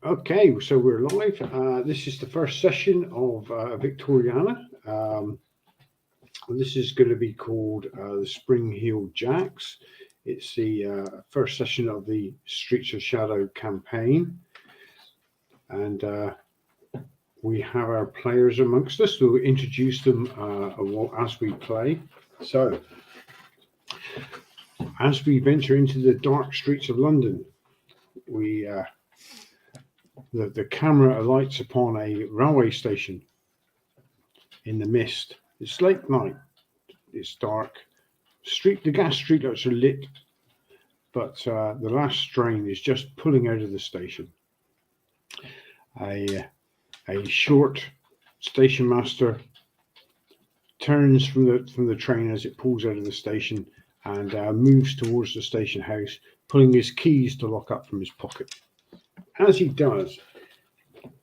Okay, so we're live. This is the first session of Victoriana. This is going to be called the Spring Heel Jacks. It's the first session of the Streets of Shadow campaign, and we have our players amongst us. We'll introduce them as we play. So, as we venture into the dark streets of London, we the camera alights upon a railway station in the mist. It's late night. It's dark. The gas streetlights are lit, but the last train is just pulling out of the station. A short station master turns from the train as it pulls out of the station and moves towards the station house, pulling his keys to lock up from his pocket. As he does,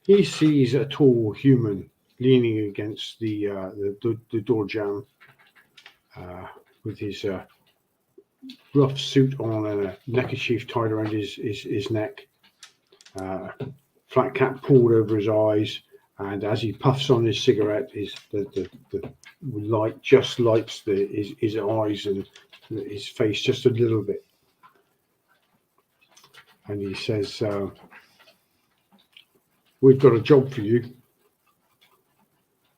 he sees a tall human leaning against the door jamb with his rough suit on and a neckerchief tied around his neck, flat cap pulled over his eyes, and as he puffs on his cigarette, the light just lights his eyes and his face just a little bit. And he says, "We've got a job for you,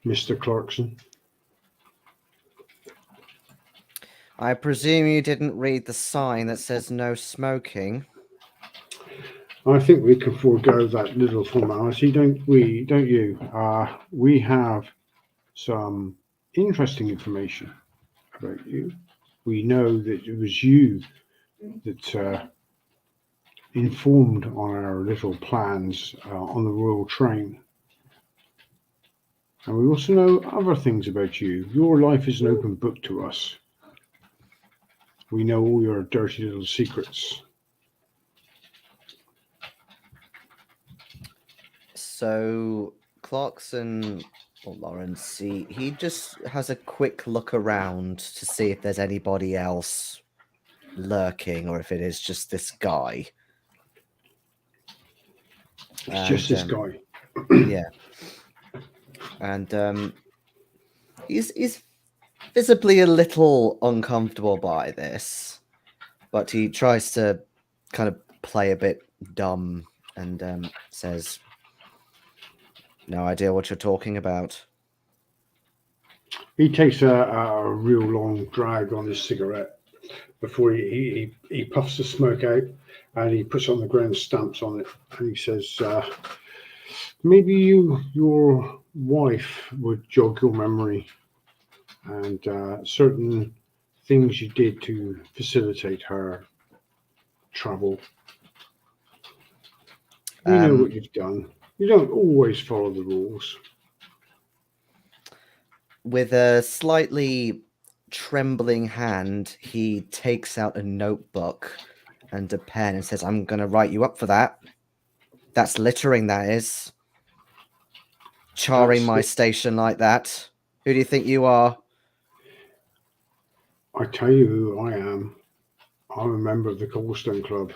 Mr. Clarkson." I presume you didn't read the sign that says no smoking. I think we can forego that little formality, don't you? We have some interesting information about you. We know that it was you that informed on our little plans on the Royal Train. And we also know other things about you. Your life is an open book to us. We know all your dirty little secrets. So Clarkson or Lawrence, he just has a quick look around to see if there's anybody else lurking or if it is just this guy. It's just this guy. Yeah. And he's visibly a little uncomfortable by this, but he tries to kind of play a bit dumb and says, "No idea what you're talking about." He takes a real long drag on his cigarette before he puffs the smoke out, and he puts on the ground, stamps on it, and he says, "Maybe your wife would jog your memory, and certain things you did to facilitate her travel. We know what you've done. You don't always follow the rules." With a slightly trembling hand, he takes out a notebook and a pen and says, "I'm going to write you up for that. That's littering, that is. Charring my station like that. Who do you think you are?" I tell you who I am. I'm a member of the Cobblestone Club,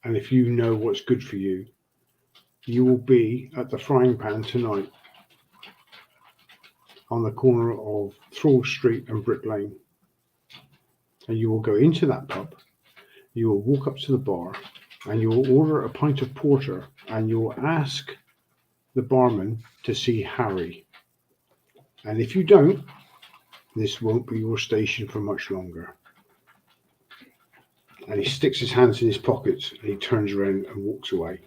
and if you know what's good for you, you will be at the Frying Pan tonight on the corner of Thrall Street and Brick Lane. And you will go into that pub, you will walk up to the bar, and you will order a pint of porter, and you will ask the barman to see Harry. And if you don't, this won't be your station for much longer. And he sticks his hands in his pockets and he turns around and walks away.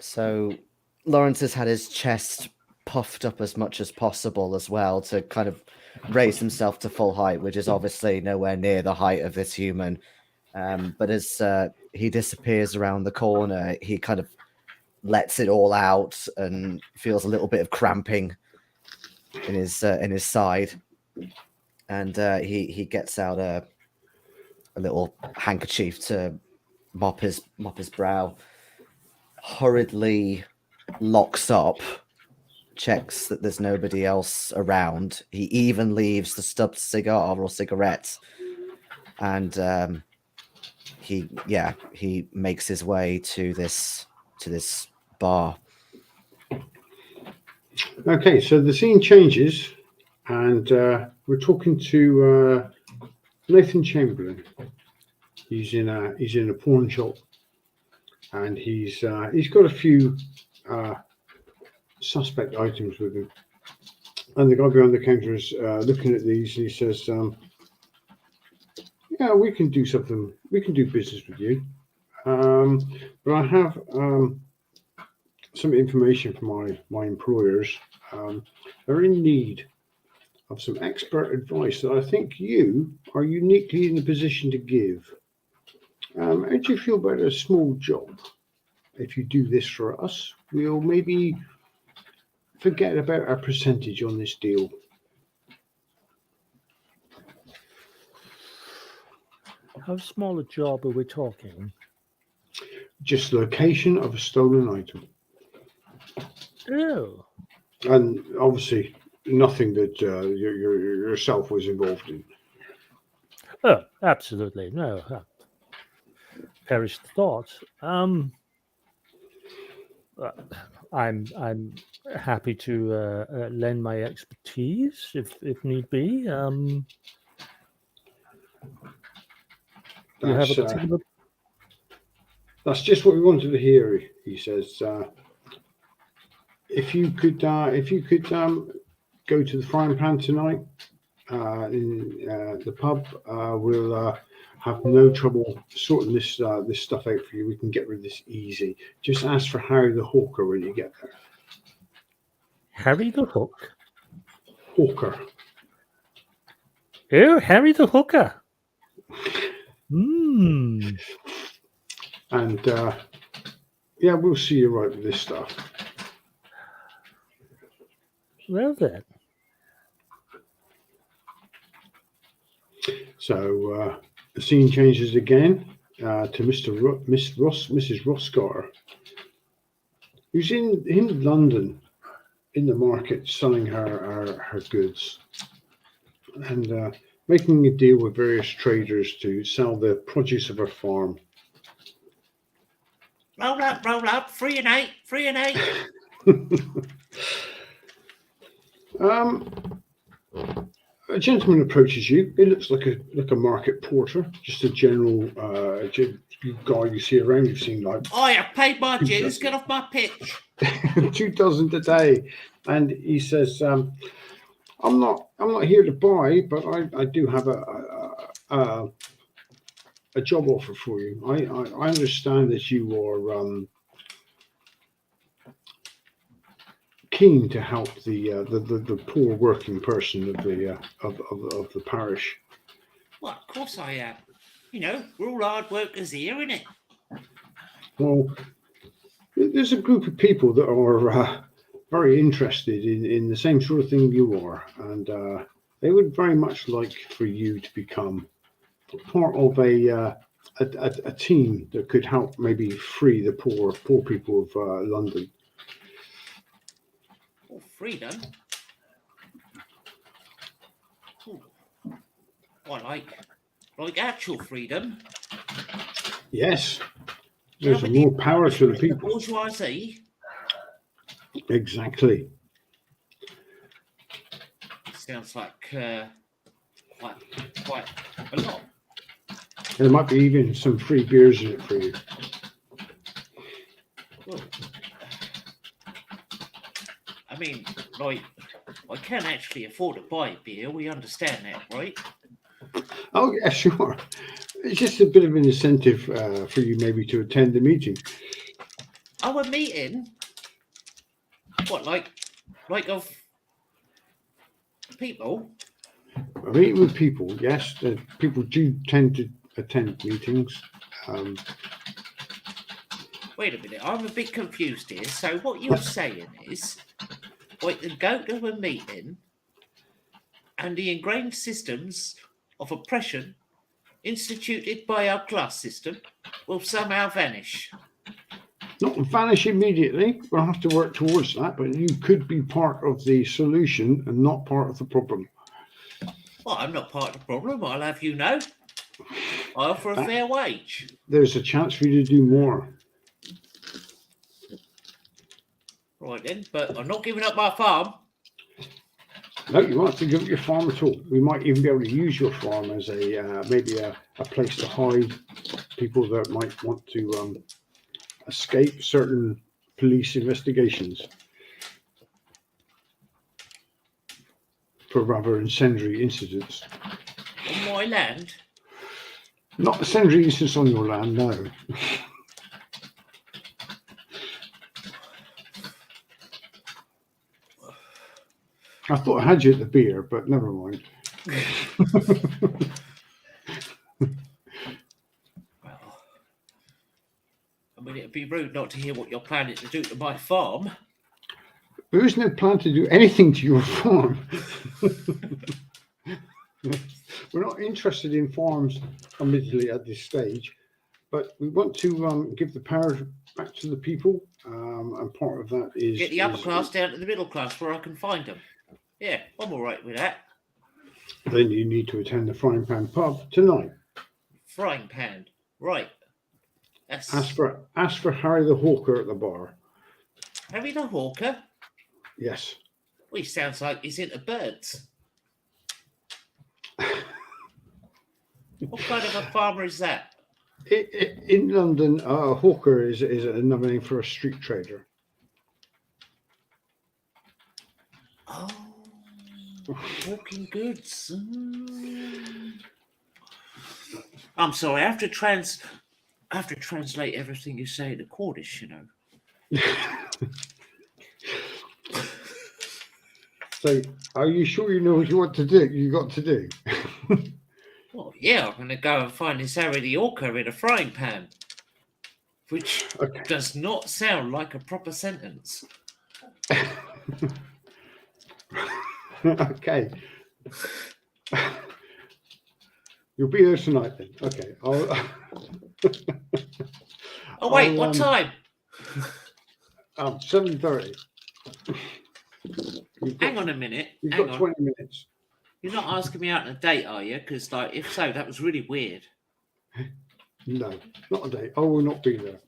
So Lawrence has had his chest puffed up as much as possible as well to kind of raise himself to full height, which is obviously nowhere near the height of this human. But as he disappears around the corner, he kind of lets it all out and feels a little bit of cramping in his side, and he gets out a little handkerchief to mop his brow, hurriedly locks up, checks that there's nobody else around. He even leaves the stubbed cigar or cigarette, and he makes his way to this bar. Okay, so the scene changes, and we're talking to Nathan Chamberlain. He's in a pawn shop, and he's got a few suspect items with him. And the guy behind the counter is looking at these, and he says, "Yeah, we can do something. We can do business with you, but I have some information from my employers. They're in need of some expert advice that I think you are uniquely in the position to give. How do you feel about a small job? If you do this for us, we'll maybe forget about our percentage on this deal." How small a job are we talking? Just location of a stolen item, Oh, and obviously nothing that yourself was involved in. oh, absolutely no. Perished thought. I'm happy to lend my expertise if need be. You have a particular. That's just what we wanted to hear. He says, if you could go to the frying pan tonight in the pub, we'll have no trouble sorting this stuff out for you. We can get rid of this easy. Just ask for Harry the Hawker when you get there. Harry the Hook? Hawker. Oh, Harry the Hooker. Hmm. And yeah, we'll see you right with this stuff. Well then. So the scene changes again to Mrs. Roscar, who's in London in the market selling her goods and making a deal with various traders to sell the produce of her farm. Roll up, 3 and 8, 3 and 8. A gentleman approaches you. He looks like a market porter, just a general guy you see around. You've seen like I have paid my dues. Get off my pitch. 2 dozen a day, and he says, I'm not here to buy, but I do have a job offer for you. I understand that you are keen to help the poor working person of the parish. Well, of course I am. You know, we're all hard workers here, innit? Well, there's a group of people that are very interested in the same sort of thing you are, and they would very much like for you to become part of a team that could help maybe free the poor people of London. Oh, freedom. Ooh. Well, like actual freedom. Yes, there's more power to the people. Bourgeoisie. Exactly. Sounds like quite a lot. There might be even some free beers in it for you. Well, I mean, like, I can actually afford to buy a beer. We understand that, right? Oh yeah, sure. It's just a bit of an incentive for you maybe to attend the meeting. Oh, a meeting? What, like of people? A meeting with people, yes. People do tend to attend meetings. Wait a minute, I'm a bit confused here. So what you're saying is, I can go to a meeting and the ingrained systems of oppression instituted by our class system will somehow vanish. Not vanish immediately. We'll have to work towards that, but you could be part of the solution and not part of the problem. Well, I'm not part of the problem, I'll have you know. I offer a fair wage. There's a chance for you to do more. Right then, but I'm not giving up my farm. No, you won't have to give up your farm at all. We might even be able to use your farm as a maybe a place to hide people that might want to escape certain police investigations for rather incendiary incidents. On my land. Not incendiary incidents on your land, no. I thought I had you at the beer, but never mind. Well, I mean, it'd be rude not to hear what you're planning to do to my farm. There is no plan to do anything to your farm. We're not interested in farms, admittedly, at this stage, but we want to give the power back to the people, and part of that is Get the upper class down to the middle class where I can find them. Yeah, I'm all right with that. Then you need to attend the Frying Pan pub tonight. Frying pan, right? That's Ask for Harry the Hawker at the bar. Harry the Hawker. Yes. Well, he sounds like he's into birds. What kind of a farmer is that? In London, a hawker is another name for a street trader. Oh, walking goods. I'm sorry. I have to translate everything you say to Cornish. You know. So, are you sure you know what you want to do? You got to do. Well, yeah, I'm going to go and find this Harry the Hawker in a frying pan, which does not sound like a proper sentence. Okay. You'll be there tonight then. Okay. Oh wait, what time? 7:30. Hang on a minute. You've Hang got on. 20 minutes. You're not asking me out on a date, are you? Because, like, if so, that was really weird. No, not a date. I will not be there.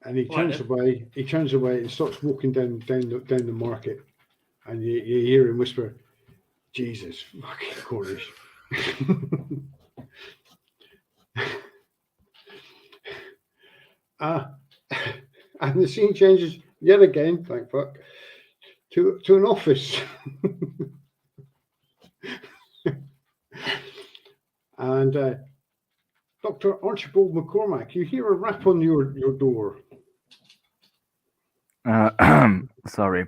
And he turns away. He turns away and starts walking down the market, and you hear him whisper, "Jesus, fucking Cornish." And the scene changes yet again. Thank fuck. To an office. And Dr. Archibald MacCormick, you hear a rap on your door. Sorry.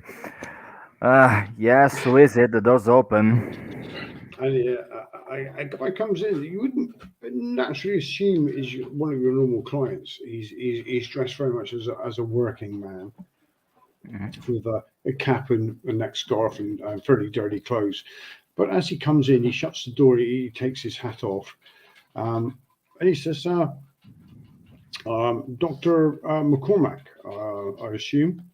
Yes, who is it? The door's open. And a guy comes in. You wouldn't naturally assume is one of your normal clients. He's dressed very much as a working man, with a cap and a neck scarf and fairly dirty clothes. But as he comes in, he shuts the door. He takes his hat off, and he says, "Dr. MacCormick, I assume."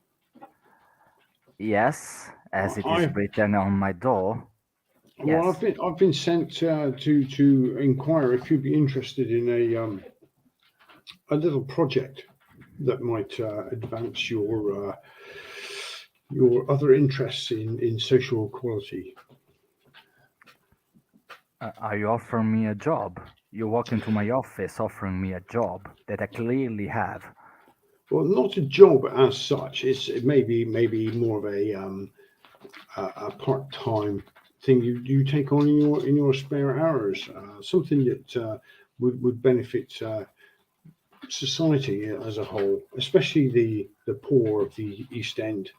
Yes, as it is written on my door. Well, Yes. I've been sent to inquire if you'd be interested in a little project that might advance your other interests in social equality. Are you offering me a job? You walk into my office offering me a job that I clearly have. Well, not a job as such. It may be more of a part-time thing you take on in your spare hours. Something that would benefit society as a whole, especially the poor of the East End.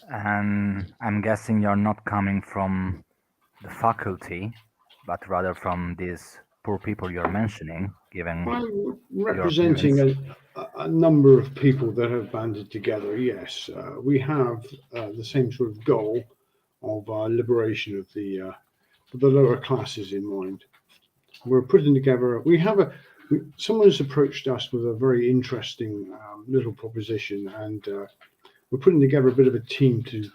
And I'm guessing you're not coming from the faculty, but rather from these poor people you're mentioning, given I'm representing a number of people that have banded together. Yes, we have the same sort of goal of liberation of the lower classes in mind. We're putting together. Someone has approached us with a very interesting little proposition, and we're putting together a bit of a team to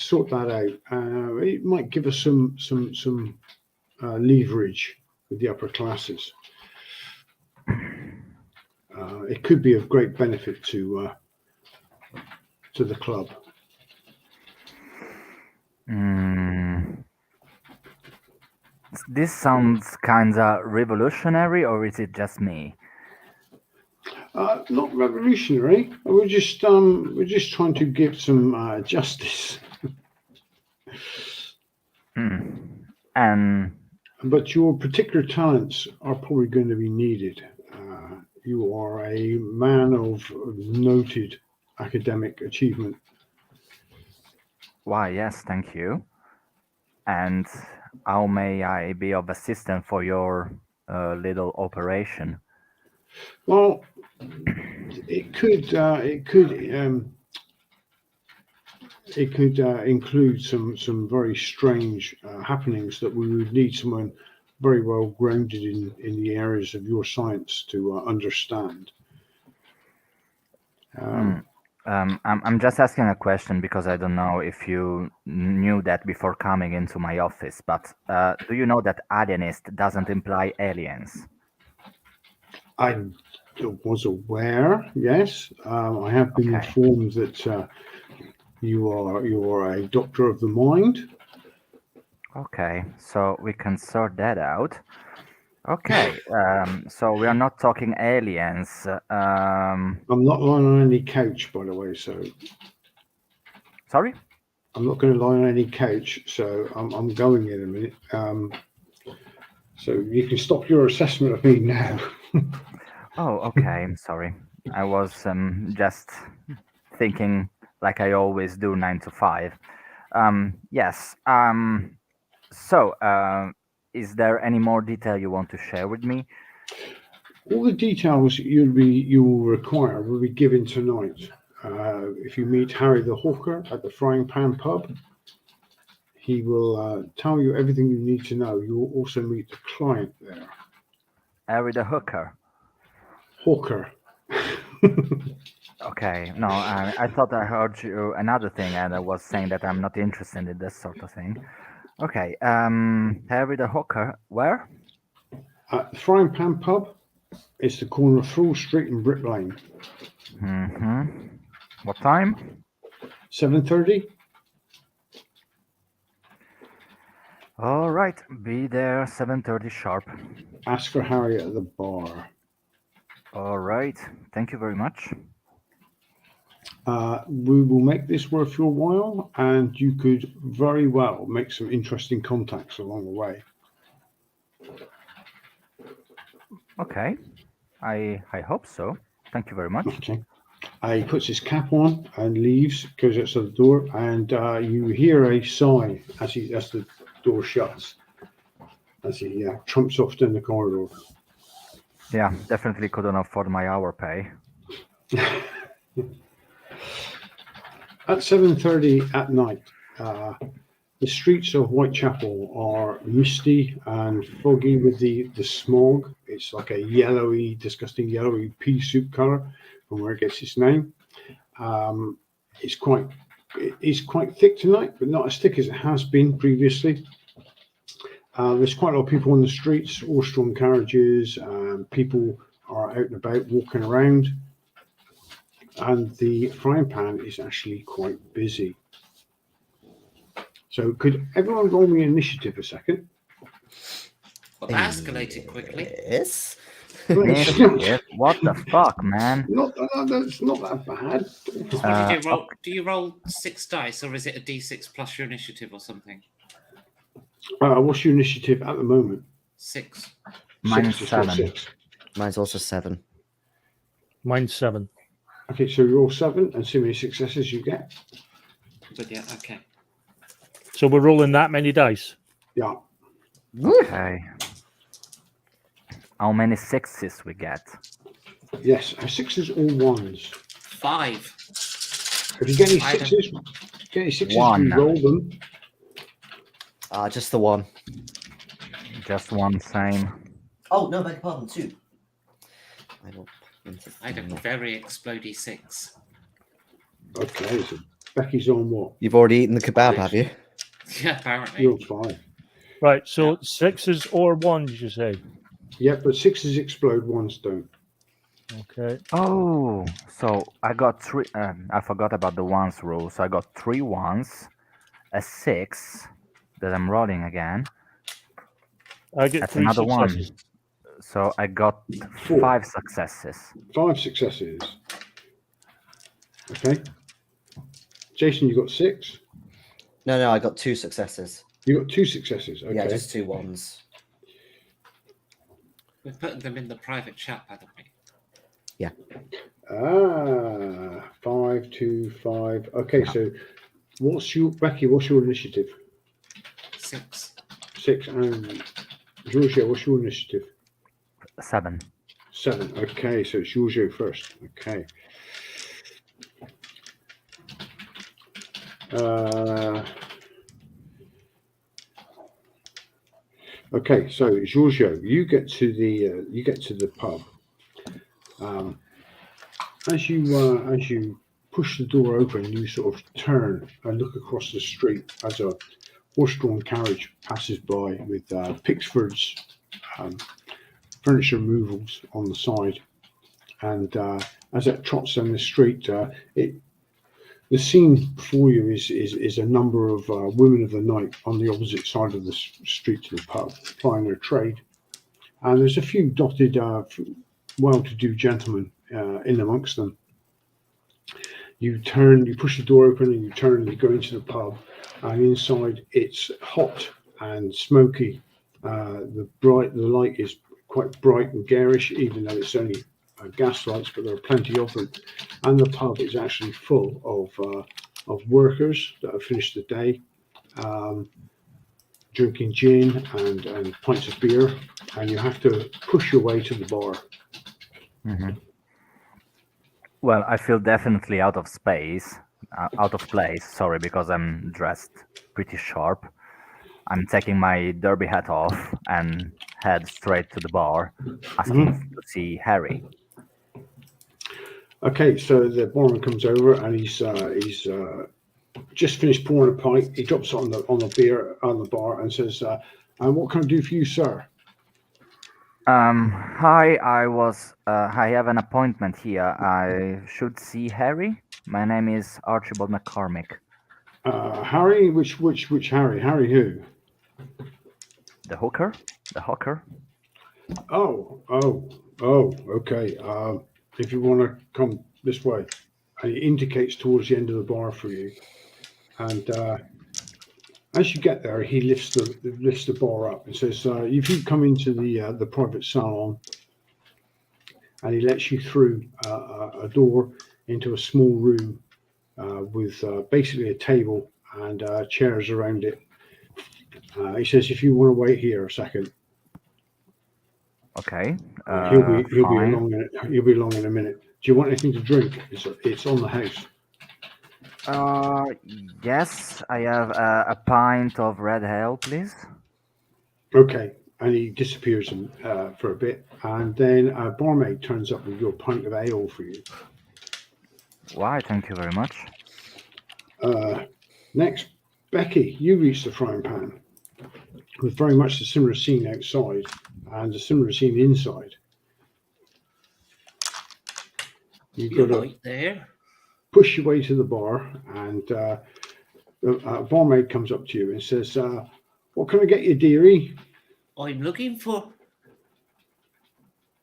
sort that out. It might give us some leverage with the upper classes. It could be of great benefit to the club. This sounds kinda revolutionary, or is it just me? Not revolutionary. We're just trying to give some justice. And But your particular talents are probably going to be needed. You are a man of noted academic achievement. why, yes, thank you. And how may I be of assistance for your little operation? Well, it could include some very strange happenings that we would need someone very well grounded in the areas of your science to understand. I'm just asking a question because I don't know if you knew that before coming into my office, but do you know that alienist doesn't imply aliens? I was aware, yes. I have been Okay. informed that you are a doctor of the mind. Okay, so we can sort that out. Okay, so we are not talking aliens. I'm not lying on any couch, by the way, so Sorry? I'm not going to lie on any couch, so I'm going in a minute. So you can stop your assessment of me now. Oh, okay, I'm sorry. I was just thinking like I always do 9 to 5. Yes. So, is there any more detail you want to share with me? All the details you will require will be given tonight. If you meet Harry the Hawker at the Frying Pan Pub, he will tell you everything you need to know. You will also meet the client there. Harry the Hooker. Hawker. Okay, no, I thought I heard you another thing, and I was saying that I'm not interested in this sort of thing. Okay, Harry the Hooker, where? At the Frying Pan Pub, it's the corner of Fool Street and Brick Lane. Mm-hmm. What time? 7:30. All right, be there 7:30 sharp. Ask for Harry at the bar. All right, thank you very much. We will make this worth your while, and you could very well make some interesting contacts along the way. Okay, I hope so. Thank you very much. Okay. He puts his cap on and leaves, goes outside the door, and you hear a sigh as the door shuts, as he trumps off down the corridor. Yeah, definitely couldn't afford my hour pay. At 7:30 at night, the streets of Whitechapel are misty and foggy with the smog. It's like a yellowy, disgusting yellowy pea soup color from where it gets its name. It's quite thick tonight, but not as thick as it has been previously. There's quite a lot of people on the streets, horse-drawn carriages. People are out and about walking around. And the Frying Pan is actually quite busy. So could everyone roll me initiative a second? Well, that escalated quickly. Yes. Yeah, what the fuck, man? That's not that bad. Do you roll 6 dice, or is it a d6 plus your initiative or something? What's your initiative at the moment? 6. Mine's 6, just roll 7. 6. Mine's also 7. Mine's 7. Okay, so you roll 7 and see how many successes you get. But yeah, okay. So we're rolling that many dice. Yeah. Okay. How many 6s we get? Yes, 6s or 1s. 5. If you get any I don't- 6s, One. you roll them. Just the 1. Just one, same. Oh, no, beg your pardon, 2. I will. I had a very explodey 6. Okay, so Becky's on what? You've already eaten the kebab, have you? Yeah, apparently. You're on 5. Right, so 6s or 1s, you say? Yeah, but 6s explode, 1s don't. Okay. Oh, so I got 3. I forgot about the ones rule. So I got 3 ones, a 6 that I'm rolling again. I get That's 3 another successes. one. So I got 4. 5 successes. 5 successes. Okay. Jayson, you got 6? No, I got 2 successes. You got 2 successes. Okay. Yeah, just 2 1s. We're putting them in the private chat, by the way. 5, 2, 5. Okay, so Becky, what's your initiative? 6. 6. And Giorgio, what's your initiative? 7. 7. Okay, so it's Giorgio first. Okay. Okay, so Giorgio, you get to the pub. As you push the door open, you sort of turn and look across the street as a horse-drawn carriage passes by with Pickford's furniture removals on the side, and as it trots down the street, the scene before you is a number of women of the night on the opposite side of the street to the pub, plying their trade, and there's a few dotted well-to-do gentlemen in amongst them. You push the door open, and you turn, and you go into the pub, and inside it's hot and smoky. The light is quite bright and garish, even though it's only gas lights, but there are plenty of them. And the pub is actually full of workers that have finished the day, drinking gin and pints of beer, and you have to push your way to the bar. Mm-hmm. Well, I feel definitely out of place. Sorry, because I'm dressed pretty sharp. I'm taking my derby hat off and head straight to the bar, asking to see Harry. Okay, so the barman comes over, and he's just finished pouring a pint. He drops it on the bar and says, "And what can I do for you, sir?" Hi, I have an appointment here. I should see Harry. My name is Archibald MacCormick. Harry, which Harry? Harry who? The hooker? The hawker? Oh, okay. If you want to come this way, and he indicates towards the end of the bar for you. And as you get there, he lifts the bar up and says, "If you come into the private salon," and he lets you through a door into a small room with basically a table and chairs around it. He says, "If you want to wait here a second." Okay. He'll be fine. along in a minute. Do you want anything to drink? It's on the house. Yes, I have a pint of red ale, please. Okay, and he disappears for a bit, and then a barmaid turns up with your pint of ale for you. Why, thank you very much. Next, Becky, you reach the frying pan with very much the similar scene outside and a similar scene inside. You've You're got to right there. push your way to the bar, and a barmaid comes up to you and says, "What can I get you, dearie?" I'm looking for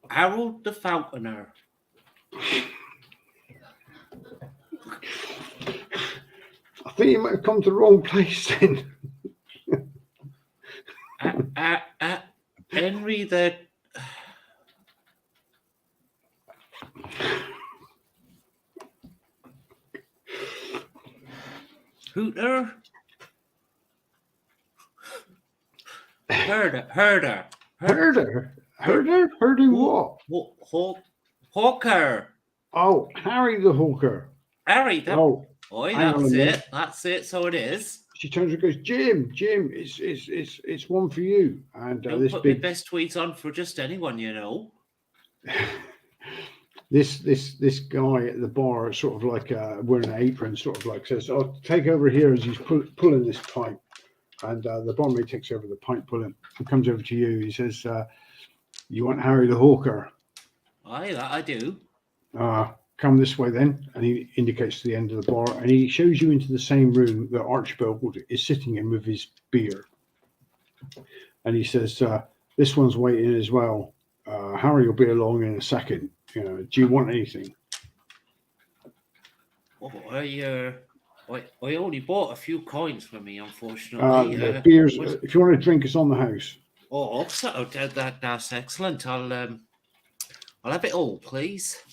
Harold the Falconer. I think you might have come to the wrong place then. Henry the... Hooter? Herder. Herding what? Hawker. Oh, Harry the hawker. Harry, that... Oh, Oi, hang on a that's minute. it. That's it. So it is. She turns and goes, Jim, it's one for you. And Don't this put big my best tweets on for just anyone, you know. this guy at the bar, sort of like wearing an apron, sort of like says, "I'll take over here," as he's pulling this pipe, and the barmaid takes over the pipe pulling and comes over to you. He says, "You want Harry the Hawker? Aye, that I do. Come this way then," and he indicates to the end of the bar, and he shows you into the same room that Archibald is sitting in with his beer, and he says, "This one's waiting as well. Harry will be along in a second. Do you want anything?" Oh, I only bought a few coins for me, unfortunately. The beers. If you want a drink, it's on the house. Oh, that's excellent. I'll have it all, please.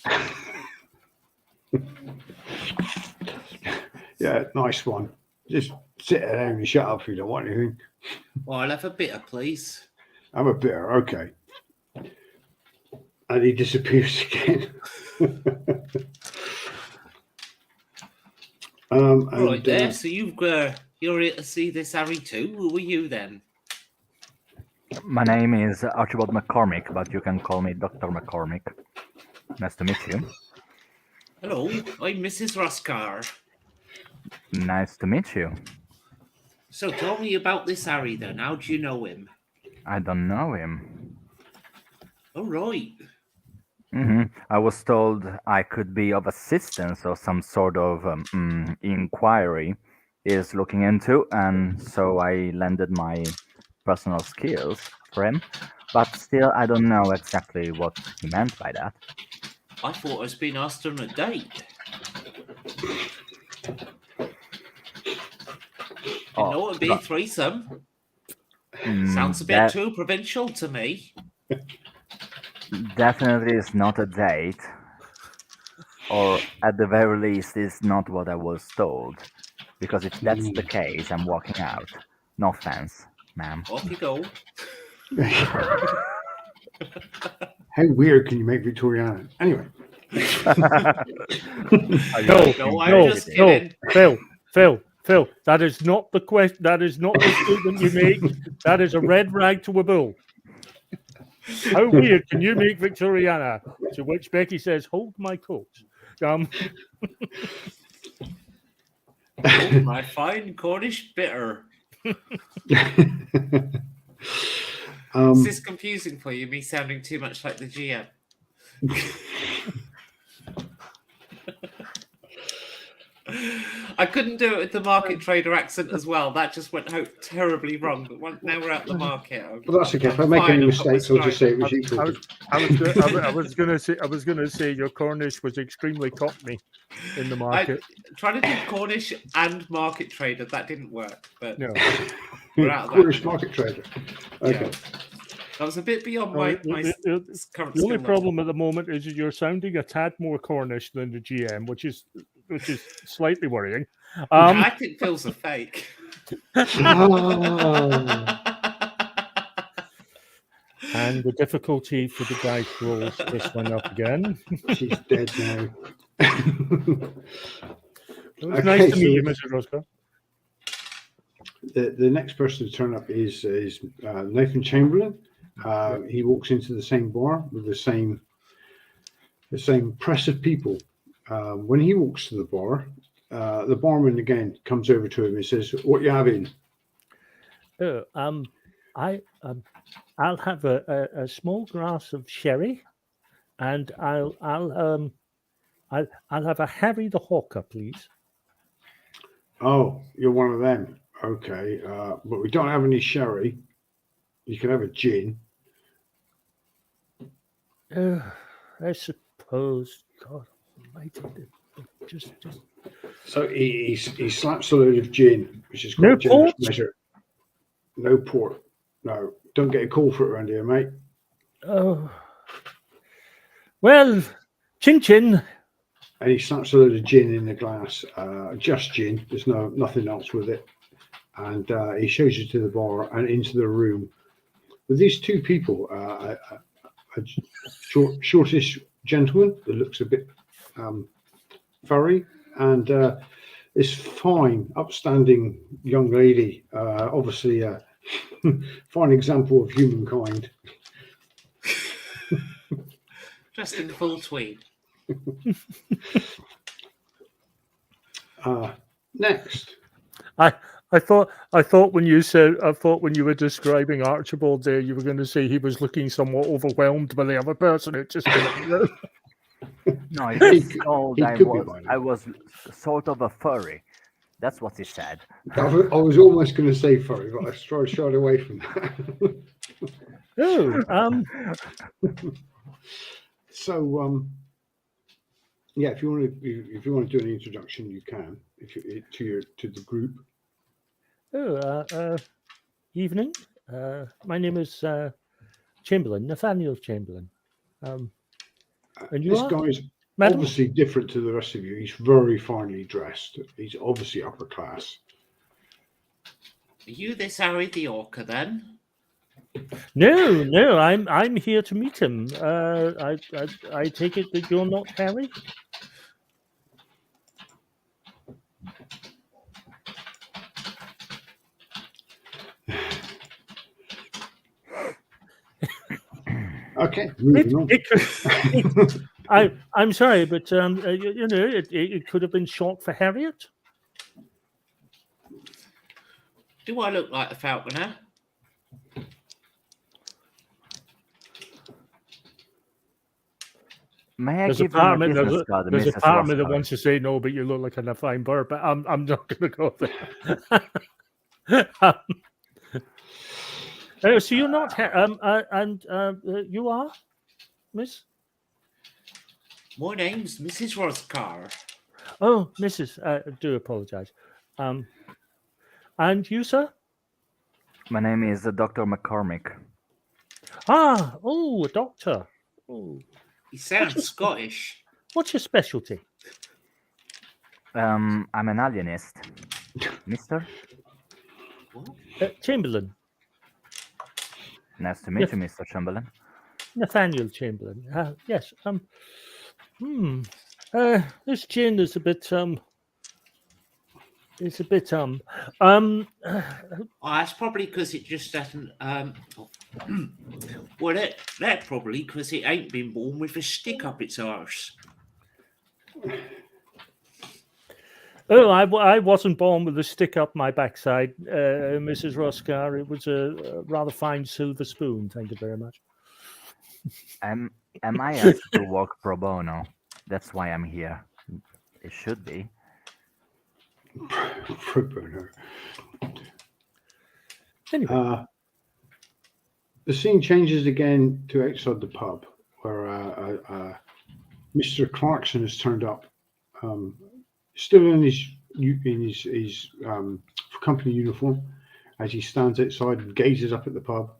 Yeah, nice one. Just sit down and shut up if you don't want anything. Oh, I'll have a bitter, please. Have a beer, okay. And he disappears again. Right there. So you're here to see this Harry too. Who are you then? My name is Archibald MacCormick, but you can call me Dr. MacCormick. Nice to meet you. Hello, I'm Mrs. Roscar. Nice to meet you. So tell me about this Harry then. How do you know him? I don't know him. Oh, right. I was told I could be of assistance or some sort of inquiry is looking into, and so I lended my personal skills for him. But still, I don't know exactly what he meant by that. I thought I was being asked on a date. You know, it'd be a threesome. Sounds a bit too provincial to me. Definitely is not a date. Or at the very least, is not what I was told. Because if that's the case, I'm walking out. No offense, ma'am. Off you go. How weird can you make Victoriana? Anyway. Phil, that is not the question. That is not the statement you make. That is a red rag to a bull. How weird can you make Victoriana? To which Becky says, "Hold my coat." Oh, my fine Cornish bitter. Is this confusing for you, me sounding too much like the GM? I couldn't do it with the market trader accent as well. That just went terribly wrong. But now we're at the market. Well, that's okay. If I make any mistakes, I'll just say it was you. I was going to say your Cornish was extremely cockney in the market. I tried to do Cornish and market trader. That didn't work. But no. We're out of Cornish market trader. Okay. Yeah. That was a bit beyond my current. The only problem at the moment is that you're sounding a tad more Cornish than the GM, which is slightly worrying. I think Phil's a fake. And the difficulty for the dice rolls this one up again. She's dead now. It was nice to meet you, Mr. Roscar. The next person to turn up is Nathan Chamberlain. He walks into the same bar with the same press of people. When he walks to the bar, the barman again comes over to him and says, "What you having?" I'll have a small glass of sherry, and I'll have a Harry the Hawker, please. Oh, you're one of them. Okay, but we don't have any sherry. You can have a gin. I suppose. God Almighty, just. So he slaps a load of gin, which is quite No a generous port? measure. No port. No, don't get a call for it around here, mate. Oh, well, chin chin. And he slaps a load of gin in the glass. Just gin. There's nothing else with it. And he shows you to the bar and into the room with these two people. A shortish gentleman that looks a bit furry, and this fine, upstanding young lady, obviously a fine example of humankind. Dressed in full tweed. Next. I thought when you were describing Archibald there, you were going to say he was looking somewhat overwhelmed by the other person. It just didn't. No, he He just could- told he I could be was by now. I was sort of a furry. That's what he said. I was almost going to say furry, but I shied away from that. Oh, So, yeah, if you want to do an introduction, you can. To the group. Evening. My name is Chamberlain, Nathanial Chamberlain. And you This are, guy is madam? obviously different to the rest of you. He's very finely dressed. He's obviously upper class. Are you this Harry the Orca then? No, I'm here to meet him. I take it that you're not Harry. Okay, moving on. I'm sorry, but it could have been short for Harriet. Do I look like a falconer? May I There's a give them part a of me, business card, there's a Mrs. part of me that Roscar? wants to say no, but you look like a fine bird. But I'm not going to go there. So you're not, you are, Miss? My name's Mrs. Roscar. Oh, Mrs. I do apologise. And you, sir? My name is Dr. MacCormick. Ah, a doctor. Oh, He sounds Scottish. what's your specialty? I'm an alienist. Mister? What? Chamberlain, Nice to meet you, Mr. Chamberlain. Nathanial Chamberlain. Yes. This gin is a bit it's a bit Oh, that's probably because it just hasn't. Well, that probably because it ain't been born with a stick up its arse. Oh, I wasn't born with a stick up my backside, Mrs. Roscar. It was a rather fine silver spoon. Thank you very much. Am I asked to work pro bono? That's why I'm here. It should be. Pro bono. Anyway, The scene changes again to outside the pub, where Mr. Clarkson has turned up, still in his company uniform, as he stands outside and gazes up at the pub.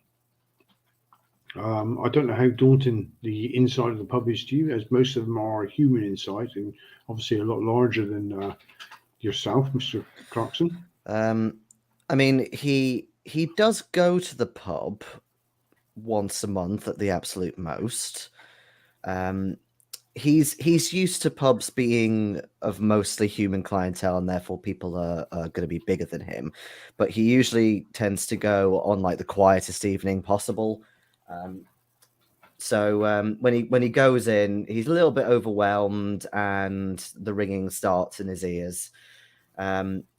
I don't know how daunting the inside of the pub is to you, as most of them are human inside, and obviously a lot larger than yourself, Mr. Clarkson. I mean, he does go to the pub once a month at the absolute most. He's used to pubs being of mostly human clientele, and therefore people are going to be bigger than him. But he usually tends to go on like the quietest evening possible. So when he goes in, he's a little bit overwhelmed, and the ringing starts in his ears.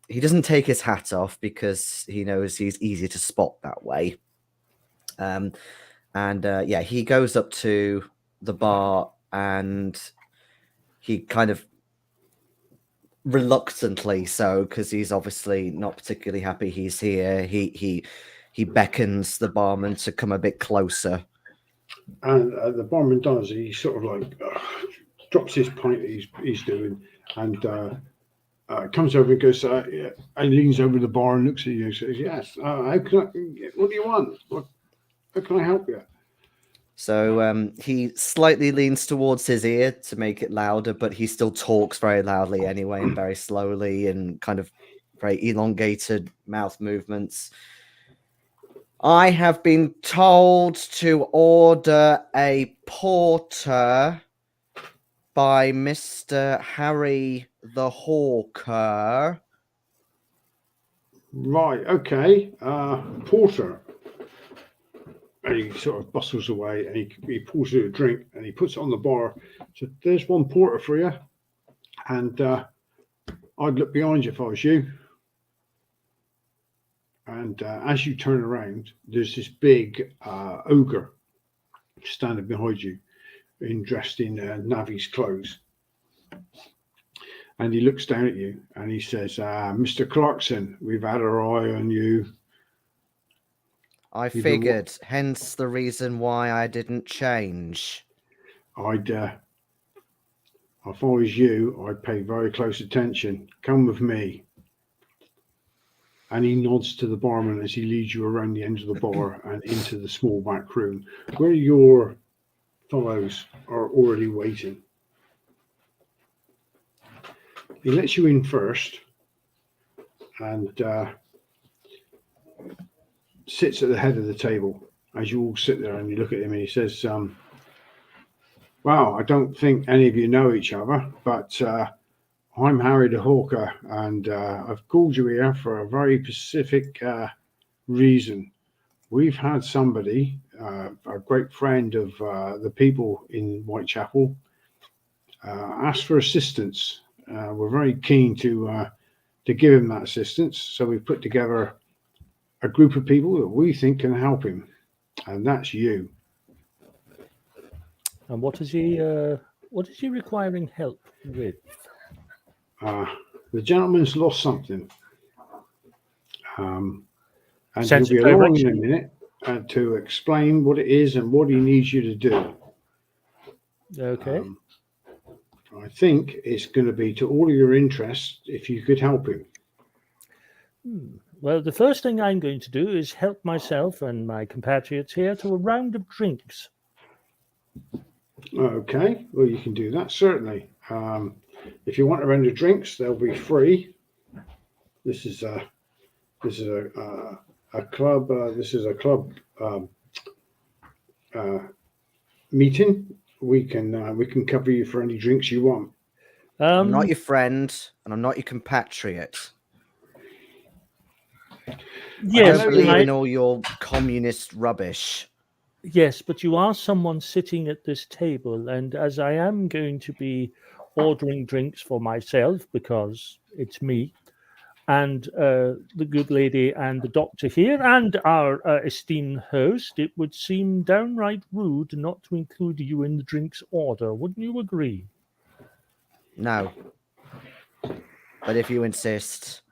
He doesn't take his hat off because he knows he's easy to spot that way. Yeah, he goes up to the bar, and he kind of reluctantly so, because he's obviously not particularly happy he's here. He beckons the barman to come a bit closer. And the barman does. He sort of like drops his pint that he's doing, and comes over and goes, and leans over the bar and looks at you and says, "Yes, how can what do you want? How can I help you?" So he slightly leans towards his ear to make it louder, but he still talks very loudly anyway, and very slowly, and kind of very elongated mouth movements. I have been told to order a porter by Mr. Harry the Hawker. Right, okay. Porter. And he sort of bustles away, and he pulls out a drink, and he puts it on the bar. So there's one porter for you, and I'd look behind you if I was you. And as you turn around, there's this big ogre standing behind you, dressed in Navi's clothes. And he looks down at you, and he says, "Mr. Clarkson, we've had our eye on you." I You know figured, hence the reason why I didn't change. If I was you, I'd pay very close attention. Come with me. And he nods to the barman as he leads you around the end of the bar and into the small back room where your fellows are already waiting. He lets you in first and sits at the head of the table as you all sit there, and you look at him and he says, "Well, I don't think any of you know each other, but I'm Harry the Hawker, and I've called you here for a very specific reason. We've had somebody, a great friend of the people in Whitechapel, ask for assistance. We're very keen to give him that assistance, so we've put together a group of people that we think can help him, and that's you." And what is he requiring help with? The gentleman's lost something, and Sense he'll be of along in a direction. minute to explain what it is and what he needs you to do. Okay. I think it's going to be to all of your interests if you could help him. Well, the first thing I'm going to do is help myself and my compatriots here to a round of drinks. Okay, well, you can do that, certainly. If you want a round of drinks, they'll be free. This is a club. This is a club meeting. We can cover you for any drinks you want. I'm not your friend, and I'm not your compatriot. I Yes, don't believe I- in all your communist rubbish. Yes, but you are someone sitting at this table, and as I am going to be ordering drinks for myself because it's me, and the good lady and the doctor here, and our esteemed host, it would seem downright rude not to include you in the drinks order. Wouldn't you agree? No. But if you insist.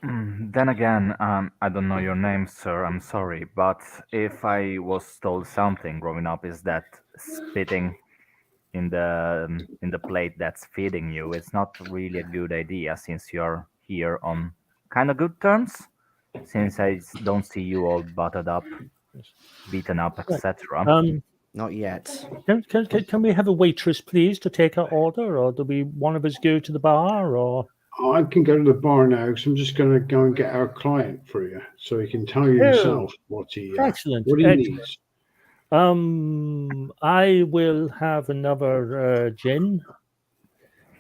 Then again, I don't know your name, sir. I'm sorry, but if I was told something growing up, is that spitting in the plate that's feeding you is not really a good idea, since you're here on kind of good terms. Since I don't see you all buttered up, beaten up, etc. Not yet. Can we have a waitress, please, to take our order, or do we one of us go to the bar, or? I can go to the bar now, so I'm just going to go and get our client for you, so he can tell you himself what he Excellent. needs. I will have another gin.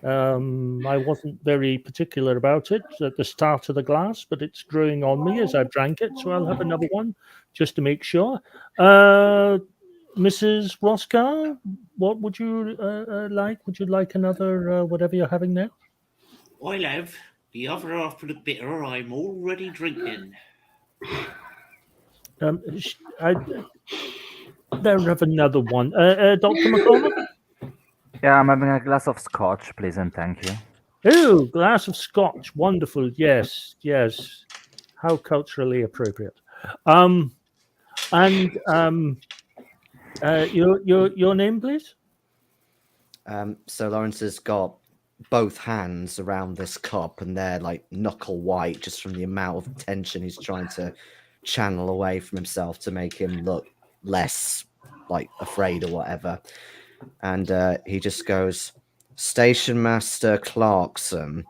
I wasn't very particular about it at the start of the glass, but it's growing on me as I've drank it, so I'll have another one just to make sure. Mrs. Roscar, what would you like? Would you like another whatever you're having now? I'll have the other half of the bitter I'm already drinking. There have another one. Dr. MacCormick? Yeah, I'm having a glass of scotch, please, and thank you. Oh, glass of scotch. Wonderful. Yes, yes. How culturally appropriate. Your name, please? So Lawrence has got both hands around this cup, and they're like knuckle white just from the amount of tension he's trying to channel away from himself to make him look less like afraid or whatever. And he just goes, "Station Master Clarkson,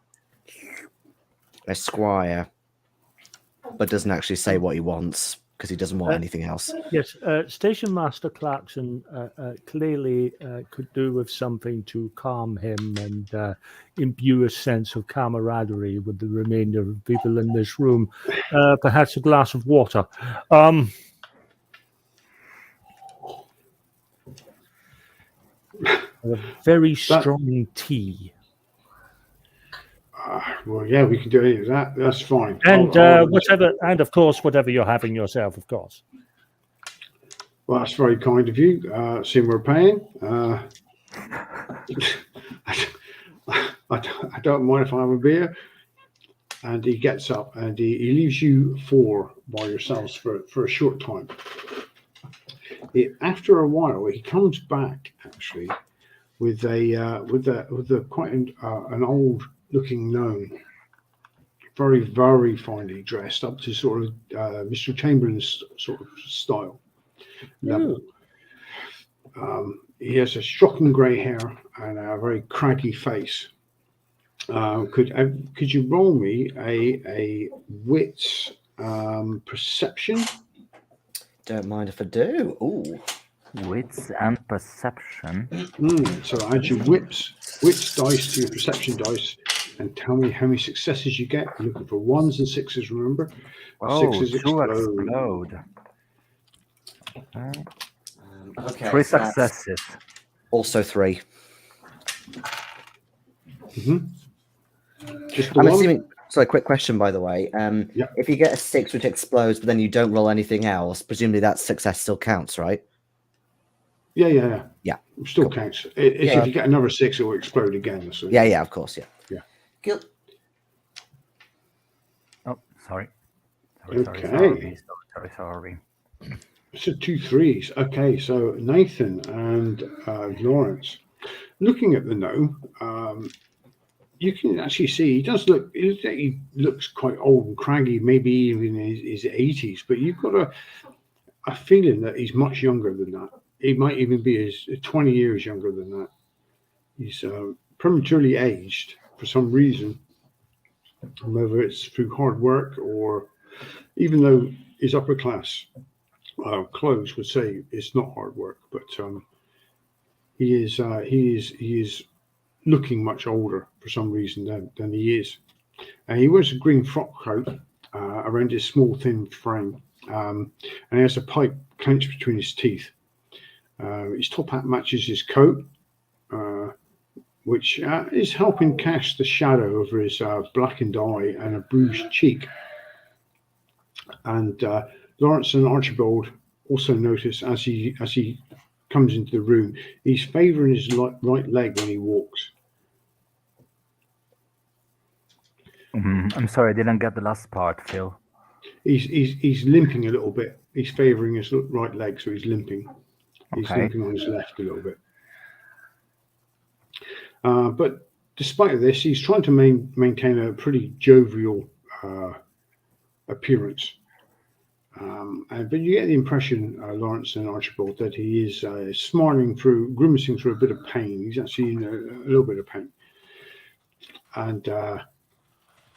Esquire," but doesn't actually say what he wants because he doesn't want anything else. Yes, Station Master Clarkson clearly could do with something to calm him and imbue a sense of camaraderie with the remainder of people in this room. Perhaps a glass of water. A very strong tea. Well, yeah, we can do any of that. That's fine. And I'll whatever, and of course, whatever you're having yourself, of course. Well, that's very kind of you. Seeing we're paying. I don't mind if I have a beer. And he gets up and he leaves you four by yourselves for a short time. After a while, he comes back actually with a quite an old looking gnome, very very finely dressed, up to sort of Mr. Chamberlain's sort of style level. He has a shocking grey hair and a very craggy face. Could you roll me a wits perception? Don't mind if I do. Ooh. Wits and perception. So add your wits dice to your perception dice, and tell me how many successes you get. You're looking for ones and sixes. Remember, sixes explode. Okay. 3 so that's successes. Also 3. Just the I'm one? assuming. So, a quick question, by the way. Yeah. If you get a 6 which explodes, but then you don't roll anything else, presumably that success still counts, right? Yeah. Yeah. Still counts. If you get another 6, it will explode again. So. Yeah, of course, yeah. Yeah. Cool. Oh, sorry. Okay. Sorry. So 2 3s. Okay, so Nathan and Lawrence. Looking at the gnome, you can actually see he looks quite old and craggy, maybe even in his 80s, but you've got a feeling that he's much younger than that. He might even be 20 years younger than that. He's prematurely aged for some reason, whether it's through hard work or even though his upper class clothes would say it's not hard work, but he is looking much older for some reason than he is. He wears a green frock coat around his small, thin frame, and he has a pipe clenched between his teeth. His top hat matches his coat, which is helping cast the shadow over his blackened eye and a bruised cheek. And Lawrence and Archibald also notice as he comes into the room, he's favouring his right leg when he walks. I'm sorry, I didn't get the last part, Phil. He's limping a little bit. He's favouring his right leg, so he's limping. He's Okay. limping on his left a little bit. But despite this, he's trying to maintain a pretty jovial appearance. But you get the impression, Lawrence and Archibald, that he is grimacing through a bit of pain. He's actually in a little bit of pain. And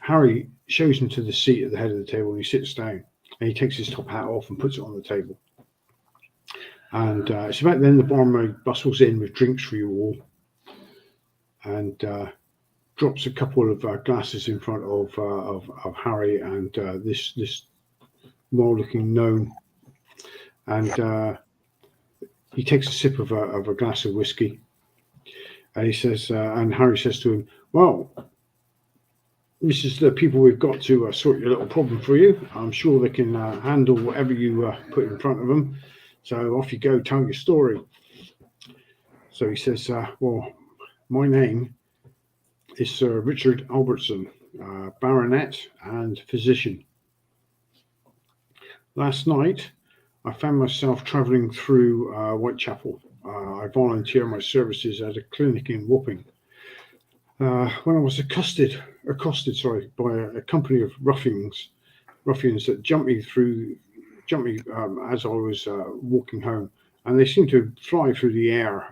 Harry shows him to the seat at the head of the table, and he sits down. And he takes his top hat off and puts it on the table. And it's about then the barmaid bustles in with drinks for you all, and drops a couple of glasses in front of Harry and this well-looking gnome. And he takes a sip of a glass of whiskey, and he says, and Harry says to him, "Well, this is the people we've got to sort your little problem for you. I'm sure they can handle whatever you put in front of them. So off you go, tell your story." So he says, "Well, my name is Sir Richard Albertson, baronet and physician. Last night, I found myself travelling through Whitechapel. I volunteer my services at a clinic in Wapping. When I was accosted by a company of ruffians that jumped me as I was walking home, and they seemed to fly through the air.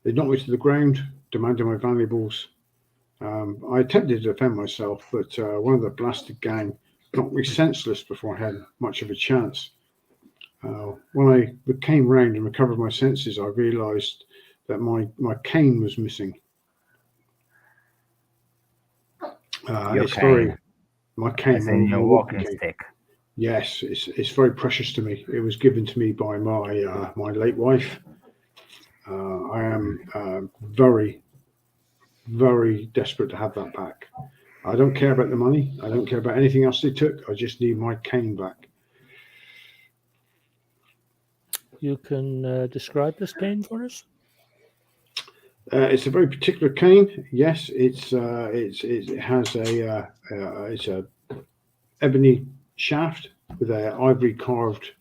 They knocked me to the ground, demanded my valuables. I attempted to defend myself, but one of the blasted gang knocked me senseless before I had much of a chance. When I came round and recovered my senses, I realised that my cane was missing. Your cane? My cane, As in your walking stick? Yes, it's very precious to me. It was given to me by my late wife. I am very, very desperate to have that back. I don't care about the money. I don't care about anything else they took. I just need my cane back. You can describe this cane for us? It's a very particular cane. Yes, it has it's a ebony shaft with a ivory carved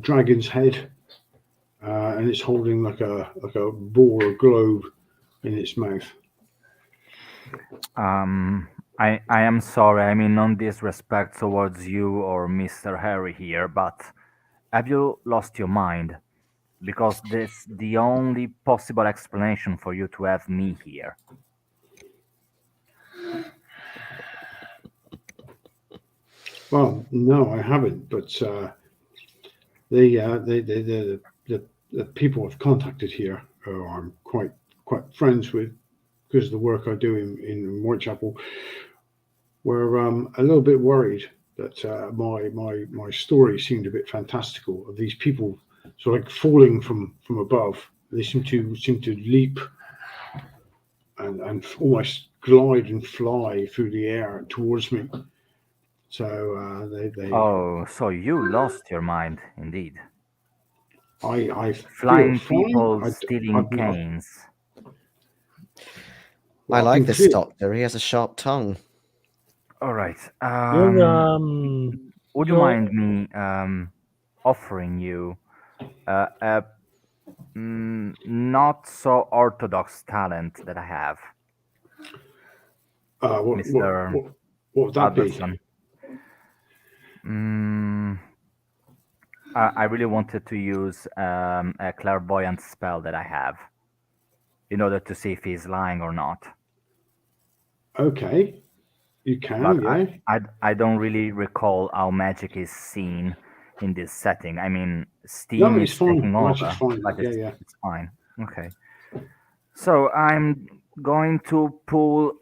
dragon's head, and it's holding like a ball or globe in its mouth. I am sorry. I mean, no disrespect towards you or Mr. Harry here, but have you lost your mind? Because that's the only possible explanation for you to have me here. Well, no, I haven't. But the people I've contacted here, who I'm quite friends with, because of the work I do in Whitechapel, were a little bit worried that my story seemed a bit fantastical, of these people sort of like falling from above. They seem to leap and almost glide and fly through the air towards me. So they Oh, so you lost your mind, indeed. I Flying feel people fine. stealing canes. I like this clear. doctor. He has a sharp tongue. All right. You're, Would you you're- mind me offering you a not so orthodox talent that I have, Mr. What would that be? Albertson? I really wanted to use a clairvoyant spell that I have in order to see if he's lying or not. Okay, you can, But yeah. I don't really recall how magic is seen in this setting. I mean, No, Steam it's is fine. taking Magic's over, fine. but Yeah. it's fine. Okay. So I'm going to pull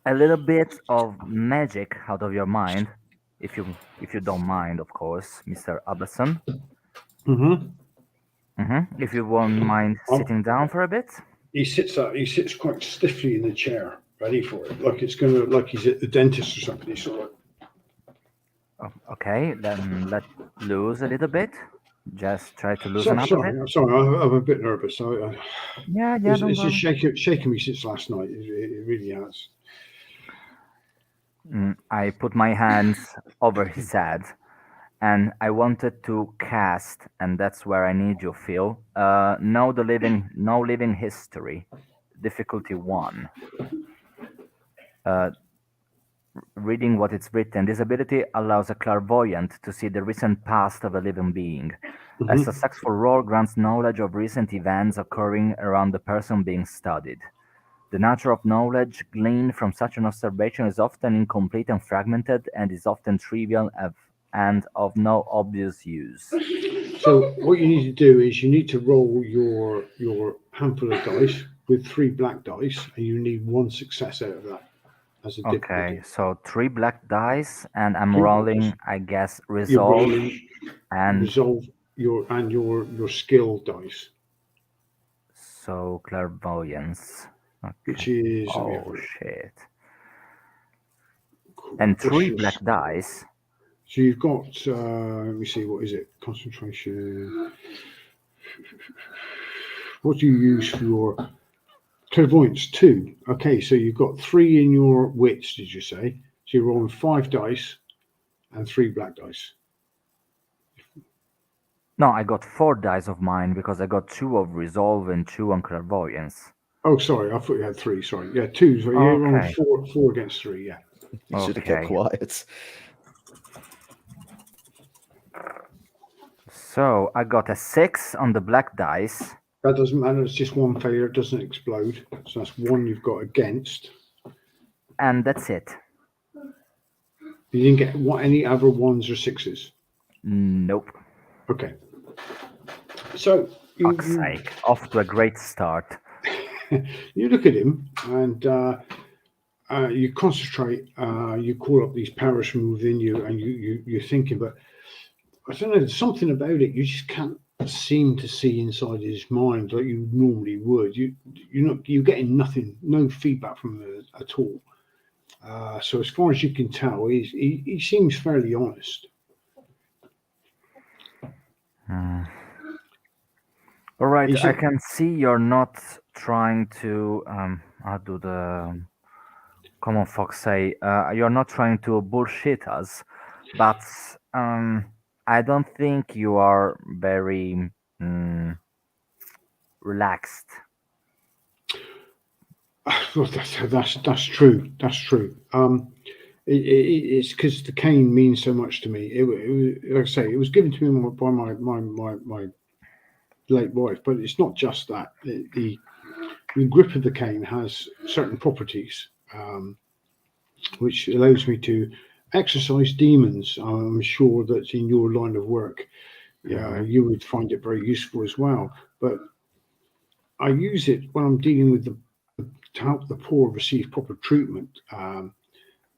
a little bit of magic out of your mind, if you don't mind, of course, Mr. Albertson. If you won't mind sitting down for a bit. He sits quite stiffly in the chair, ready for it, like he's at the dentist or something. He's sort of. Oh, okay, then let loose a little bit. Just try to So, loosen up a bit. I'm sorry. I'm a bit nervous. Yeah, it's don't just worry. shaking me since last night. It really has. I put my hands over his head, and I wanted to cast, and that's where I need you, Phil. No living history, difficulty 1. Reading what it's written. This ability allows a clairvoyant to see the recent past of a living being. A successful roll grants knowledge of recent events occurring around the person being studied. The nature of knowledge gleaned from such an observation is often incomplete and fragmented, and is often trivial and of no obvious use. So what you need to do is you need to roll your handful of dice with 3 black dice, and you need 1 success out of that as a difficulty. Okay, so 3 black dice, and I'm 3 rolling, dice. I guess, You're resolve rolling and resolve your skill dice, so clairvoyance. which is Oh shit! And 3 black dice. So you've got let me see, what is it? Concentration. What do you use for your clairvoyance? 2. Okay, so you've got 3 in your wits, did you say? So you're rolling 5 dice and 3 black dice. No, I got 4 dice of mine because I got 2 of resolve and 2 on clairvoyance. Oh, sorry, I thought you had 3. Sorry, yeah, 2. So you're rolling Okay. 4 against 3. Yeah. You should have kept Okay. quiet. So I got a 6 on the black dice. That doesn't matter. It's just 1 failure. It doesn't explode. So that's 1 you've got against. And that's it. You didn't get any other 1s or 6s. Nope. Okay. So Fuck's sake. Off to a great start. you look at him and you concentrate. You call up these powers from within you, and you're thinking, but I don't know. There's something about it. You just can't seem to see inside his mind like you normally would. You're getting nothing, no feedback from him at all. So as far as you can tell, he seems fairly honest. Hmm. All right, Is I it- can see you're not trying to. How do the common folks say? You're not trying to bullshit us, but I don't think you are very relaxed. Well, that's true. That's true. It's because the cane means so much to me. Like I say, it was given to me by my late wife, but it's not just that. The grip of the cane has certain properties, which allows me to exercise demons. I'm sure that in your line of work, yeah, you would find it very useful as well. But I use it when I'm dealing with to help the poor receive proper treatment.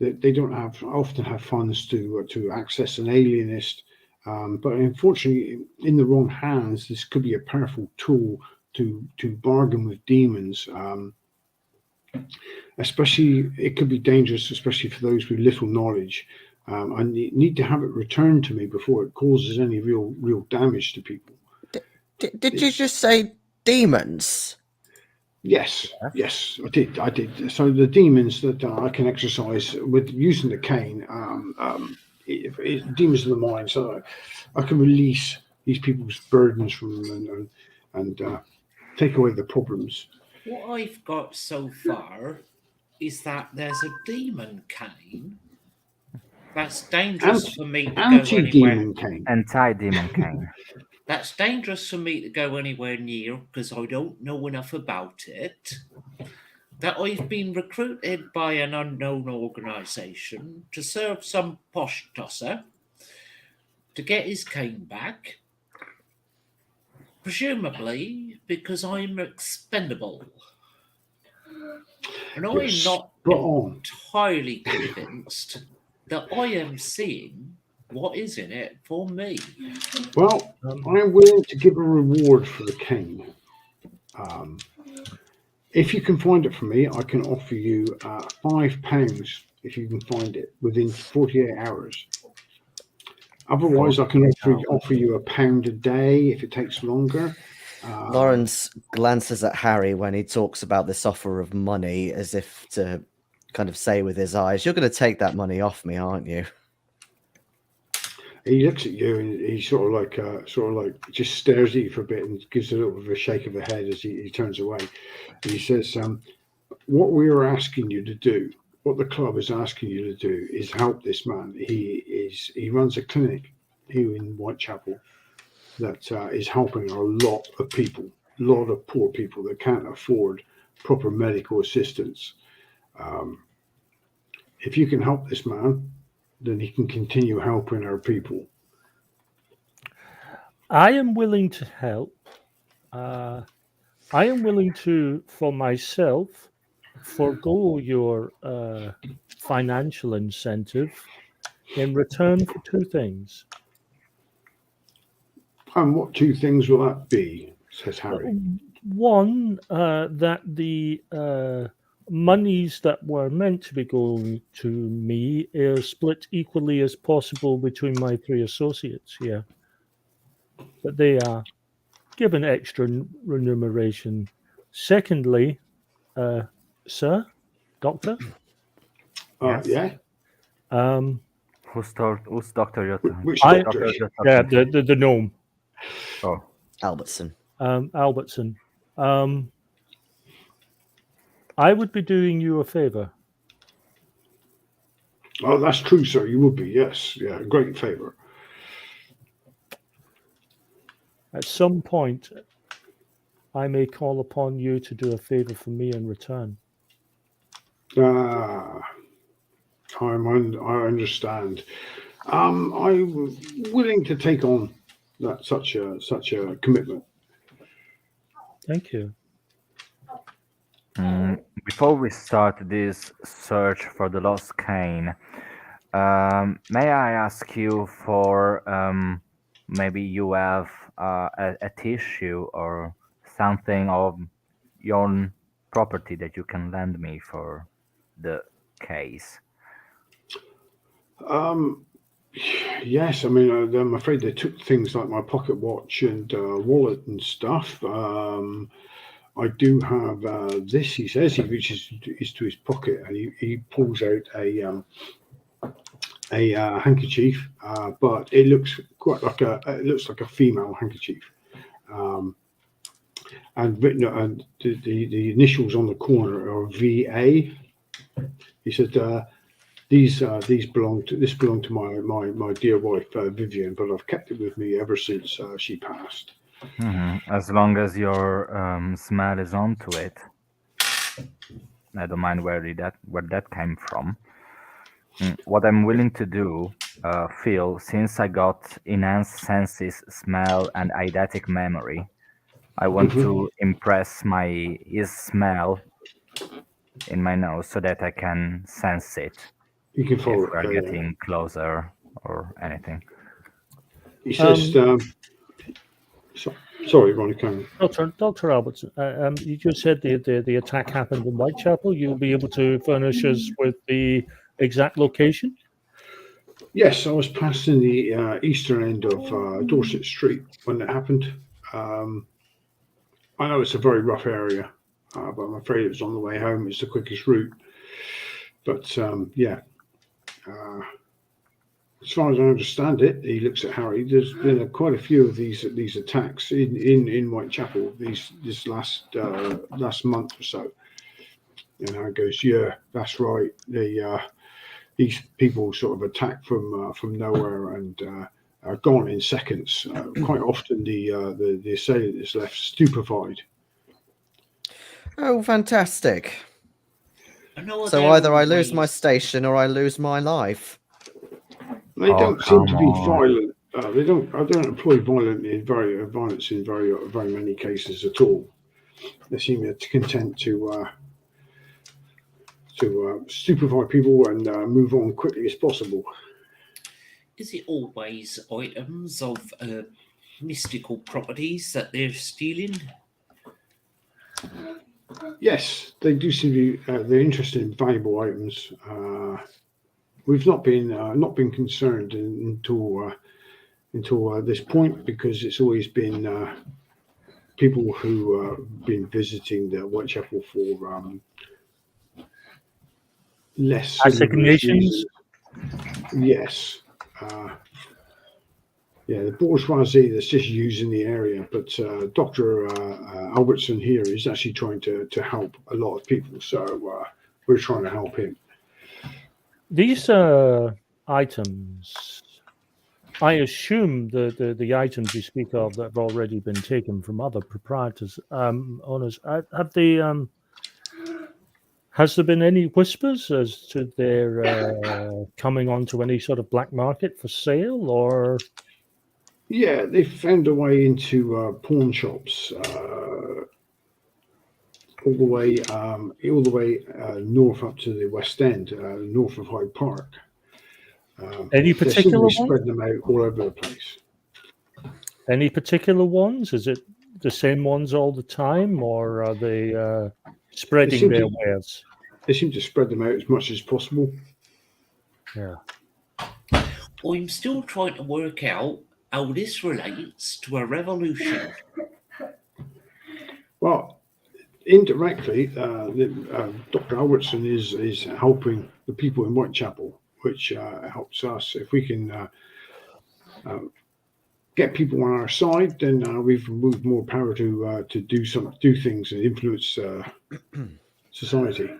They don't often have funds to access an alienist, but unfortunately, in the wrong hands, this could be a powerful tool to bargain with demons. Especially, it could be dangerous, especially for those with little knowledge. I need to have it returned to me before it causes any real damage to people. Did you just say demons? Yes, I did. So the demons that I can exercise with using the cane, demons of the mind. So I can release these people's burdens from them and take away the problems. What I've got so far is that there's a demon cane that's dangerous for me to go anywhere. Anti-demon cane. Anti-demon cane. That's dangerous for me to go anywhere near because I don't know enough about it. That I've been recruited by an unknown organisation to serve some posh tosser to get his cane back. Presumably because I'm expendable. And I'm Yes, not spot on. entirely convinced that I am seeing what is in it for me. Well, I'm willing to give a reward for the cane. If you can find it for me, I can offer you £5 if you can find it within 48 hours. Otherwise, I can offer you £1 a day if it takes longer. Lawrence glances at Harry when he talks about this offer of money, as if to kind of say with his eyes, "You're going to take that money off me, aren't you?" He looks at you and he sort of like just stares at you for a bit and gives a little bit of a shake of the head as he turns away. And he says, "What we are asking you to do, what the club is asking you to do, is help this man. He runs a clinic here in Whitechapel that is helping a lot of people, a lot of poor people that can't afford proper medical assistance. If you can help this man, then he can continue helping our people." I am willing to help. I am willing to, for myself, forego your financial incentive in return for two things. And what two things will that be? Says Harry. One, that the monies that were meant to be going to me is split equally as possible between my three associates here. That they are given extra remuneration. Secondly, sir, doctor, Yes. Yeah. Who's doctor you're talking? Which I- doctor? yeah, the gnome, Oh, Albertson. Albertson. I would be doing you a favor. Oh, that's true, sir. You would be. Yes. Yeah. A great favor. At some point, I may call upon you to do a favor for me in return. I understand. I'm willing to take on such a commitment. Thank you. before we start this search for the lost cane, may I ask you for maybe you have a tissue or something of your own property that you can lend me for the case. Yes, I mean, I'm afraid they took things like my pocket watch and wallet and stuff. I do have this. He says he reaches to his pocket and he pulls out a handkerchief, but it looks quite like a female handkerchief, and written and the initials on the corner are VA. He said. These belong to my dear wife Vivian, but I've kept it with me ever since she passed. As long as your smell is onto it, I don't mind where that came from. What I'm willing to do, Phil, since I got enhanced senses, smell, and eidetic memory, I want to impress his smell in my nose so that I can sense it. You can follow If we're it. getting closer or anything. He says, sorry, Ronnie, come. Dr. Albertson, you just said the attack happened in Whitechapel. You'll be able to furnish us with the exact location? Yes, I was passing the eastern end of Dorset Street when it happened. I know it's a very rough area, but I'm afraid it was on the way home. It's the quickest route. But yeah, as far as I understand it, he looks at Harry. There's been quite a few of these attacks in Whitechapel this last month or so. And Harry goes, "Yeah, that's right. These people sort of attack from nowhere and are gone in seconds. Quite often, the assailant is left stupefied." Oh, fantastic. know So they're either I lose my always- station or I lose my life. They Oh, don't seem to come be on. violent. They don't employ violence in very many cases at all. They seem content to stupefy people and move on quickly as possible. Is it always items of mystical properties that they're stealing? Yes, they do seem to be. They're interested in valuable items. We've not been concerned until this point because it's always been people who have been visiting the Whitechapel for less Assignations? Yes. Yeah, the bourgeoisie that's just using the area, but Dr. Albertson here is actually trying to help a lot of people, so we're trying to help him. These items, I assume the items you speak of that have already been taken from other proprietors, owners, have they? Has there been any whispers as to their coming onto any sort of black market for sale, or? Yeah, they found a way into pawn shops all the way north up to the West End, north of Hyde Park. Any They seem to particular be one? spreading them out all over the place. Any particular ones? Is it the same ones all the time, or are they spreading seem their to- wares? They seem to spread them out as much as possible. Yeah. I'm still trying to work out how this relates to a revolution. Well, indirectly, Dr. Albertson is helping the people in Whitechapel, which helps us. If we can get people on our side, then we've moved more power to do things and influence society.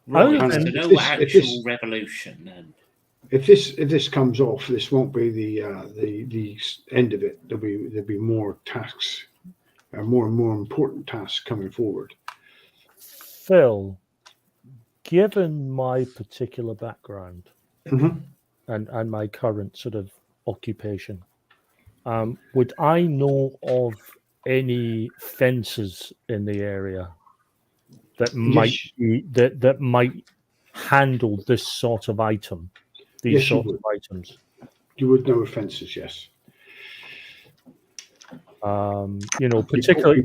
Right, Oh, so and no if actual this- revolution then. If this comes off, this won't be the end of it. There'll be more tasks, more and more important tasks coming forward. Phil, given my particular background Mhm. and my current sort of occupation, would I know of any fences in the area that might Yes. that might handle this sort of item? these Yes, you sorts would. of items. You would know offences, yes. Particularly,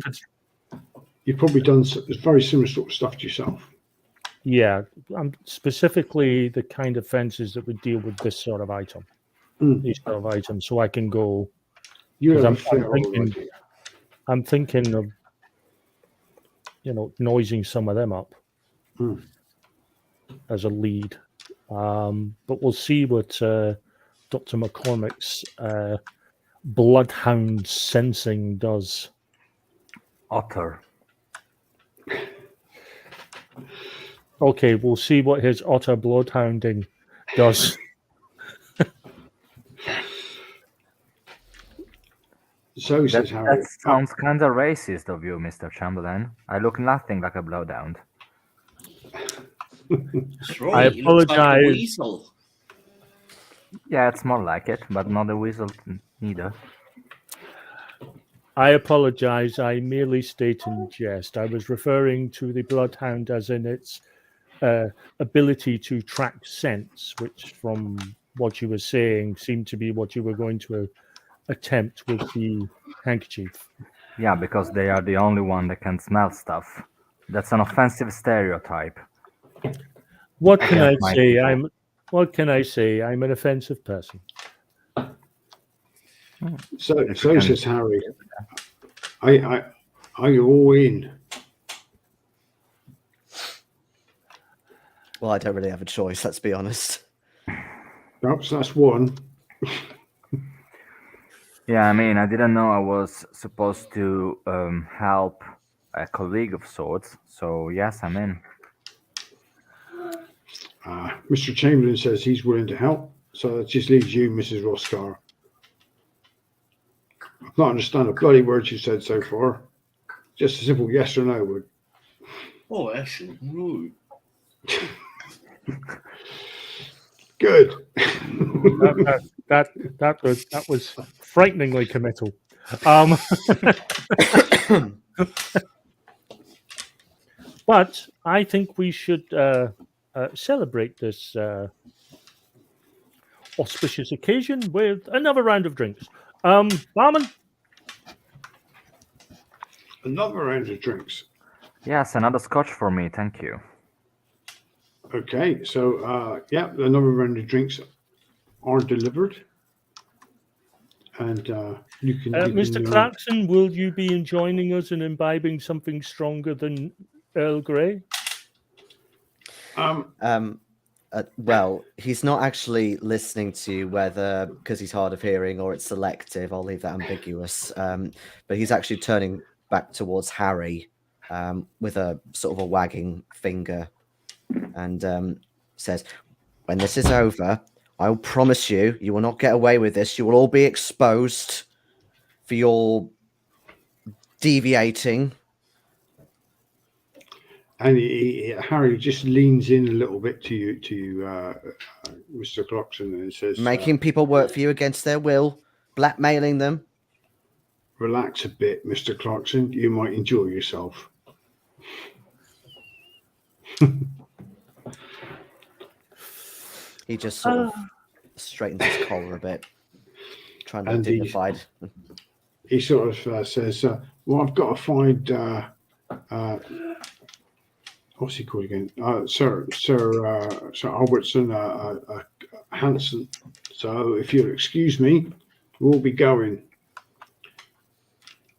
You've probably done very similar sort of stuff to yourself. yeah, specifically the kind of fences that would deal with this sort of item, these sort of items. So I can go. You have I'm a fair thinking- idea. I'm thinking of, noising some of them up Hmm. as a lead. But we'll see what Dr. MacCormick's bloodhound sensing does. Otter. Okay, we'll see what his otter bloodhounding does. So That, says Harry. that sounds kind of racist of you, Mr. Chamberlain. I look nothing like a bloodhound. That's right. I He looks like a apologize. weasel. Yeah, it's more like it, but not a weasel neither. I apologize. I merely state in jest. I was referring to the bloodhound as in its ability to track scents, which, from what you were saying, seemed to be what you were going to attempt with the handkerchief. Yeah, because they are the only one that can smell stuff. That's an offensive stereotype. What can I Against my say? people. What can I say? I'm an offensive person. So If you can- says Harry. Are you all in? Well, I don't really have a choice, let's be honest. Perhaps that's one. Yeah, I mean, I didn't know I was supposed to help a colleague of sorts, so yes, I'm in. Mr. Chamberlain says he's willing to help. So that just leaves you, Mrs. Roscar. I've not understand a bloody word you said so far. Just a simple yes or no would. Oh, that's rude. Good. That was frighteningly committal. But I think we should celebrate this auspicious occasion with another round of drinks. Barman, Another round of drinks. Yes, another scotch for me, thank you. Okay, so yeah, another round of drinks are delivered, and you can. Mr. Clarkson, will you be joining us in imbibing something stronger than Earl Grey? Well, he's not actually listening to you, whether because he's hard of hearing or it's selective. I'll leave that ambiguous. But he's actually turning back towards Harry with a sort of a wagging finger and says, "When this is over, I'll promise you, you will not get away with this. You will all be exposed for your deviating." And Harry just leans in a little bit to you, Mr. Clarkson, and says, Making people work for you against their will, blackmailing them. "Relax a bit, Mr. Clarkson. You might enjoy yourself." He just sort of straightens his collar a bit, trying to And be dignified. He sort of says, "Well, I've got to find what's he called again? Sir Albertson, Hanson. So if you'll excuse me, we'll be going.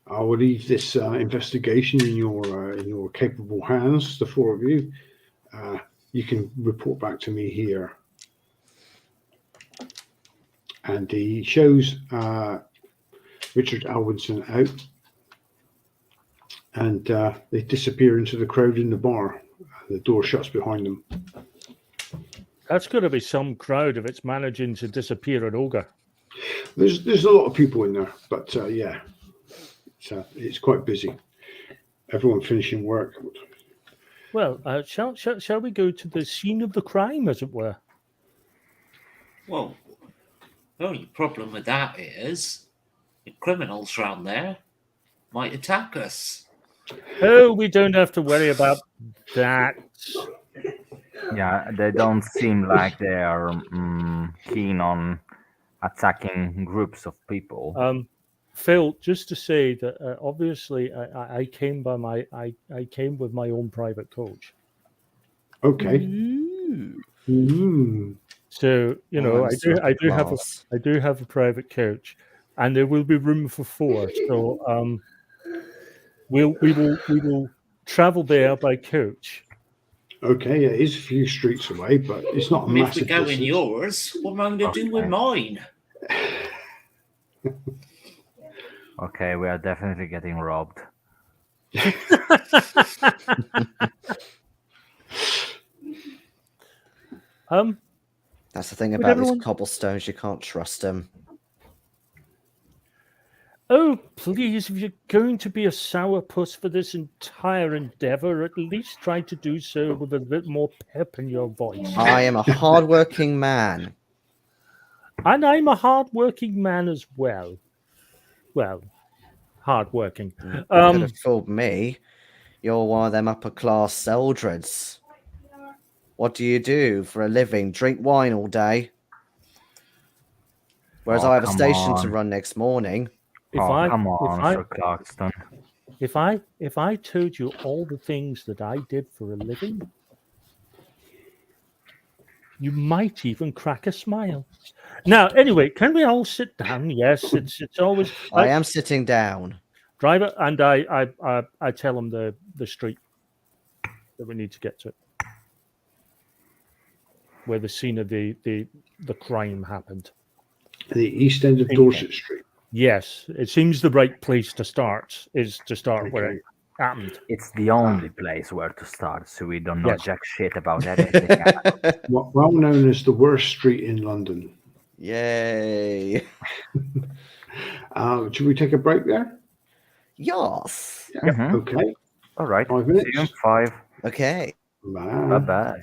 I will leave this investigation in your capable hands, the four of you. You can report back to me here." And he shows Richard Alvinson out, and they disappear into the crowd in the bar. The door shuts behind them. That's going to be some crowd if it's managing to disappear at Ogre. There's a lot of people in there, but yeah, it's quite busy. Everyone finishing work. Well, shall we go to the scene of the crime, as it were? Well, the only problem with that is the criminals round there might attack us. Oh, we don't have to worry about that. Yeah, they don't seem like they are keen on attacking groups of people. Phil, just to say that obviously I came by I came with my own private coach. Okay. Ooh. Mm. So I'm so I do have class. a private coach, and there will be room for 4. So we will travel there by coach. Okay, it is a few streets away, but it's not a I mean, if we massive go in distance. yours, what am I going to do with Okay. mine? Okay, we are definitely getting robbed. That's the thing Would about these everyone- cobblestones, you can't trust them. Oh, please, if you're going to be a sourpuss for this entire endeavor, at least try to do so with a bit more pep in your voice. I am a hardworking man. And I'm a hard-working man as well. Well, hard-working. You could have fooled me. You're one of them upper-class Eldreds. What do you do for a living? Drink wine all day. Whereas Oh, I have a come station to on. run next morning. If Oh, I come on, Sir Clarkson. if I told you all the things that I did for a living, you might even crack a smile. Now, anyway, can we all sit down? Yes, it's always I am sitting down. driver, and I tell him the street that we need to get to, where the scene of the crime happened. The east end of Dorset Street. Yes, it seems the right place to start is to start where Okay. it happened. It's the only place where to start, so we don't know Yes. jack shit about anything. Well known as the worst street in London. Yay. Should we take a break there? Yes. Mhm. Okay. All right. 5 See minutes. you in 5. Okay. Bye. Bye-bye.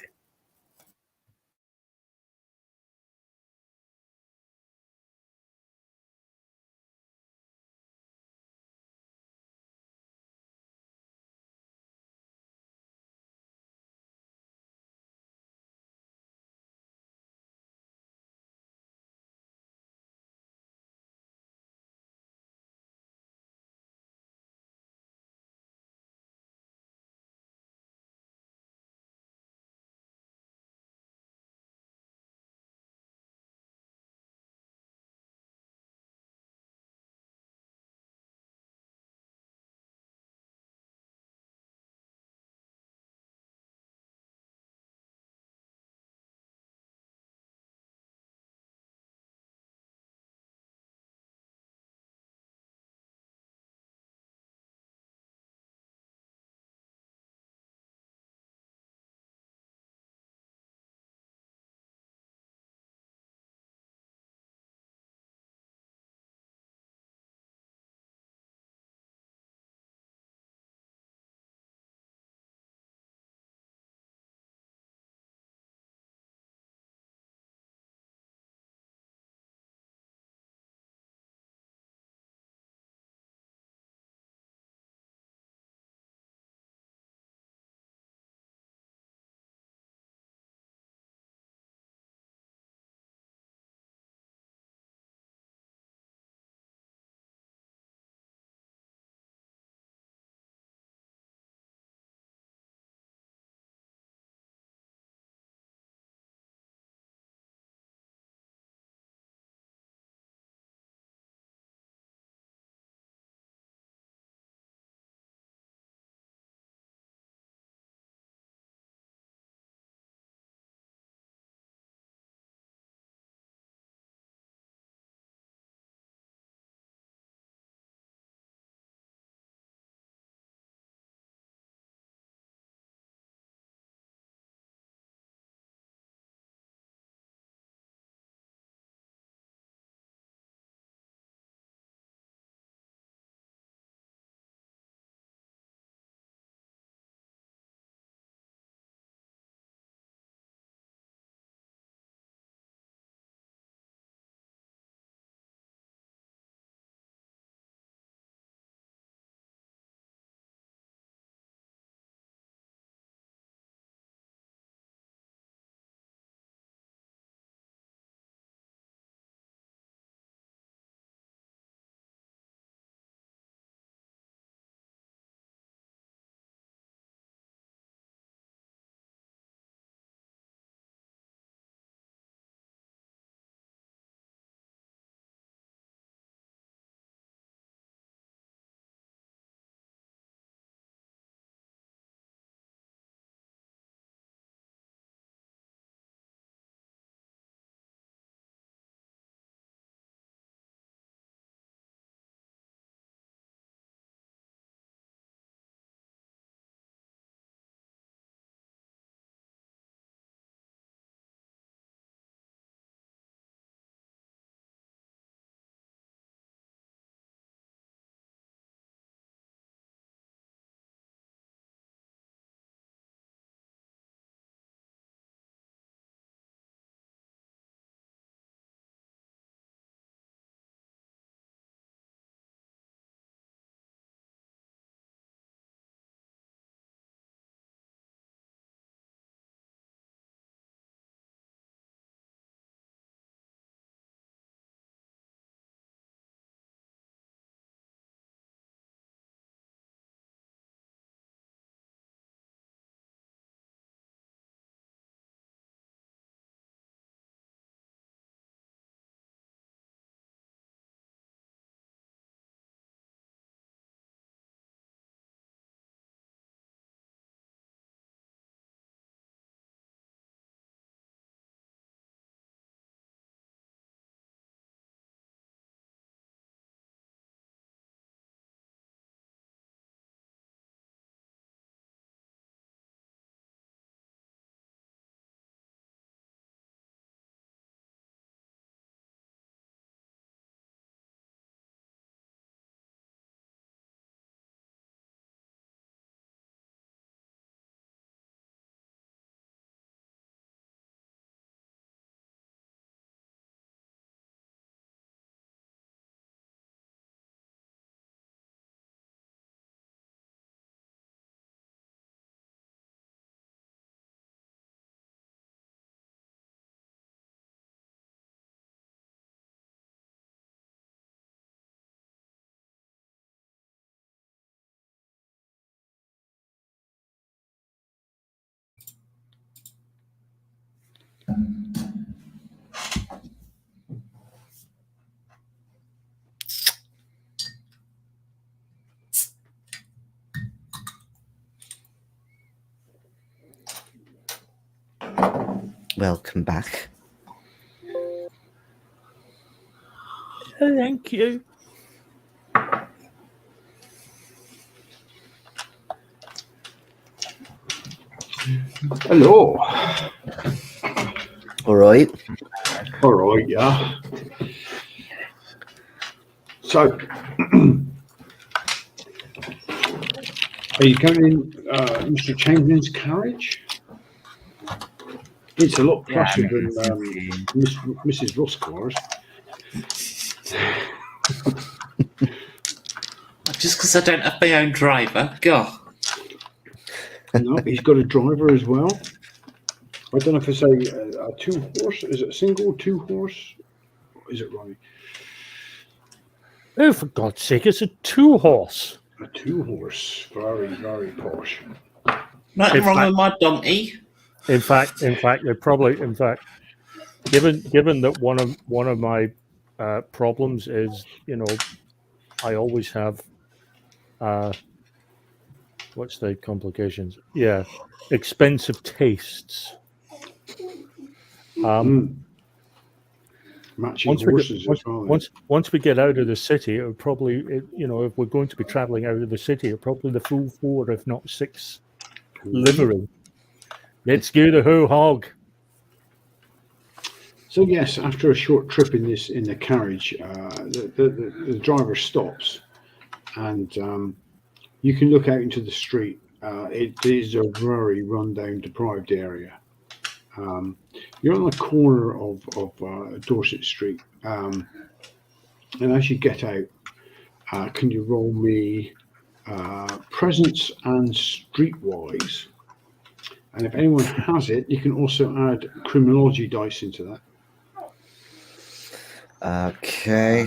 Welcome back. Thank you. Hello. All right. All right, yeah. So, are you going in Mr. Chamberlain's carriage? It's a lot Yeah, plusher I mean, than Mrs. Roscar's. Just because I don't have my own driver. God. No, he's got a driver as well. I don't know if it's a 2-horse. Is it a single 2-horse? Or is it Ronnie? Oh, for God's sake, it's a 2-horse. A 2-horse. Very, very posh. Nothing In wrong fact- with my donkey. In fact, they're probably, given that one of my problems is, I always have, what's the complications? Yeah, expensive tastes. Matching horses as well. Once we get out of the city, it'll probably, if we're going to be traveling out of the city, it'll probably the full 4, if not 6 livery. Let's go the whole hog. So yes, after a short trip in the carriage, the driver stops, and you can look out into the street. It is a very rundown, deprived area. You're on the corner of Dorset Street, and as you get out, can you roll me presence and streetwise? And if anyone has it, you can also add criminology dice into that. Okay.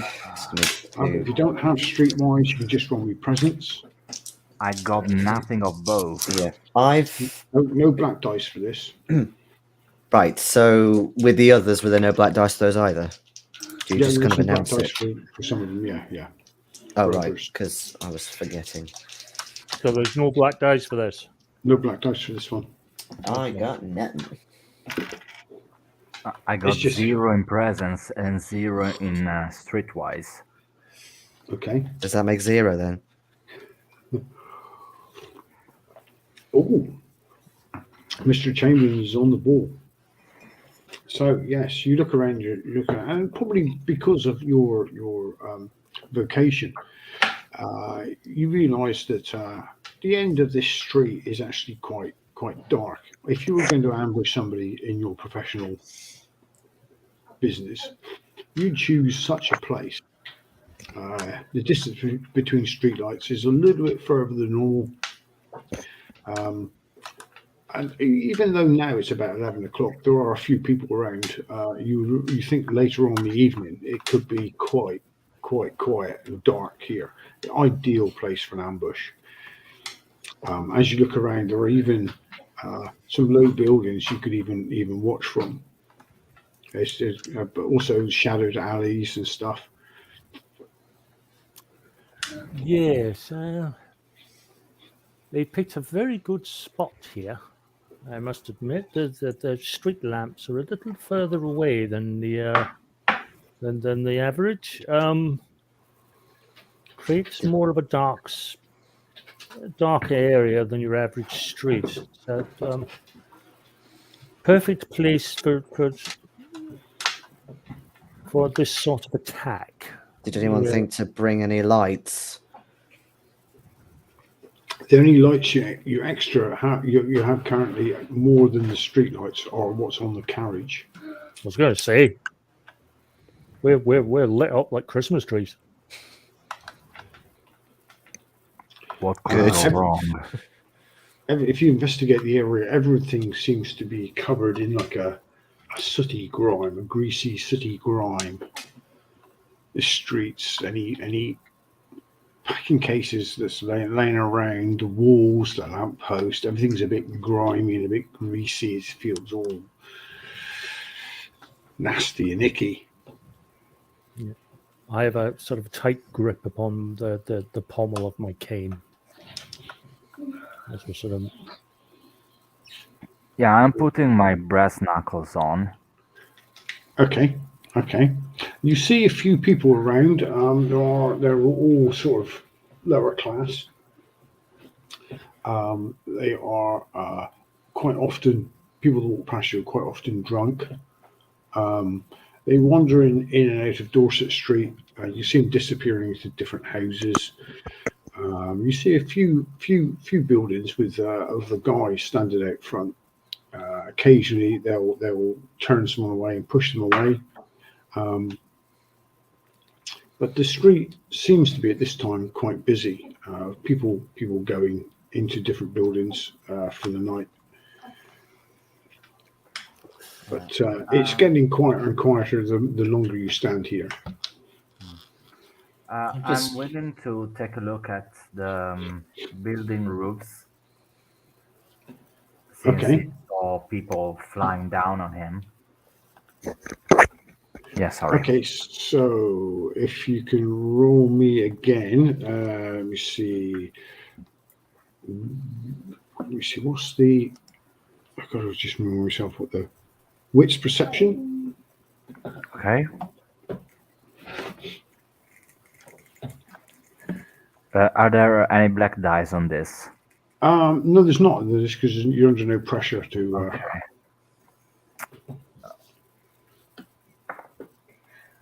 If you don't have streetwise, you can just roll me presence. I got nothing of both. Yeah, I've No black dice for this. right. So with the others, were there no black dice for those either? Do you just kind of there's some black announce dice it? for some of them. Yeah. Oh, for right, others. because I was forgetting. So there's no black dice for this. No black dice for this one. I got nothing. I got just- 0 in presence and 0 in streetwise. Okay. Does that make 0 then? Oh, Mr. Chamberlain is on the ball. So yes, you look around. You look at, and probably because of your vocation, you realise that the end of this street is actually quite dark. If you were going to ambush somebody in your professional business, you'd choose such a place. The distance between streetlights is a little bit further than normal. And even though now it's about 11 o'clock, there are a few people around. You think later on in the evening it could be quite quiet and dark here. The ideal place for an ambush. As you look around, there are even some low buildings you could even watch from. But also shadowed alleys and stuff. Yes, they picked a very good spot here. I must admit that the street lamps are a little further away than the average. Creates more of a dark area than your average street. So, perfect place for this sort of attack. Did anyone Yeah. think to bring any lights? The only lights you have currently more than the street lights are what's on the carriage. I was going to say, we're lit up like Christmas trees. What could Good. go wrong? If you investigate the area, everything seems to be covered in like a sooty grime, a greasy sooty grime. The streets, any packing cases that's laying around, the walls, the lamppost, everything's a bit grimy and a bit greasy. It feels all nasty and icky. I have a sort of tight grip upon the pommel of my cane. As we sort of Yeah, I'm putting my brass knuckles on. Okay. You see a few people around. They're all sort of lower class. They are quite often people that walk past you are quite often drunk. They wander in and out of Dorset Street. You see them disappearing into different houses. You see a few buildings with a guy standing out front. Occasionally, they'll turn someone away and push them away. But the street seems to be at this time quite busy. People going into different buildings for the night. But it's getting quieter and quieter the longer you stand here. I'm willing to take a look at the building roofs. Since Okay. he saw people flying down on him. Yeah, sorry. Okay, so if you can roll me again, let me see. What's the? I've got to just remember myself what the wits perception. Okay. Are there any black dice on this? No, there's not. There's because you're under no pressure to. Okay.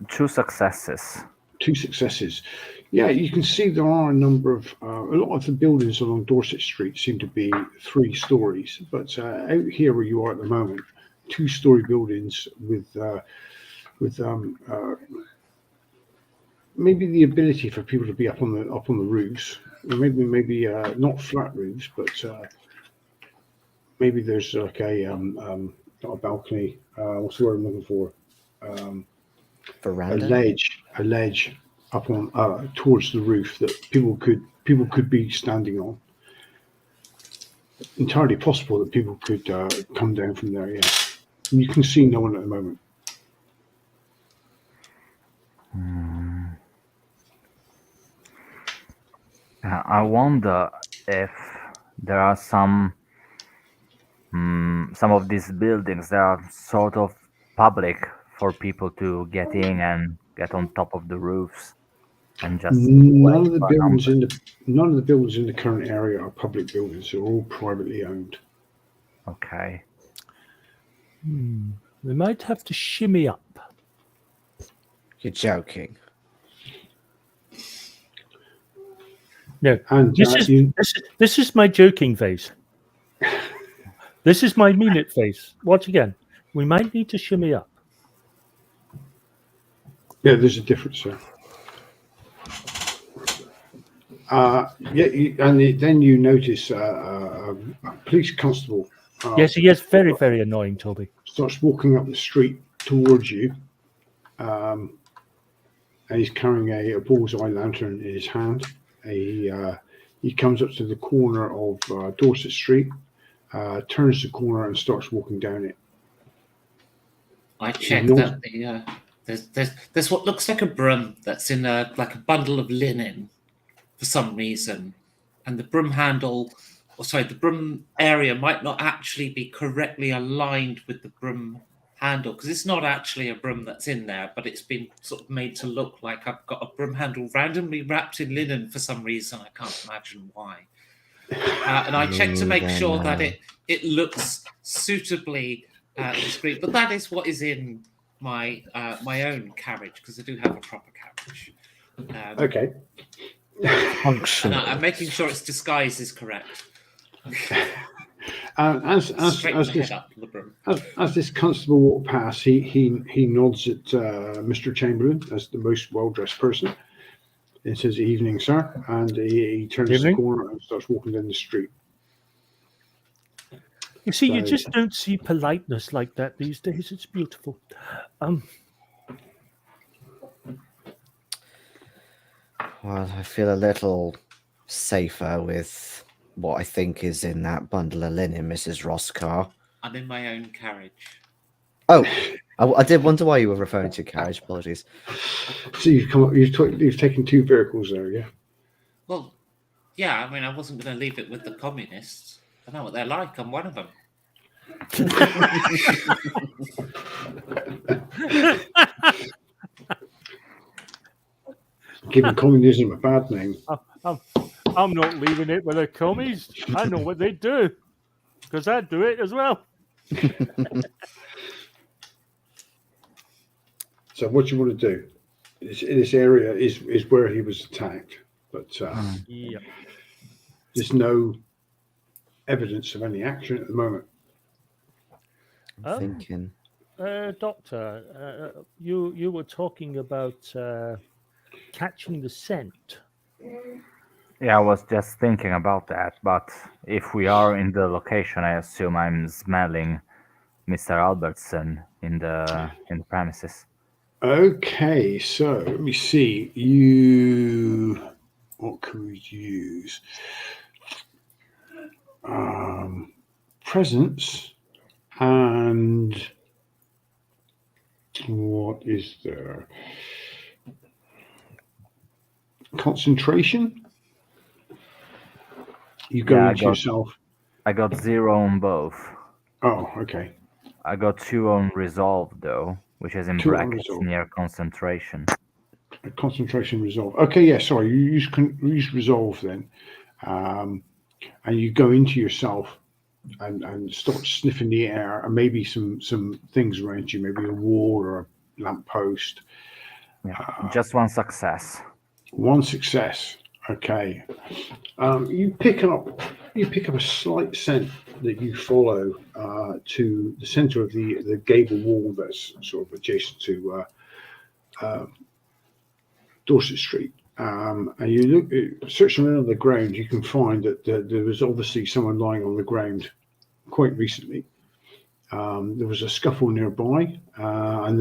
2 successes. 2 successes. Yeah, you can see there are a number of a lot of the buildings along Dorset Street seem to be 3 stories, but out here where you are at the moment, 2-story buildings with maybe the ability for people to be up on the roofs, or maybe not flat roofs, but maybe there's like not a balcony. What's the word I'm looking for? Veranda? A ledge up on towards the roof that people could be standing on. Entirely possible that people could come down from there. Yeah, you can see no one at the moment. I wonder if there are some of these buildings that are sort of public for people to get in and get on top of the roofs and just None of the buildings in the current area are public buildings. They're all privately owned. Okay. we might have to shimmy up. You're joking. No, And this is my joking face. This is my mean it face. Watch again. We might need to shimmy up. yeah, there's a difference there. Then you notice a police constable. Yes, he is very, very annoying, Toby. Starts walking up the street towards you, and he's carrying a bullseye lantern in his hand. He comes up to the corner of Dorset Street, turns the corner, and starts walking down it. I checked that there's what looks like a broom that's in like a bundle of linen for some reason, and the broom handle, the broom area might not actually be correctly aligned with the broom handle because it's not actually a broom that's in there, but it's been sort of made to look like I've got a broom handle randomly wrapped in linen for some reason. I can't imagine why. And I checked to make sure that it looks suitably discreet, but that is what is in my my own carriage because I do have a proper carriage. Okay. Function. And I'm making sure its disguise is correct. As this constable walked past, he nods at Mr. Chamberlain as the most well-dressed person. It says, "Evening, sir," and he turns the corner and starts walking down the street. You see, you just don't see politeness like that these days. It's beautiful. Well, I feel a little safer with what I think is in that bundle of linen, Mrs. Roscar. I'm in my own carriage. Oh, I did wonder why you were referring to carriage. Apologies. So you've come up. You've taken 2 vehicles there, yeah. Well, yeah, I mean, I wasn't going to leave it with the communists. I know what they're like. I'm one of them. Giving communism a bad name. I'm not leaving it with the commies. I know what they do because I do it as well. So what you want to do is in this area is where he was attacked, but Yeah. there's no evidence of any action at the moment. I'm thinking. Doctor, you were talking about catching the scent. Yeah, I was just thinking about that, but if we are in the location, I assume I'm smelling Mr. Albertson in the premises. Okay, so let me see. What can we use? Presence and what is there? Concentration. You go into yourself. I got 0 on both. Oh, okay. I got 2 on resolve though, which is in 2 on brackets resolve. near concentration. Concentration resolve. Okay, yeah. Sorry, you use resolve then, and you go into yourself and start sniffing the air, and maybe some things around you, maybe a wall or a lamppost. Yeah, just 1 success. 1 success. Okay. You pick up a slight scent that you follow to the center of the gable wall that's sort of adjacent to Dorset Street. And you search around on the ground, you can find that there was obviously someone lying on the ground quite recently. There was a scuffle nearby, and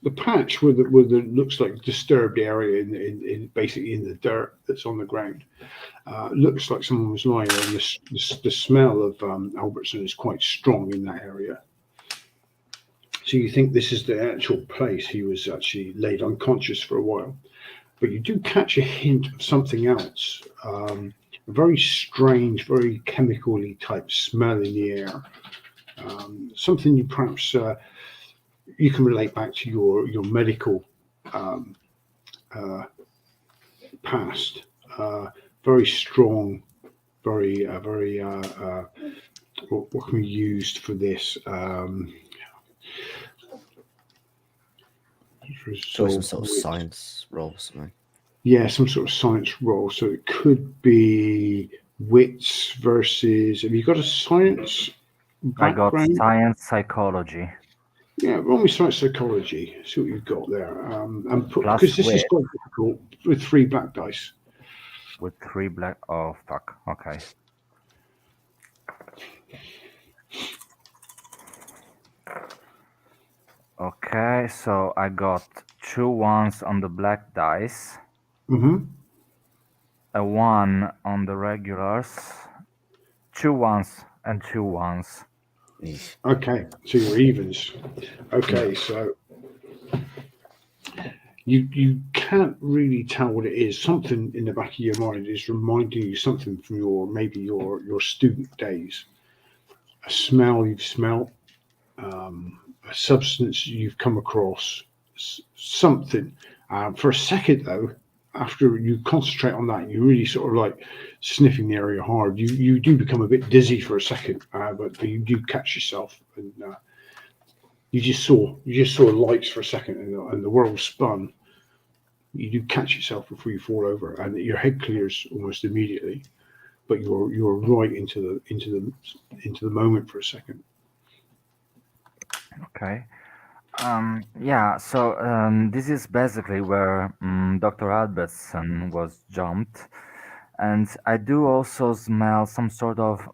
the patch where the looks like disturbed area in basically in the dirt that's on the ground looks like someone was lying there, and the smell of Albertson is quite strong in that area. So you think this is the actual place he was actually laid unconscious for a while, but you do catch a hint of something else, a very strange, very chemically type smell in the air, something you perhaps you can relate back to your medical past. Very strong, very what can we use for this? So some sort of science roll or something. Yeah, some sort of science roll. So it could be wits versus. Have you got a science background? I got science psychology. Yeah, roll me science psychology. See what you've got there. And Plus because this is wit. quite difficult with 3 black dice. With 3 black. Oh fuck. Okay. Okay, so I got 2 1s on the black dice, Mm-hmm. a 1 on the regulars, 2 1s and 2 1s. Okay, so you're evens. Okay, so you can't really tell what it is. Something in the back of your mind is reminding you something from your student days. A smell you've smelt, a substance you've come across, something. For a second though, after you concentrate on that, you really sort of like sniffing the area hard. You do become a bit dizzy for a second, but you do catch yourself, and you just saw lights for a second, and the world spun. You do catch yourself before you fall over, and your head clears almost immediately, but you're right into the moment for a second. Okay. Yeah, so this is basically where Dr. Albertson was jumped. And I do also smell some sort of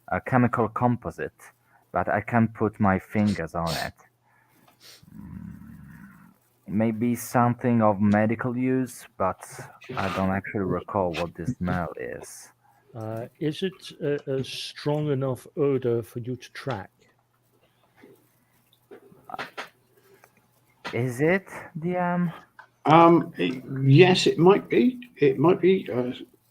a chemical composite, but I can't put my fingers on it. Maybe something of medical use, but I don't actually recall what the smell is. Is it a strong enough odor for you to track? Is it DM? Yes, it might be. It might be.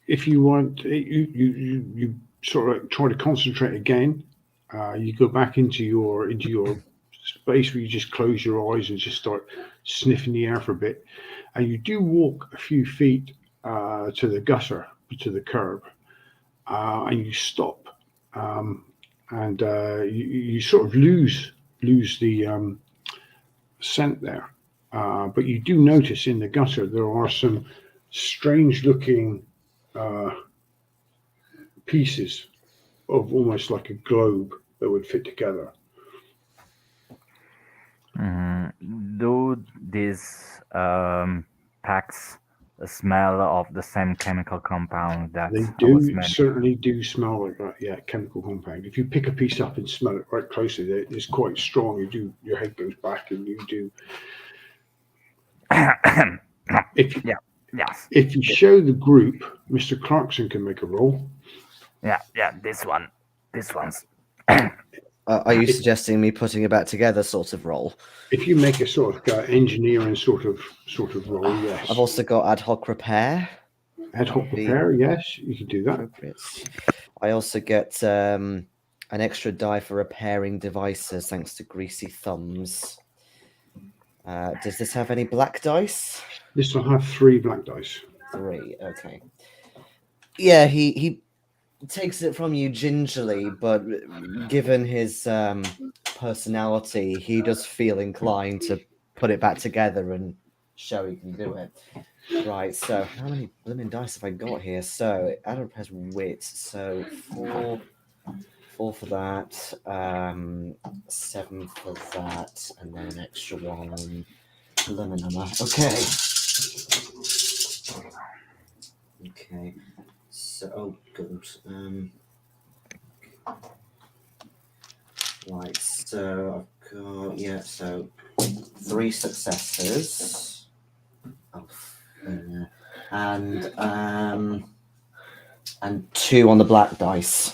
If you want, you sort of try to concentrate again. You go back into your space where you just close your eyes and just start sniffing the air for a bit, and you do walk a few feet to the gutter, to the curb, and you stop, and you sort of lose the scent there. But you do notice in the gutter there are some strange looking pieces of almost like a globe that would fit together. Do these packs smell of the same chemical compound that They I was do mentioning? certainly do smell like that, yeah, chemical compound. If you pick a piece up and smell it right closely, it's quite strong. Your head goes back and you do. If Yeah. Yes. if you show the group, Mr. Clarkson can make a roll. Yeah. This one's. Are you suggesting me putting it back together sort of role? If you make a sort of engineering sort of roll, yes. I've also got ad hoc repair. Ad hoc repair, yes, you can do that. Appropriate. I also get an extra die for repairing devices thanks to greasy thumbs. Does this have any black dice? This will have 3 black dice. 3, okay. Yeah, he takes it from you gingerly, but given his personality, he does feel inclined to put it back together and show he can do it. Right, so how many blooming dice have I got here? So Adam has wit, so 4 for that, 7 for that, and then an extra one. Blooming number. Okay. Okay. So, oh, good. Right, so I've got, yeah, so 3 successes. And 2 on the black dice.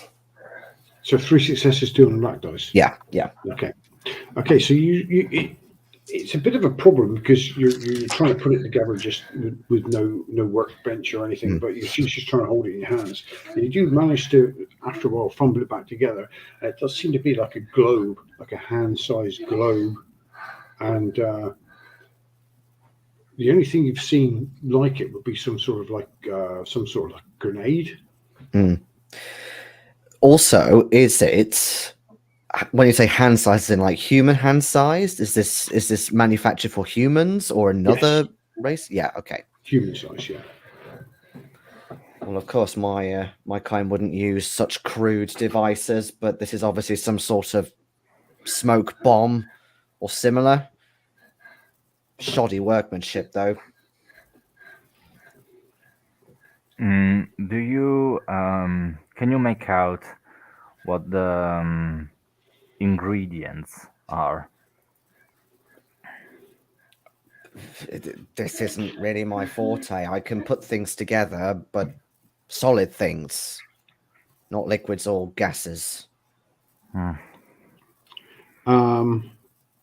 So 3 successes, 2 on the black dice. Yeah. Okay. So it's a bit of a problem because you're trying to put it together just with no workbench or anything, but she's just trying to hold it in your hands. And you do manage to, after a while, fumble it back together. It does seem to be like a globe, like a hand-sized globe, and the only thing you've seen like it would be some sort of grenade. Also, is it, when you say hand sized, in like human hand sized? Is this manufactured for humans or another race? Yeah, okay. Human size, yeah. Well, of course, my kind wouldn't use such crude devices, but this is obviously some sort of smoke bomb or similar. Shoddy workmanship, though. Do you can you make out what the ingredients are? This isn't really my forte. I can put things together, but solid things, not liquids or gases.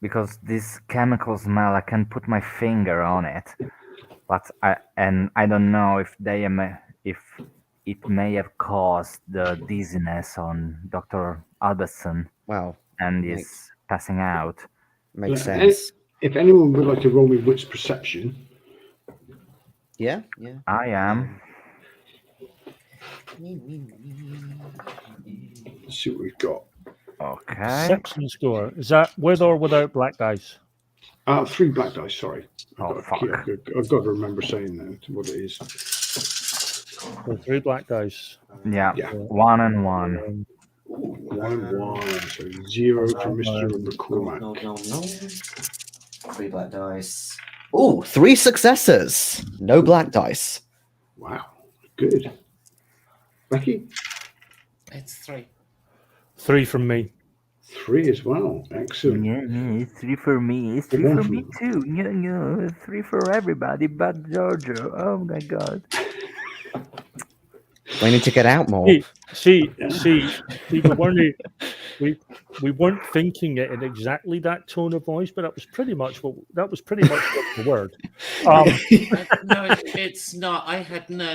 Because this chemical smell, I can put my finger on it, but I don't know if if it may have caused the dizziness on Dr. Albertson. Wow. And is passing out. Makes sense. If anyone would like to roll me wits perception. Yeah. I am. Let's see what we've got. Okay. Perception score. Is that with or without black dice? 3 black dice, sorry. Fuck. I've got to remember saying that, what it is. So 3 black dice. Yeah. 1 and 1. 1 and 1, so 0 for Mr. MacCormick. No. 3 black dice. Oh, 3 successes. No black dice. Wow, good. Becky? It's 3. 3 from me. 3 as well. Excellent. Yeah, it's 3 for me. It's 3 for me too. Yeah, 3 for everybody but Giorgio. Oh my god. We need to get out more. See, we weren't thinking it in exactly that tone of voice, but that was pretty much what the word. No, it's not. I had no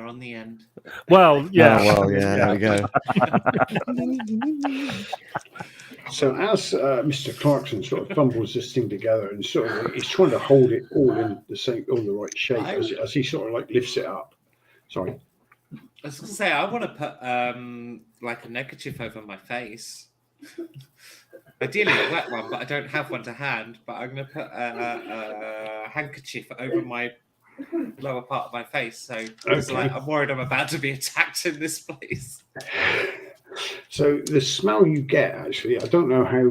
on the end. Well, yeah. Oh, well, yeah, there we go. So as Mr. Clarkson sort of fumbles this thing together and sort of he's trying to hold it all in the right shape as he sort of like lifts it up. Sorry. I was going to say, I want to put like a neckerchief over my face. Ideally a wet one, but I don't have one to hand. But I'm going to put a handkerchief over my lower part of my face. So it's like I'm worried I'm about to be attacked in this place. So the smell you get, actually, I don't know how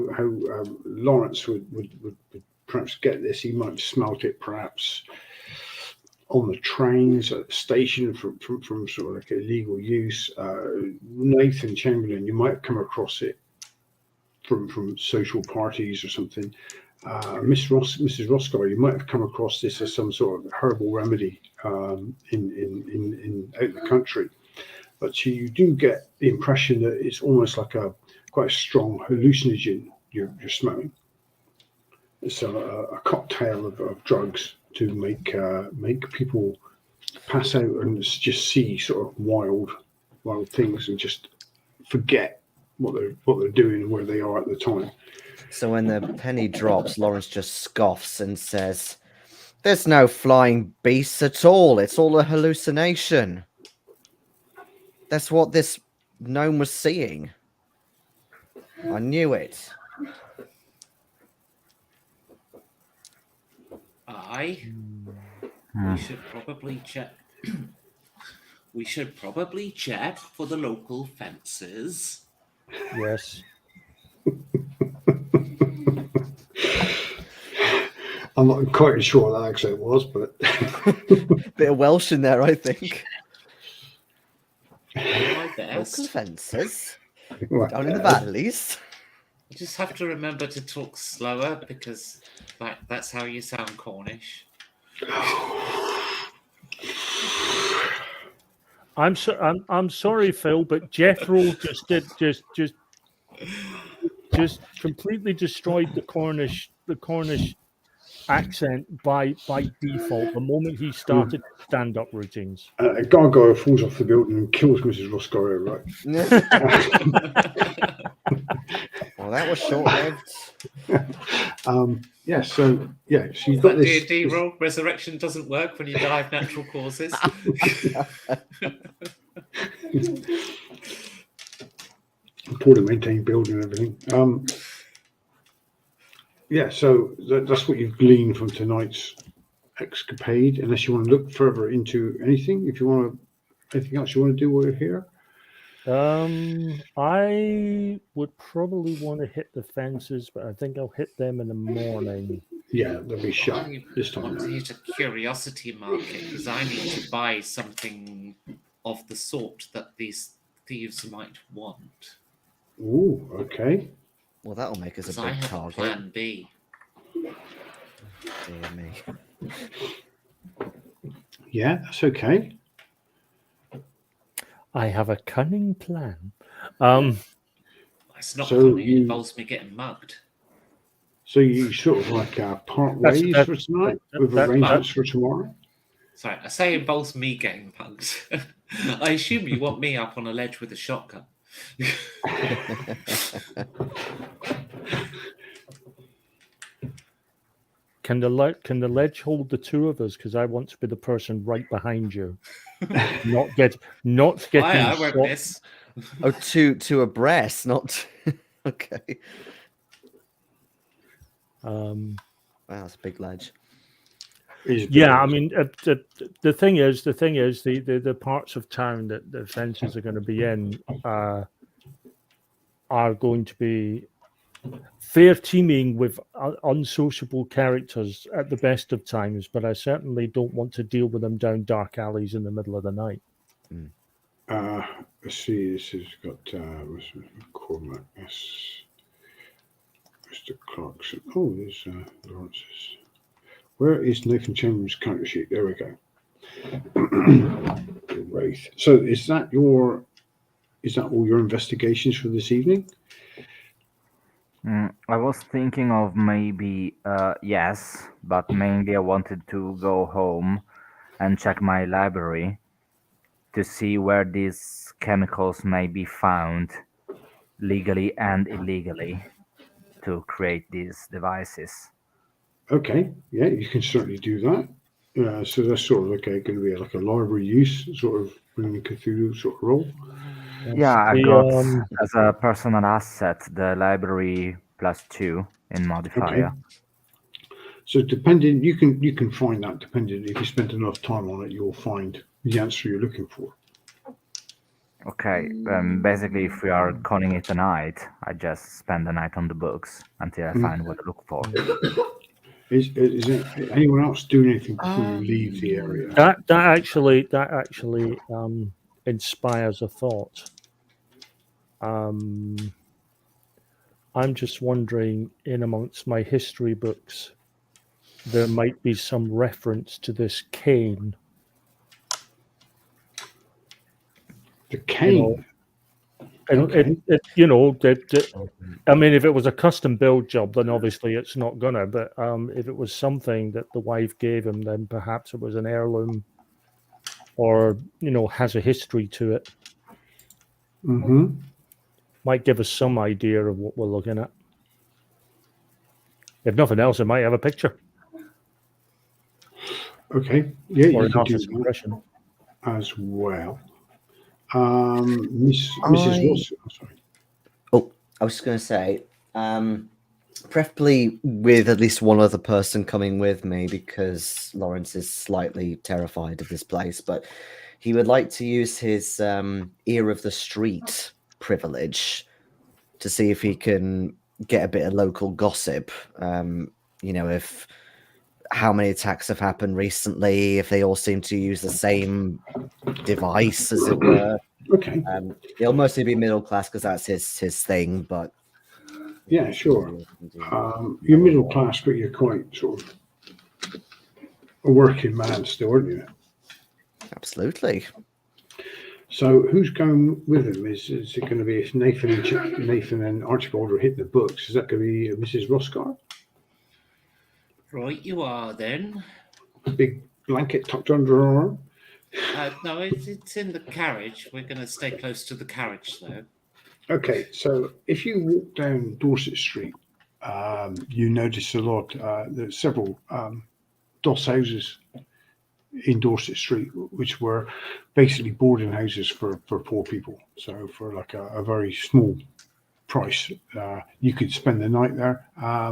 Lawrence would perhaps get this. He might have smelt it perhaps on the trains at the station from sort of like illegal use. Nathan Chamberlain, you might have come across it from social parties or something. Mrs. Roscar, you might have come across this as some sort of herbal remedy in out in the country. But you do get the impression that it's almost like quite a strong hallucinogen you're smelling. It's a cocktail of drugs to make people pass out and just see sort of wild things and just forget what they're doing and where they are at the time. So when the penny drops, Lawrence just scoffs and says, "There's no flying beasts at all. It's all a hallucination. That's what this gnome was seeing. I knew it." We should probably check. We should probably check for the local fences. Yes. I'm not quite sure what that accent was, but Bit of Welsh in there, I think. My Local best. fences down in the valleys. You just have to remember to talk slower because that's how you sound Cornish. I'm sorry, Phil, but Jethro just completely destroyed the Cornish accent by default the moment he started stand-up routines. a gargoyle falls off the building and kills Mrs. Roscar, right? Well, that was short-lived. So you've got That this. D&D rule, resurrection doesn't work when you die of natural causes. Poorly maintained building and everything. So that's what you've gleaned from tonight's escapade. Unless you want to look further into anything, anything else you want to do while you're here. I would probably want to hit the fences, but I think I'll hit them in the morning. Yeah, they'll be shut this I want to time. hit a curiosity market because I need to buy something of the sort that these thieves might want. Ooh, okay. Well, that'll make us Because a I big have a target. plan B. Dear me. Yeah, that's okay. I have a cunning plan. It's not So funny. It involves me getting mugged. So you sort of like part That's- ways that- for tonight that- with that- arrangements for tomorrow. Sorry, I say it involves me getting mugged. I assume you want me up on a ledge with a shotgun. Can the ledge hold the two of us? Because I want to be the person right behind you, not getting I won't shot. miss. Oh, two abreast, not okay. Um, Wow, that's a big ledge. Yeah, I mean, the thing is, the parts of town that the fences are going to be in are going to be fair teeming with unsociable characters at the best of times, but I certainly don't want to deal with them down dark alleys in the middle of the night. Let's see. This has got Mr. MacCormick. Yes, Mr. Clarkson. Oh, there's Lawrence's. Where is Nathan Chamberlain's character sheet? There we go. Great. So is that all your investigations for this evening? I was thinking of maybe yes, but mainly I wanted to go home and check my library to see where these chemicals may be found legally and illegally to create these devices. Okay, yeah, you can certainly do that. So that's sort of going to be like a library use, sort of bringing Cthulhu sort of role. Yeah, I The, got as a personal asset the library +2 in Okay. modifier. So depending, you can find that depending if you spend enough time on it, you'll find the answer you're looking for. Okay, basically, if we are calling it a night, I just spend the night on the books until I find what I look for. Is there anyone else doing anything before you leave the area? that actually inspires a thought. I'm just wondering, in amongst my history books, there might be some reference to this cane. The cane. And Okay. I mean, if it was a custom build job, then obviously it's not gonna. But if it was something that the wife gave him, then perhaps it was an heirloom, or has a history to it. Mm-hmm. Might give us some idea of what we're looking at. If nothing else, it might have a picture Okay. Yeah, or you an can do artist's that impression. as well. Mrs. Ross. Oh, sorry. Oh, I was just going to say, preferably with at least one other person coming with me, because Lawrence is slightly terrified of this place, but he would like to use his ear of the street privilege to see if he can get a bit of local gossip. If how many attacks have happened recently, if they all seem to use the same device, as it were. Okay. He'll mostly be middle class because that's his thing, but Yeah, sure. You're middle class, but you're quite sort of a working man still, aren't you? absolutely. So who's going with him? Is it going to be if Nathan and Archibald are hitting the books? Is that going to be Mrs. Roscar? Right, you are then. A big blanket tucked under her arm? No, it's in the carriage. We're going to stay close to the carriage, though. Okay, so if you walk down Dorset Street, you notice a lot. There's several doss houses in Dorset Street, which were basically boarding houses for poor people. So for like a very small price, you could spend the night there.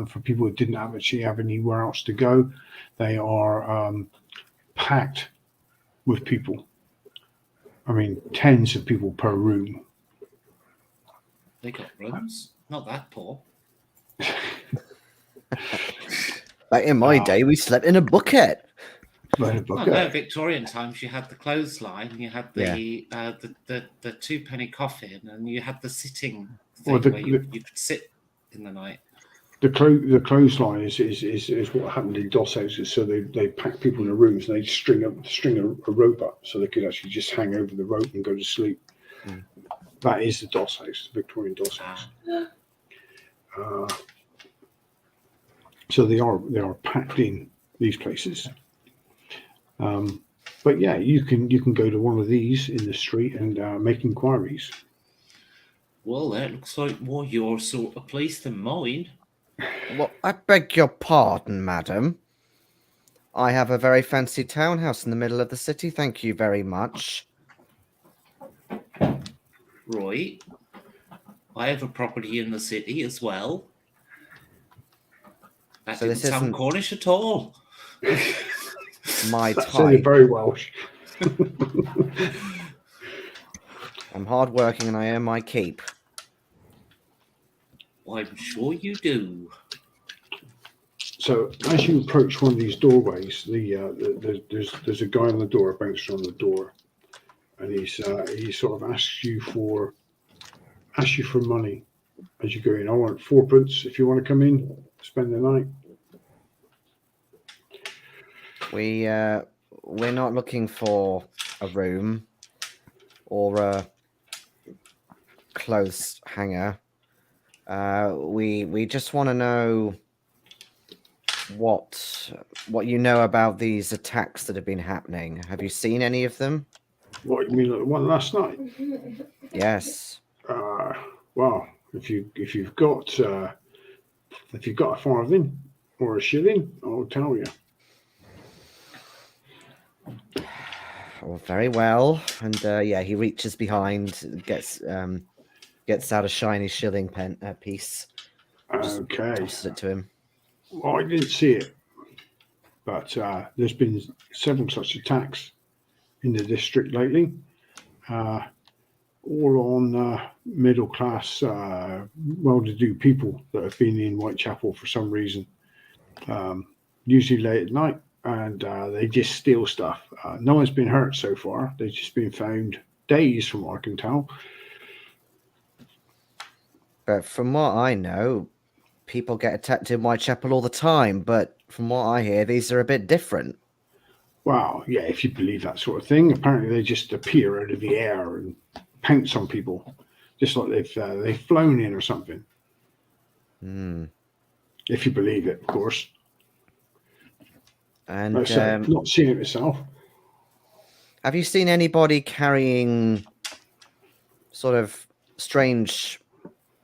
For people who didn't actually have anywhere else to go, they are packed with people. I mean, tens of people per room. They got rooms. Not that poor. Back in my day, we slept in a bucket. But a Well, bucket. no, Victorian times you had the clothesline, you had the the 2-penny coffin, and you had the sitting thing Well, where you could sit in the night. The clothesline is what happened in doss houses. So they pack people in the rooms and they string a rope up so they could actually just hang over the rope and go to sleep. Mm. That is the doss house, the Victorian doss house. So they are packed in these places. But yeah, you can go to one of these in the street and make inquiries. Well, that looks like more your sort of place than mine. Well, I beg your pardon, madam. I have a very fancy townhouse in the middle of the city. Thank you very much. Right. I have a property in the city as well. That So didn't this sound isn't- Cornish at all. My That sounded type. very Welsh. I'm hardworking and I earn my keep. I'm sure you do. So as you approach one of these doorways, there's a guy on the door, a bouncer on the door, and he sort of asks you for money as you go in. I want 4pence if you want to come in, spend the night. we're not looking for a room or a clothes hanger. We just want to know what you know about these attacks that have been happening. Have you seen any of them? What you mean, like the one last night? Yes. Well, if you've got a farthing or a shilling, I'll tell you. Oh, very well. And yeah, he reaches behind, gets out a shiny shilling piece. Okay. Tosses it to him. Well, I didn't see it, but there's been several such attacks in the district lately. All on middle class, well-to-do people that have been in Whitechapel for some reason, usually late at night, and they just steal stuff. No one's been hurt so far. They've just been found days, from what I can tell. But from what I know, people get attacked in Whitechapel all the time. But from what I hear, these are a bit different. Well, yeah, if you believe that sort of thing. Apparently, they just appear out of the air and pounce on people, just like they've flown in or something. If you believe it, of course. And Like I said, not seen it myself. have you seen anybody carrying sort of strange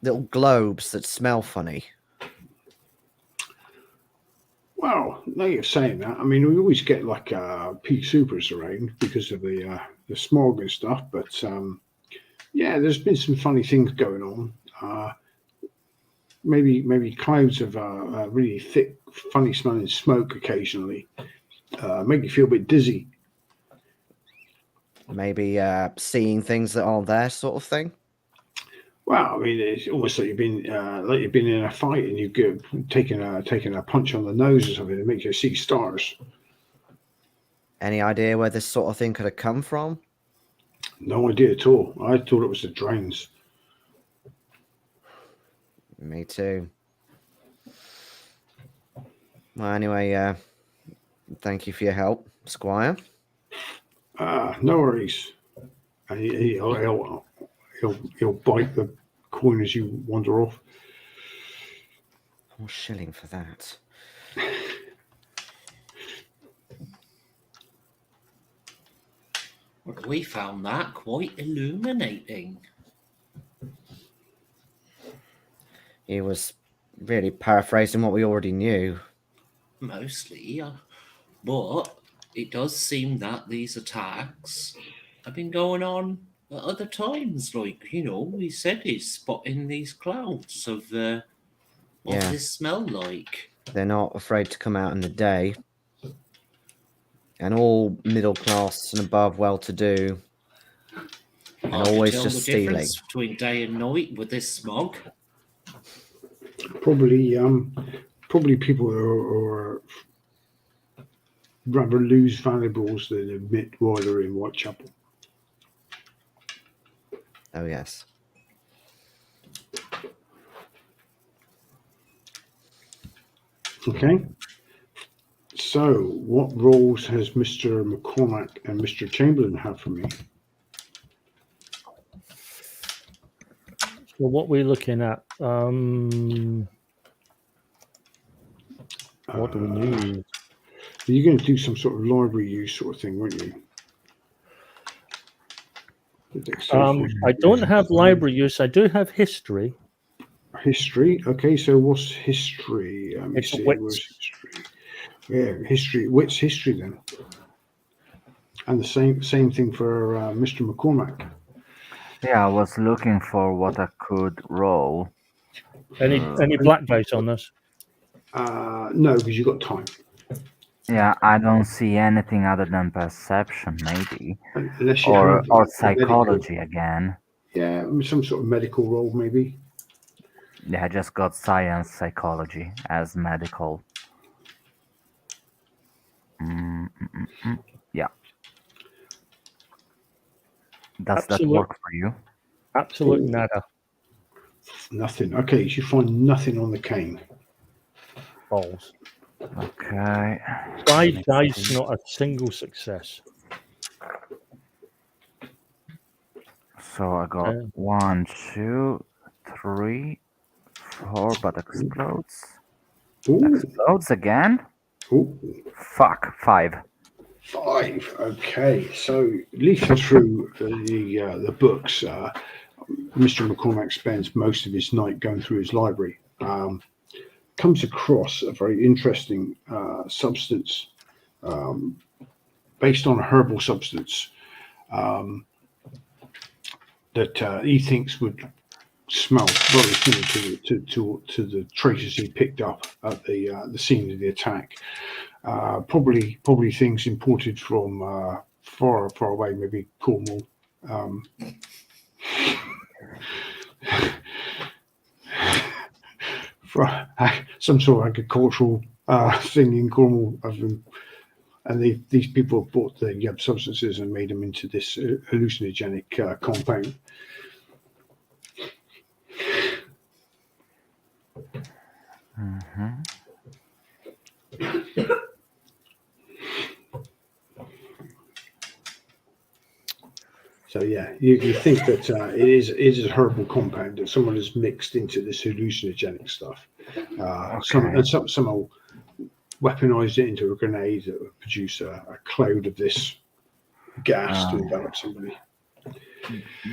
little globes that smell funny? Well, now you're saying that, I mean, we always get like pea supers around because of the smog and stuff. But yeah, there's been some funny things going on. Maybe clouds of really thick, funny smelling smoke occasionally make you feel a bit dizzy. Maybe seeing things that aren't there, sort of thing. Well, I mean, it's almost like you've been in a fight and you've taken a punch on the nose or something that makes you see stars. Any idea where this sort of thing could have come from? No idea at all. I thought it was the drains. Me too. Well, anyway, thank you for your help, Squire. No worries. And he'll bite the coin as you wander off. 4 shilling for that. We found that quite illuminating. He was really paraphrasing what we already knew. Mostly, but it does seem that these attacks have been going on at other times. Like, we said he's spotting these clouds of what Yeah. this smell like. They're not afraid to come out in the day. And all middle class and above, well-to-do, and Hard to always tell just the difference stealing. between day and night with this smog. Probably people who are rather lose valuables than admit while they're in Whitechapel. Oh, yes. Okay. So, what roles has Mr. MacCormick and Mr. Chamberlain had for me? Well, what we're looking at, what do we need? You're going to do some sort of library use sort of thing, weren't you? I don't have library use. I do have history. History. Okay, so what's history? Let me It's see. wits. Where's history? Yeah, history. What's history then? And the same thing for Mr. MacCormick. Yeah, I was looking for what I could roll. Any black dice on this? No, because you've got time. Yeah, I don't see anything other than perception, maybe, Unless you or have psychology medical. again. Yeah, some sort of medical role maybe. Yeah, I just got science psychology as medical. Yeah. Does that work for you? Absolute nada. Nothing. Okay, you find nothing on the cane. Balls. Okay. 5 dice, not a single success. So I got Okay. 1, 2, 3, 4, but explodes. Ooh, Explodes again? ooh. Fuck, 5. 5. Okay, so leafing through the books, Mr. MacCormick spends most of his night going through his library. Comes across a very interesting substance based on a herbal substance that he thinks would smell very similar to the traces he picked up at the scene of the attack. Probably things imported from far away, maybe Cornwall. For some sort of agricultural thing in Cornwall, and these people have bought the substances and made them into this hallucinogenic compound. Mm-hmm. So yeah, you think that it is a herbal compound that someone has mixed into this hallucinogenic stuff. Somehow weaponized it into a grenade that would produce a cloud of this gas to envelop somebody.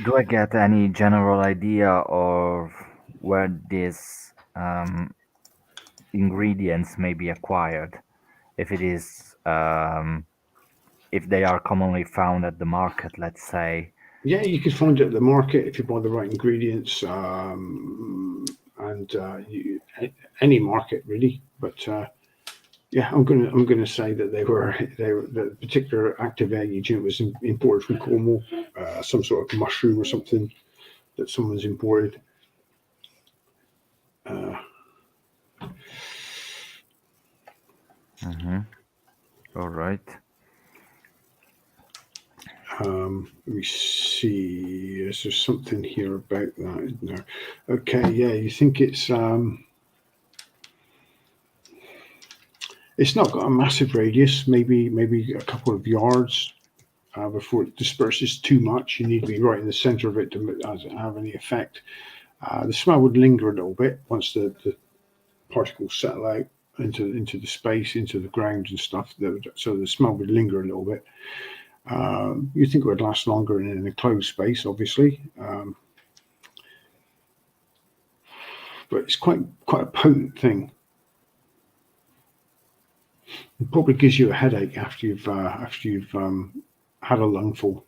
Do I get any general idea of where these ingredients may be acquired? If it is, if they are commonly found at the market, let's say. Yeah, you could find it at the market if you buy the right ingredients, any market really. But yeah, I'm gonna say that they were the particular active agent was imported from Cornwall, some sort of mushroom or something that someone's imported. All right. Let me see. Is there something here about that? Isn't there? Okay, yeah. You think it's not got a massive radius. Maybe a couple of yards before it disperses too much. You need to be right in the center of it to have any effect. The smell would linger a little bit once the particles settle out into the space, into the ground and stuff. So the smell would linger a little bit. You think it would last longer in an enclosed space, obviously, but it's quite a potent thing. It probably gives you a headache after you've had a lungful.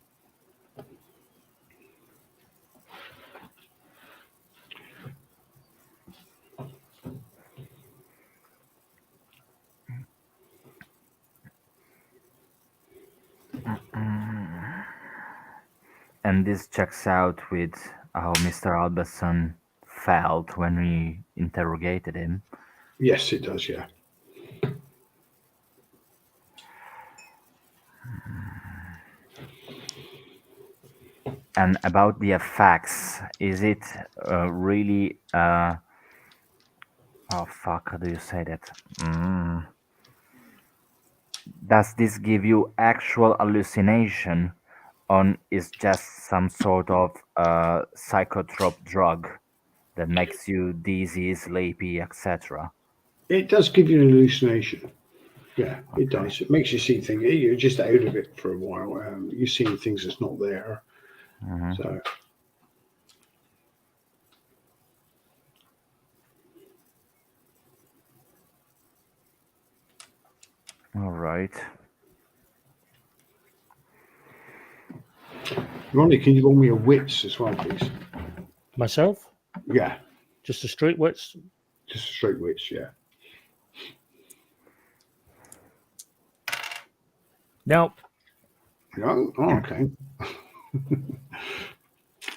And this checks out with how Mr. Albertson felt when we interrogated him. Yes, it does. Yeah. And about the effects, is it really? Oh fuck! How do you say that? Does this give you actual hallucination, or is just some sort of psychotrope drug that makes you dizzy, sleepy, etc.? It does give you an hallucination. Yeah, it does. It makes you see things. You're just out of it for a while. You're seeing things that's not there. So. All right. Ronnie, can you roll me a wits as well, please? Myself? Yeah, Just a straight wits? just a straight wits. Yeah. No. No? Oh, okay.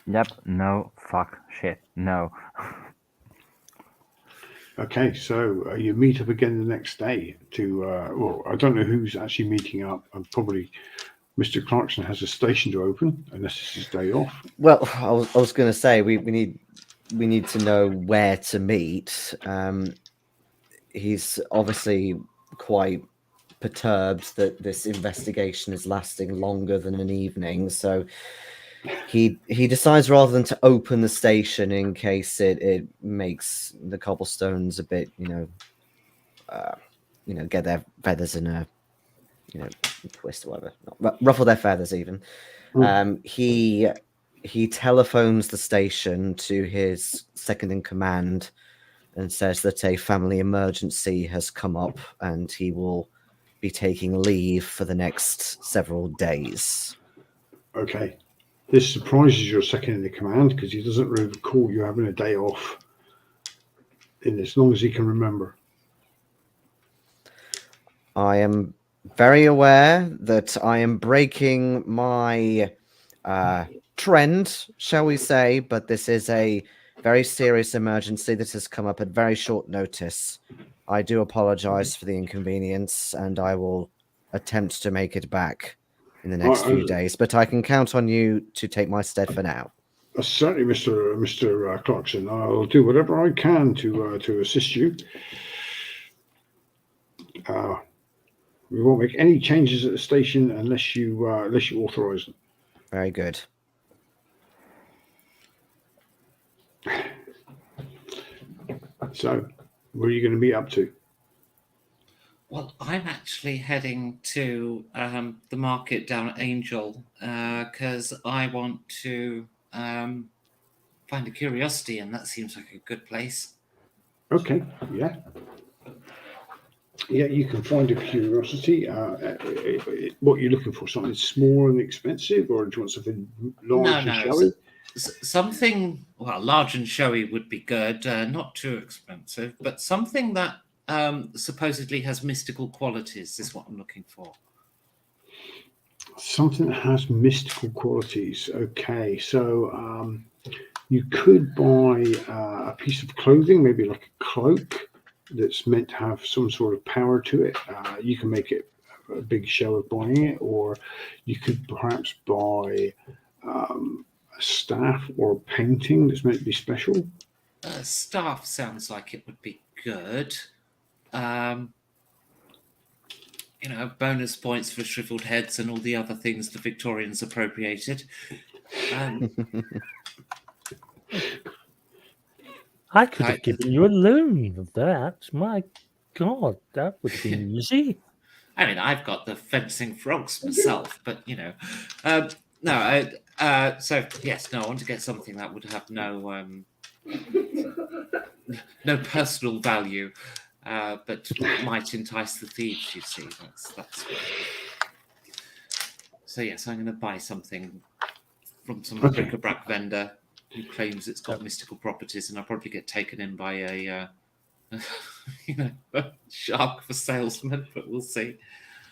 Yep. No. Fuck. Shit. No. Okay, so you meet up again the next day to, well, I don't know who's actually meeting up. Probably Mr. Clarkson has a station to open, unless it's his day off. Well, I was going to say we need to know where to meet. He's obviously quite perturbed that this investigation is lasting longer than an evening. So he decides rather than to open the station in case it makes the cobblestones a bit, get their feathers in a, twist or whatever, not ruffle their feathers even. He telephones the station to his second in command and says that a family emergency has come up and he will be taking leave for the next several days. Okay. This surprises your second in the command because he doesn't really recall you having a day off in as long as he can remember. I am very aware that I am breaking my trend, shall we say, but this is a very serious emergency that has come up at very short notice. I do apologize for the inconvenience, and I will attempt to make it back in the next few days, but I can count on you to take my stead for now. Certainly, Mr. Clarkson. I'll do whatever I can to assist you. We won't make any changes at the station unless you authorize them. Very good. So, where are you going to meet up to? Well, I'm actually heading to the market down at Angel because I want to find a curiosity, and that seems like a good place. Okay, yeah. Yeah, you can find a curiosity. What you're looking for, something small and expensive, or do you want something large and showy? Something, large and showy would be good, not too expensive, but something that supposedly has mystical qualities is what I'm looking for. Something that has mystical qualities. Okay, so you could buy a piece of clothing, maybe like a cloak, that's meant to have some sort of power to it. You can make it a big show of buying it, or you could perhaps buy a staff or a painting that's meant to be special. Staff sounds like it would be good. Bonus points for shriveled heads and all the other things the Victorians appropriated. I could have given you a loan of that. My God, that would have been easy. I mean, I've got the fencing frogs myself, but so yes, I want to get something that would have no personal value, but might entice the thieves. You see, that's. So yes, I'm going to buy something from some bric-a-brac vendor who claims it's got mystical properties, and I'll probably get taken in by a shark for salesman, but we'll see.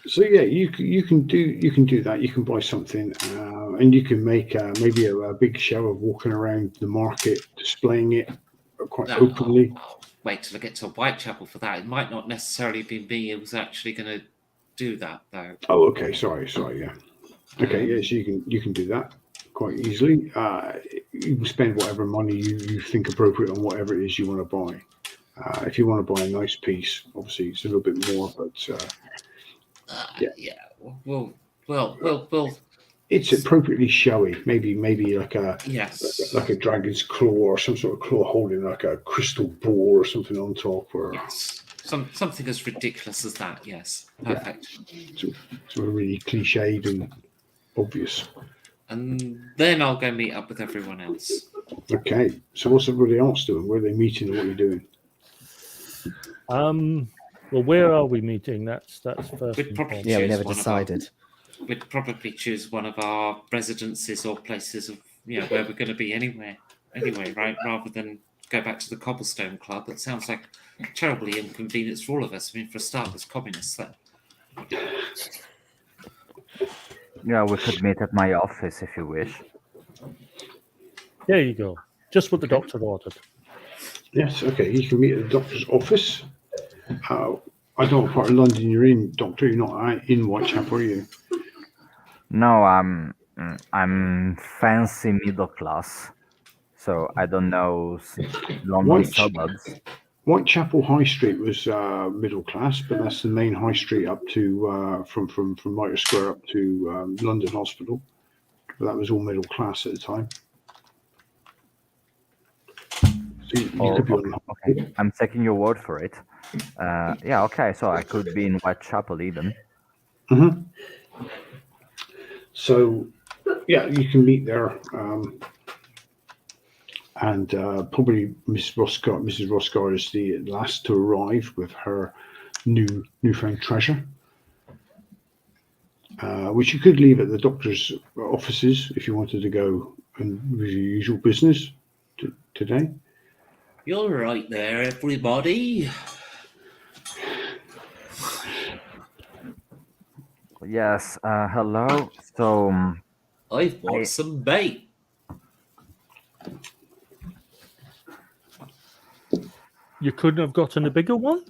So yeah, you can do that. You can buy something, and you can make maybe a big show of walking around the market, displaying it quite openly. I'll wait till I get to Whitechapel for that. It might not necessarily be me who's actually going to do that, though. Oh, okay. Sorry. Yeah. Okay. Yes, you can do that quite easily. You can spend whatever money you think appropriate on whatever it is you want to buy. If you want to buy a nice piece, obviously it's a little bit more, but We'll. It's appropriately showy. Maybe like a like a dragon's claw or some sort of claw holding like a crystal ball or something on top, or something as ridiculous as that. Yes, perfect. Yeah. So really cliched and obvious. And then I'll go meet up with everyone else. Okay. So what's everybody else doing? Where are they meeting and what are you doing? Well, where are we meeting? That's first. We never decided. We'd probably choose one of our residences or places of where we're going to be anyway, right? Rather than go back to the Cobblestone Club. It sounds like terribly inconvenience for all of us. I mean, for a start, there's communists there. Yeah, we could meet at my office if you wish. There you go. Just what the doctor ordered. Yes. Okay. You can meet at the doctor's office. I don't know what part of London you're in, Doctor. You're not in Whitechapel, are you? No, I'm fancy middle class, so I don't know London suburbs. Whitechapel High Street was middle class, but that's the main high street up to from Mitre Square up to London Hospital. But that was all middle class at the time. So you could be on the Okay, I'm taking your word for it. Yeah, okay, so I could be in Whitechapel even. Mm-hmm. So, yeah, you can meet there, and probably Mrs. Roscar is the last to arrive with her newfound treasure, which you could leave at the doctor's offices if you wanted to go and with your usual business today. You're right there, everybody. Yes, hello. So, I've bought some bait. You couldn't have gotten a bigger one?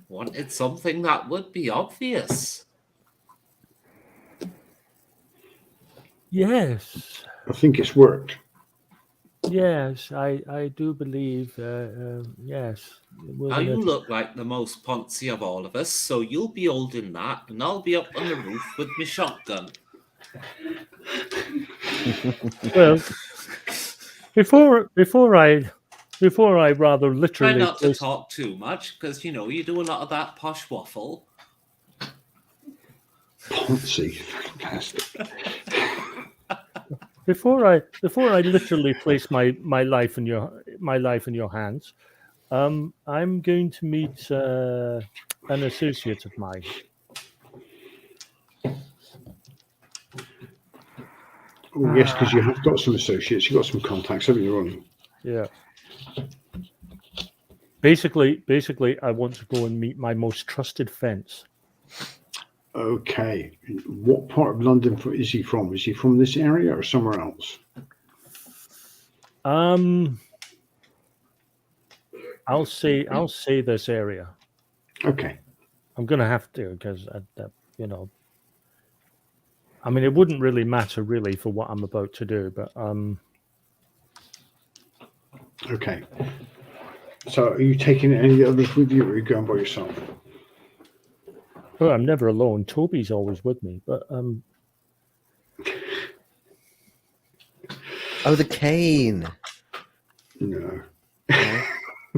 Wanted something that would be obvious. Yes. I think it's worked. Yes, I do believe, yes. Now you look like the most poncy of all of us, so you'll be holding that, and I'll be up on the roof with my shotgun. Well, before I rather Try literally not to place- talk too much, because you know you do a lot of that posh waffle. Poncy, fantastic. before I literally place my life in your hands, I'm going to meet an associate of mine. Oh, yes, because you have got some associates, you've got some contacts, haven't you, Ronnie? Yeah. Basically, I want to go and meet my most trusted fence. Okay. What part of London is he from? Is he from this area or somewhere else? I'll say this area. Okay. I'm gonna have to because you know. I mean, it wouldn't really matter really for what I'm about to do, but Okay. So are you taking any others with you or are you going by yourself? well, I'm never alone. Toby's always with me, but Oh, the cane. No.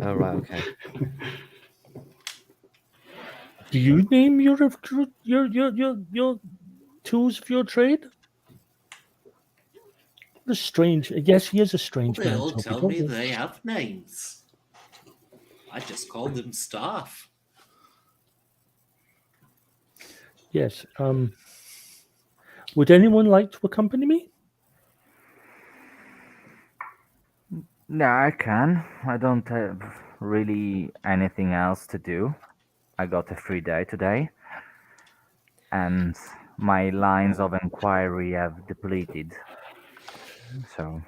Oh, right, okay. do you name your tools of your trade? What a strange. Yes, he is a strange They man. all Toby, tell don't me they? they have names. I just call them staff. Yes. Would anyone like to accompany me? no, I can. I don't have really anything else to do. I got a free day today, and my lines of inquiry have depleted. So,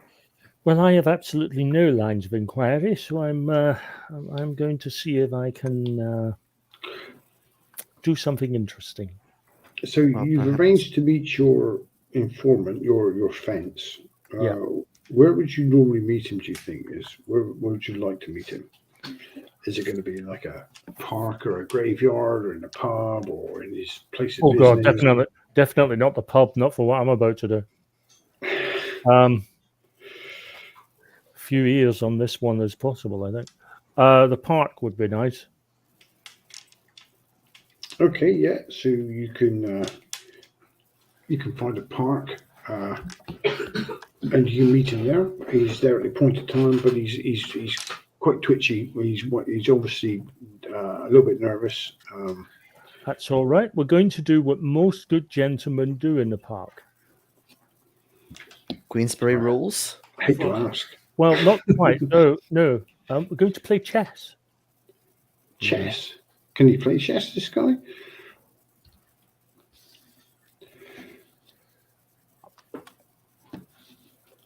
Well, I have absolutely no lines of inquiry, so I'm going to see if I can do something interesting. So you've perhaps. arranged to meet your informant, your fence. Yeah. Where would you normally meet him, do you think? Where would you like to meet him? Is it going to be like a park or a graveyard or in a pub or in his place of Oh God, business? definitely not the pub. Not for what I'm about to do. Few years on this one as possible, I think. The park would be nice. Okay, yeah. So you can find a park and you can meet him there. He's there at the appointed time, but he's quite twitchy. He's obviously a little bit nervous. That's all right. We're going to do what most good gentlemen do in the park. Queensberry rules. I hate to ask. Well, not quite. No. We're going to play chess. Chess. Can he play chess, this guy?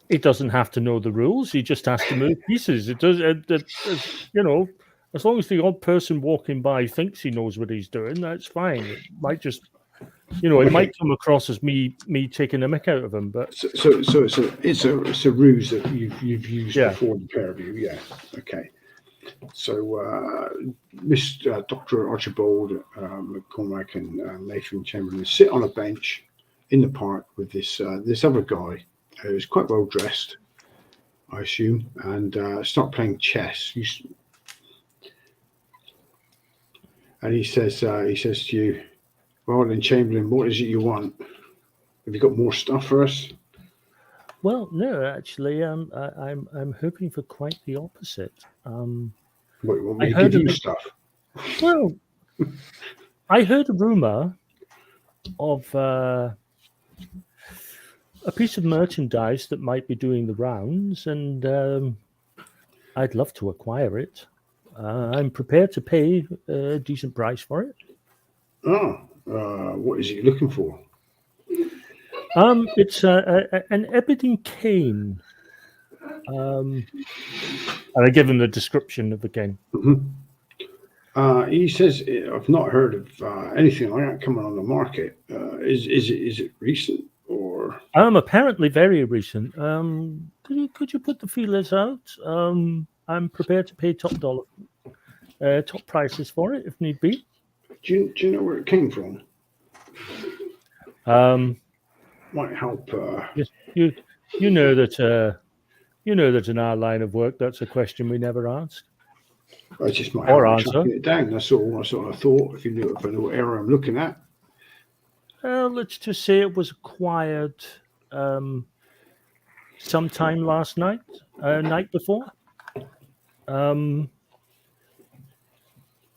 He doesn't have to know the rules. He just has to move pieces. It does. You know, as long as the odd person walking by thinks he knows what he's doing, that's fine. It might just it might come across as me taking the mick out of him, but So it's a ruse that you've used Yeah. before the pair of you. Yeah. Okay. So Mr. Dr. Archibald MacCormick and Nathan Chamberlain sit on a bench in the park with this other guy who's quite well dressed, I assume, and start playing chess. And he says to you, "Well then, Chamberlain, what is it you want? Have you got more stuff for us?" well, no, actually, I'm hoping for quite the opposite. What, you want I me to heard give you of- stuff? Well, I heard a rumor of a piece of merchandise that might be doing the rounds, and I'd love to acquire it. I'm prepared to pay a decent price for it. Oh, what is it you're looking for? It's an ebony cane. And I give him the description of the cane. He says, "I've not heard of anything like that coming on the market. Is it recent or?" Apparently very recent. Could you put the feelers out? I'm prepared to pay top prices for it if need be. Do you know where it came from? Might help. Yes, you know that in our line of work that's a question we never ask. I just might Or help answer. tracking it down. That's all. I sort of thought. If I know what area I'm looking at. Let's just say it was acquired sometime last night, night before.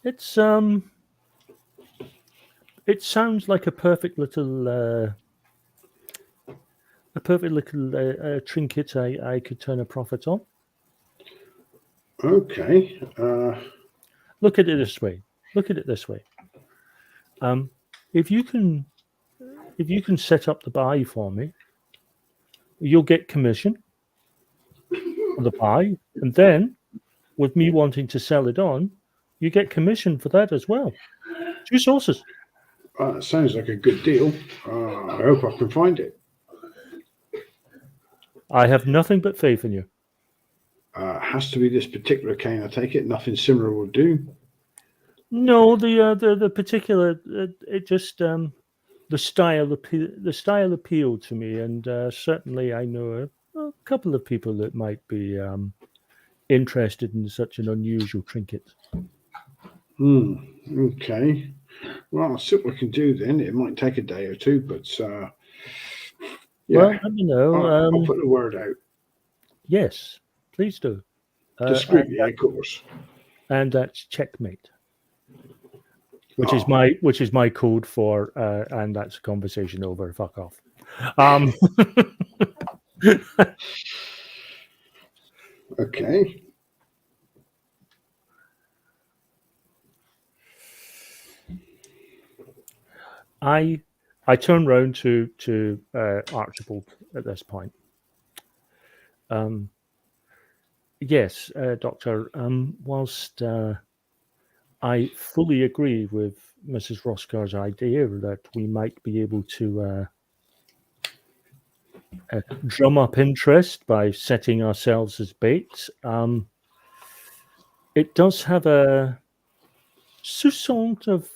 It sounds like a perfect little trinket I could turn a profit on. Okay. Look at it this way. If you can set up the buy for me, you'll get commission for the buy, and then with me wanting to sell it on, you get commission for that as well. Two sources. That sounds like a good deal. I hope I can find it. I have nothing but faith in you. Has to be this particular cane. I take it. Nothing similar will do. No, the particular it just the style appealed to me, and certainly I know a couple of people that might be interested in such an unusual trinket. Okay. Well, I'll see what we can do then. It might take a day or two, but yeah. Well, let me know. I'll put the word out Yes, please do. discreetly, of course. And that's checkmate, which is my code for and that's a conversation over. Fuck off. Okay. I turn round to Archibald at this point. Yes, Doctor. Whilst I fully agree with Mrs. Roscar's idea that we might be able to drum up interest by setting ourselves as bait, it does have a soupçon of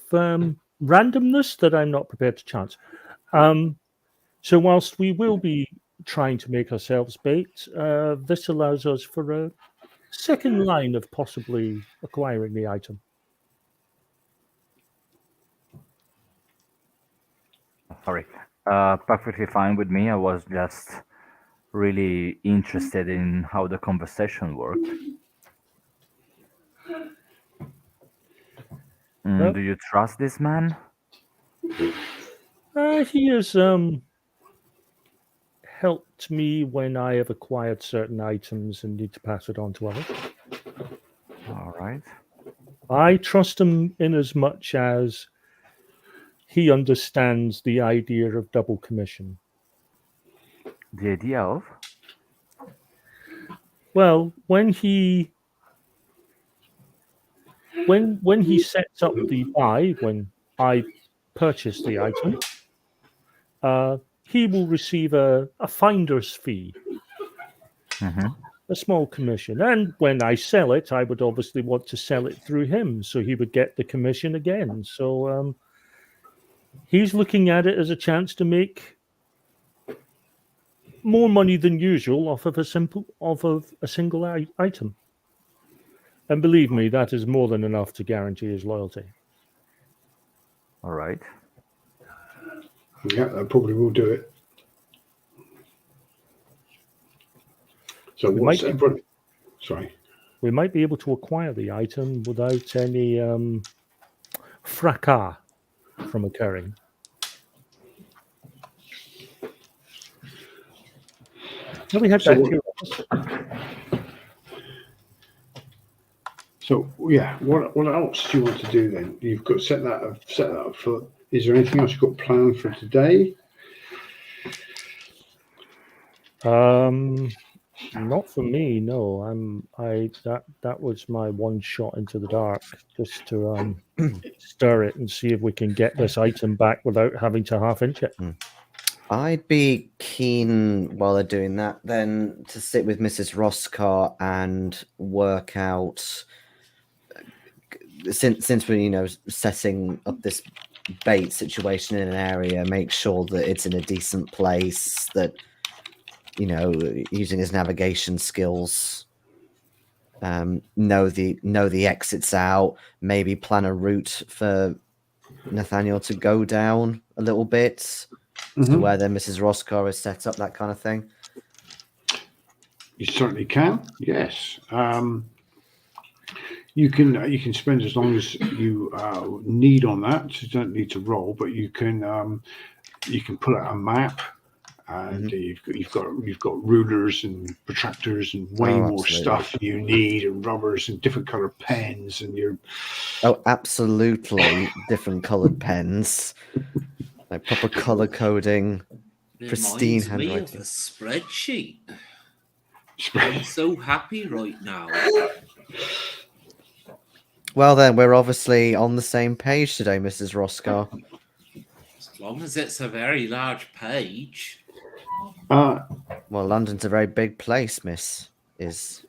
randomness that I'm not prepared to chance. So whilst we will be trying to make ourselves bait, this allows us for a second line of possibly acquiring the item. Sorry. Perfectly fine with me. I was just really interested in how the conversation worked. Well- Do you trust this man? He has helped me when I have acquired certain items and need to pass it on to others. All right. I trust him in as much as he understands the idea of double commission. The idea of? Well, when he sets up the buy, when I purchase the item, he will receive a finder's fee, a small commission. And when I sell it, I would obviously want to sell it through him, so he would get the commission again. So he's looking at it as a chance to make more money than usual off of a single item. And believe me, that is more than enough to guarantee his loyalty. All right. Yeah, that probably will do it. So We what's might- everybody? Sorry. We might be able to acquire the item without any fracas from occurring. No, we had So that what- too. So yeah, what else do you want to do then? You've got set that up for. Is there anything else you've got planned for today? Not for me, no. That was my one shot into the dark, just to stir it and see if we can get this item back without having to half inch it. I'd be keen while they're doing that then to sit with Mrs. Roscar and work out, since we're setting up this bait situation in an area, make sure that it's in a decent place, that using his navigation skills, know the exits out, maybe plan a route for Nathaniel to go down a little bit to where then Mrs. Roscar is set up, that kind of thing. You certainly can. Yes. You can spend as long as you need on that. So you don't need to roll, but you can pull out a map, and you've got rulers and protractors and way more absolutely. stuff you need, and rubbers and different colored pens, and Absolutely different colored pens, like proper color coding, pristine Reminds me of handwriting. a spreadsheet. I'm so happy right now. Well, then we're obviously on the same page today, Mrs. Roscar. As long as it's a very large page. Well, London's a very big place, Miss. Did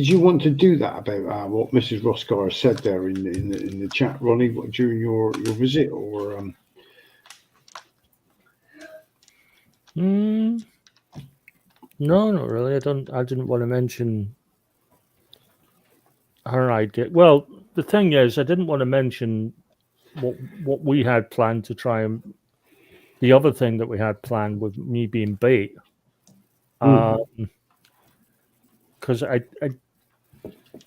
you want to do that about what Mrs. Roscar said there in the chat, Ronnie, during your visit, or? No, not really. I didn't want to mention her idea. Well, the thing is, I didn't want to mention what we had planned to try and the other thing that we had planned with me being bait. Because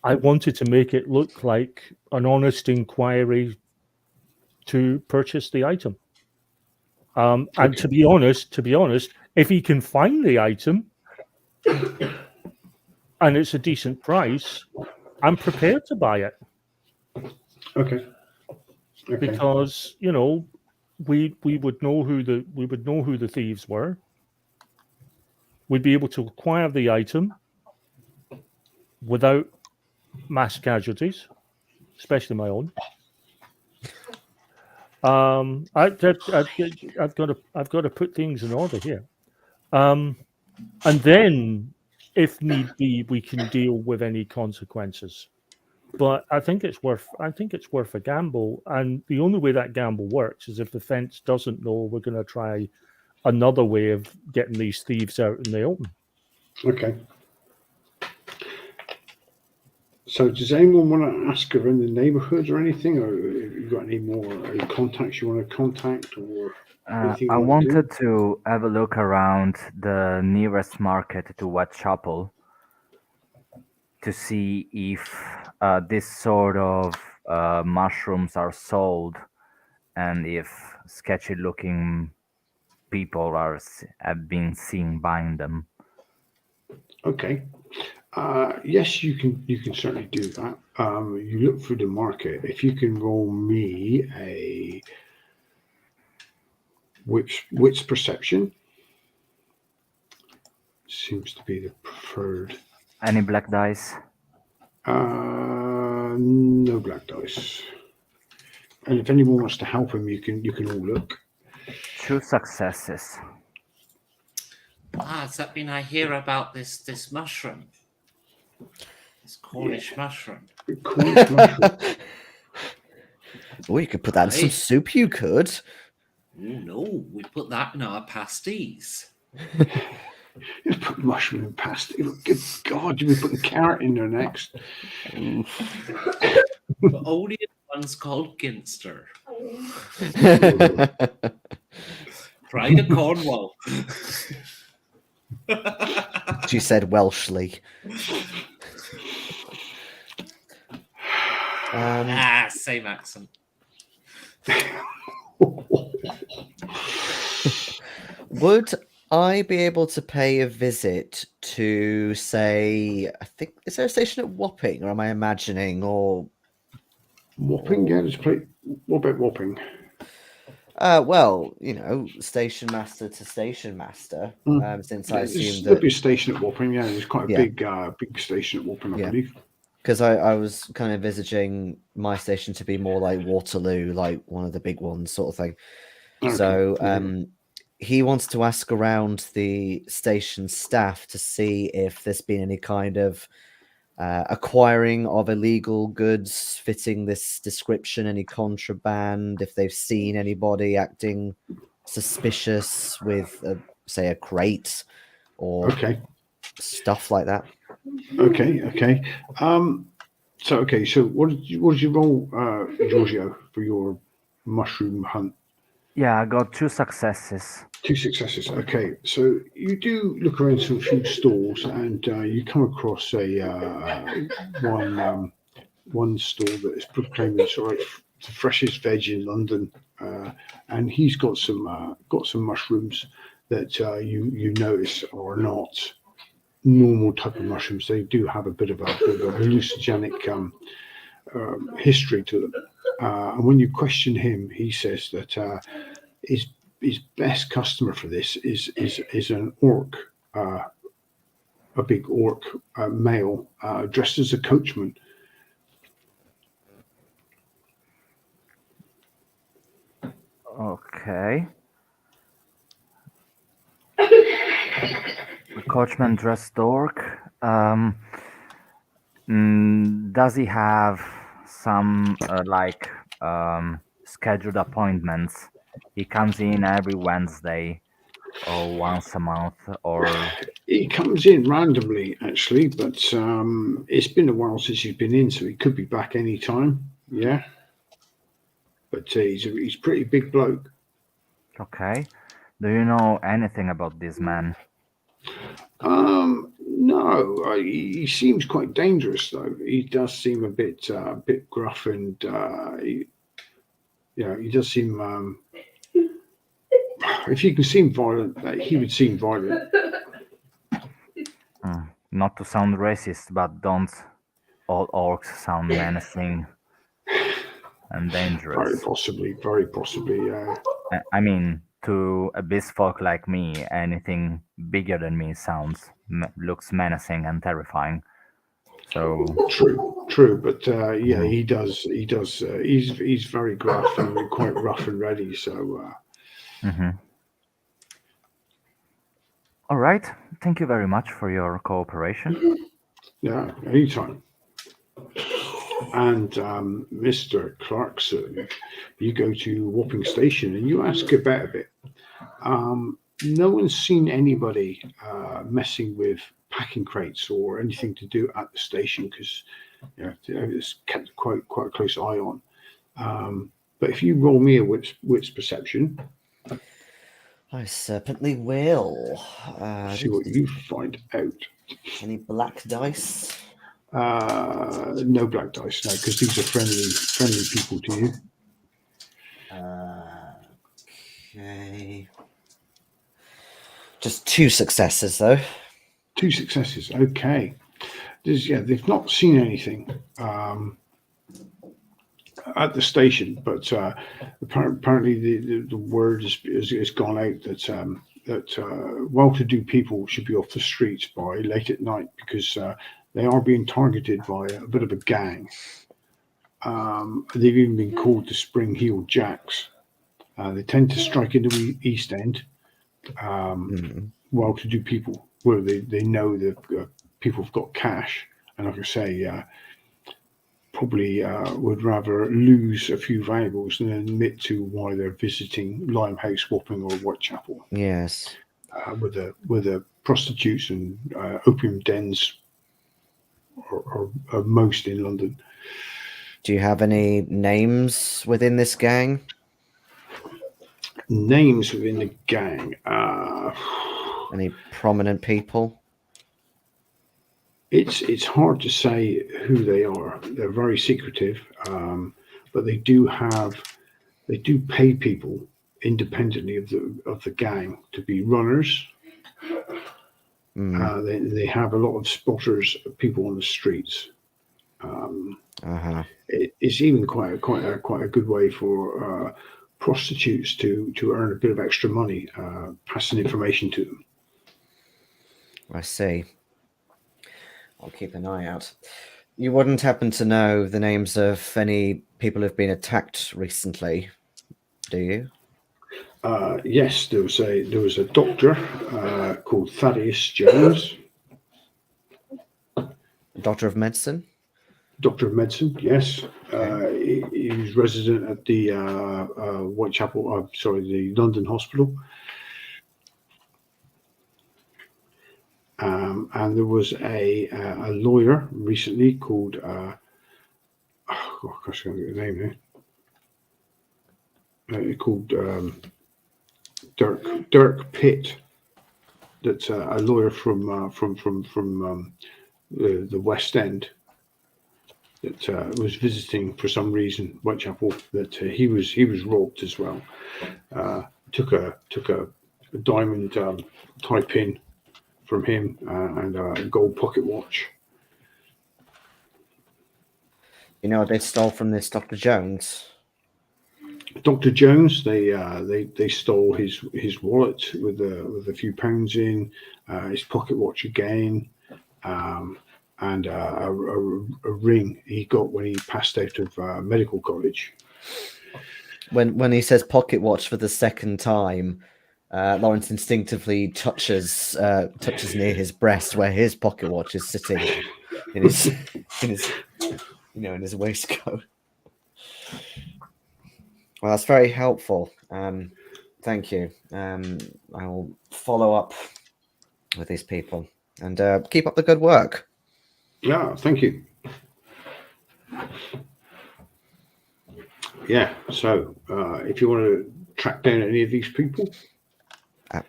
I wanted to make it look like an honest inquiry to purchase the item. And to be honest, if he can find the item and it's a decent price, I'm prepared to buy it. Okay. Because we would know who the thieves were. We'd be able to acquire the item without mass casualties, especially my own. I've got to put things in order here, and then, if need be, we can deal with any consequences. But I think it's worth a gamble, and the only way that gamble works is if the fence doesn't know we're going to try another way of getting these thieves out in the open. Okay. So does anyone want to ask around the neighbourhood or anything, or have you got any contacts you want to contact, or anything? I wanted to have a look around the nearest market to Whitechapel to see if this sort of mushrooms are sold, and if sketchy-looking people have been seen buying them. Okay. Yes, you can certainly do that. You look through the market. If you can roll me a wits perception, seems to be the preferred. Any black dice? No black dice. and if anyone wants to help him, you can all look. 2 successes. Does that mean I hear about this mushroom? This Cornish mushroom. Cornish mushroom. Oh, you could put that in some Aye. soup. You could. Oh, no, we put that in our pasties. You put mushroom in pasta. Good God, you'll be putting carrot in there next. But only in one's called Ginster. Pride of Cornwall. She said Welshly. Same accent. Would I be able to pay a visit to, say, I think, is there a station at Wapping, or am I imagining, or... Wapping, yeah, let's play. What about Wapping? Well, station master to station master, since I assume There'll that... be a station at Wapping, yeah, there's quite a Yeah. big station at Wapping, I Yeah. believe. Because I was kind of envisaging my station to be more like Waterloo, like one of the big ones sort of thing. Okay, So yeah. he wants to ask around the station staff to see if there's been any kind of acquiring of illegal goods fitting this description, any contraband, if they've seen anybody acting suspicious with, say, a crate or Okay. stuff like that. Okay. So what did you roll, Giorgio, for your mushroom hunt? Yeah, I got 2 successes. 2 successes. Okay, so you do look around some few stalls, and you come across one stall that is proclaiming sort of the freshest veg in London, and he's got some mushrooms that you notice are not normal type of mushrooms. They do have a bit of a hallucinogenic history to them. And when you question him, he says that his best customer for this is an orc, a big orc male dressed as a coachman. Okay. A coachman dressed orc. Does he have some scheduled appointments? He comes in every Wednesday or once a month, or He comes in randomly, actually, but it's been a while since he's been in, so he could be back any time. Yeah, but he's a pretty big bloke. okay. Do you know anything about this man? No, he seems quite dangerous, though. He does seem a bit gruff, and he does seem. If you can seem violent, he would seem violent. Not to sound racist, but don't all orcs sound menacing and dangerous? Very possibly. I mean, to a beast folk like me, anything bigger than me looks menacing and terrifying. So True, but yeah, he does. He's very gruff and quite rough and ready. So. All right. Thank you very much for your cooperation. Yeah, anytime. And Mr. Clarkson, you go to Wapping Station and you ask about it. No one's seen anybody messing with packing crates or anything to do at the station because it's kept quite a close eye on. But if you roll me a wits perception, I certainly will. see what you find out. Any black dice? No black dice, no, because these are friendly people to you. Okay. Just 2 successes, though. 2 successes. Okay. They've not seen anything at the station, but apparently the word has gone out that well-to-do people should be off the streets by late at night because they are being targeted by a bit of a gang. They've even been called the spring-heeled jacks. They tend to strike in the East End, well-to-do people where they know that people have got cash, and like I say, probably would rather lose a few valuables than admit to why they're visiting Limehouse, Wapping, or Whitechapel. Yes. Where the prostitutes and opium dens are most in London. Do you have any names within this gang? Names within the gang. Any prominent people? It's hard to say who they are. They're very secretive, but they do pay people independently of the gang to be runners. They have a lot of spotters, people on the streets. It's even quite a good way for prostitutes to earn a bit of extra money, passing information to them. I see. I'll keep an eye out. You wouldn't happen to know the names of any people who've been attacked recently, do you? Yes, there was a doctor called Thaddeus Jones. Doctor of medicine? Doctor of medicine, yes. He was resident at the Whitechapel, the London Hospital. And there was a lawyer recently called, I can't get the name now. Called Dirk Pitt. That's a lawyer from the West End that was visiting for some reason Whitechapel. That he was robbed as well. Took a diamond tie pin from him and a gold pocket watch. You know what they stole from this Dr. Jones? Dr. Jones, they stole his wallet with a few pounds in, his pocket watch again, and a ring he got when he passed out of medical college. When he says pocket watch for the second time, Lawrence instinctively touches near his breast where his pocket watch is sitting in his waistcoat. Well, that's very helpful. Thank you. I will follow up with these people and keep up the good work. Yeah, thank you. Yeah, so if you want to track down any of these people.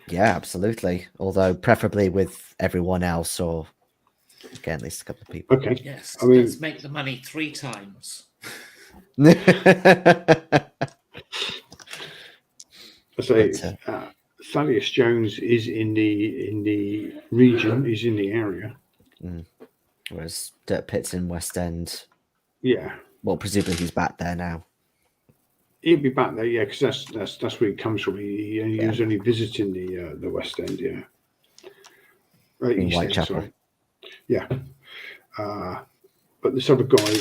Yeah, absolutely. Although preferably with everyone else, or get at least a couple of people. Okay. Yes, I mean, let's make the money 3 times. I say Thaddeus Jones is in the region, is in the area. Whereas Dirk Pitt's in West End. Yeah. Well, presumably he's back there now. He'll be back there, yeah, because that's where he comes from. He was only visiting the West End, yeah. In Whitechapel. Sorry. Yeah. But this other guy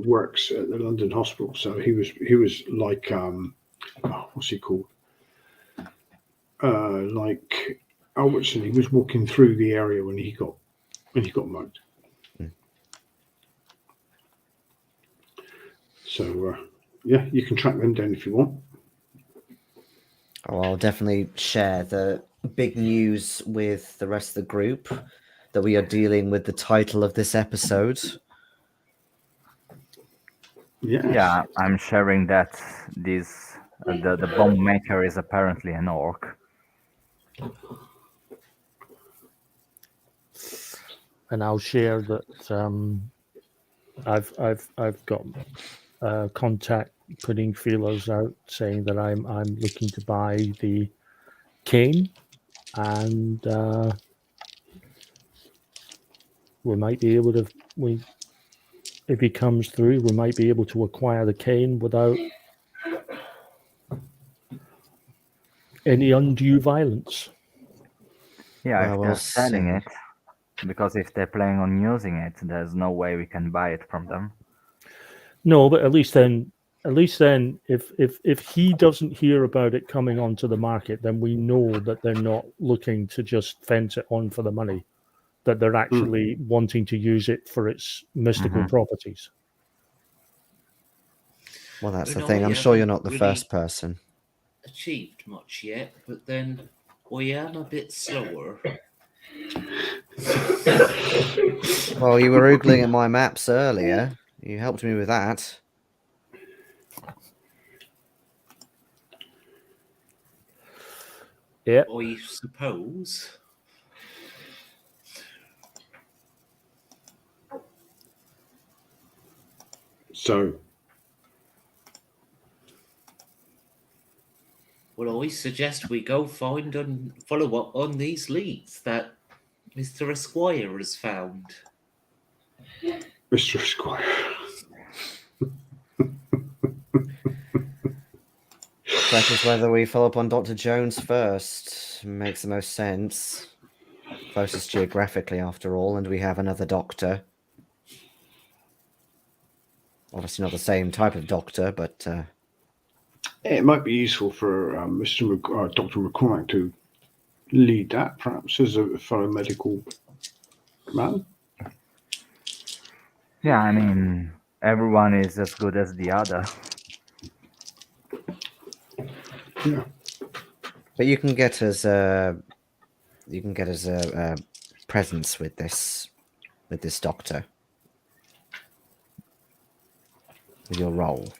works at the London Hospital, so he was like what's he called? Like Albertson. He was walking through the area when he got mugged. So yeah, you can track them down if you want. Oh, I'll definitely share the big news with the rest of the group that we are dealing with the title of this episode. Yeah, I'm sharing that the bomb maker is apparently an orc. And I'll share that I've got contact putting feelers out saying that I'm looking to buy the cane, and we might be able to if he comes through, we might be able to acquire the cane without any undue violence. Yeah, if we'll they're selling see. it, because if they're planning on using it, there's no way we can buy it from them. No, but at least then, if he doesn't hear about it coming onto the market, then we know that they're not looking to just fence it on for the money, that they're actually wanting to use it for its mystical properties. Well, that's the No, thing. I'm we sure you're haven't not the really first person. achieved much yet, but then I am a bit slower. Well, you were oogling at my maps earlier. You helped me with that. Yeah. I suppose. So, Well, I suggest we go find and follow up on these leads that Mr. Esquire has found. Mr. Esquire. Question is whether we follow up on Dr. Jones first. Makes the most sense. Closest geographically, after all, and we have another doctor. Obviously not the same type of doctor, but It might be useful for Dr. MacCormick to lead that, perhaps, as a fellow medical man. Yeah, I mean, everyone is as good as the other. Yeah. but you can get us a presence with this doctor with your role.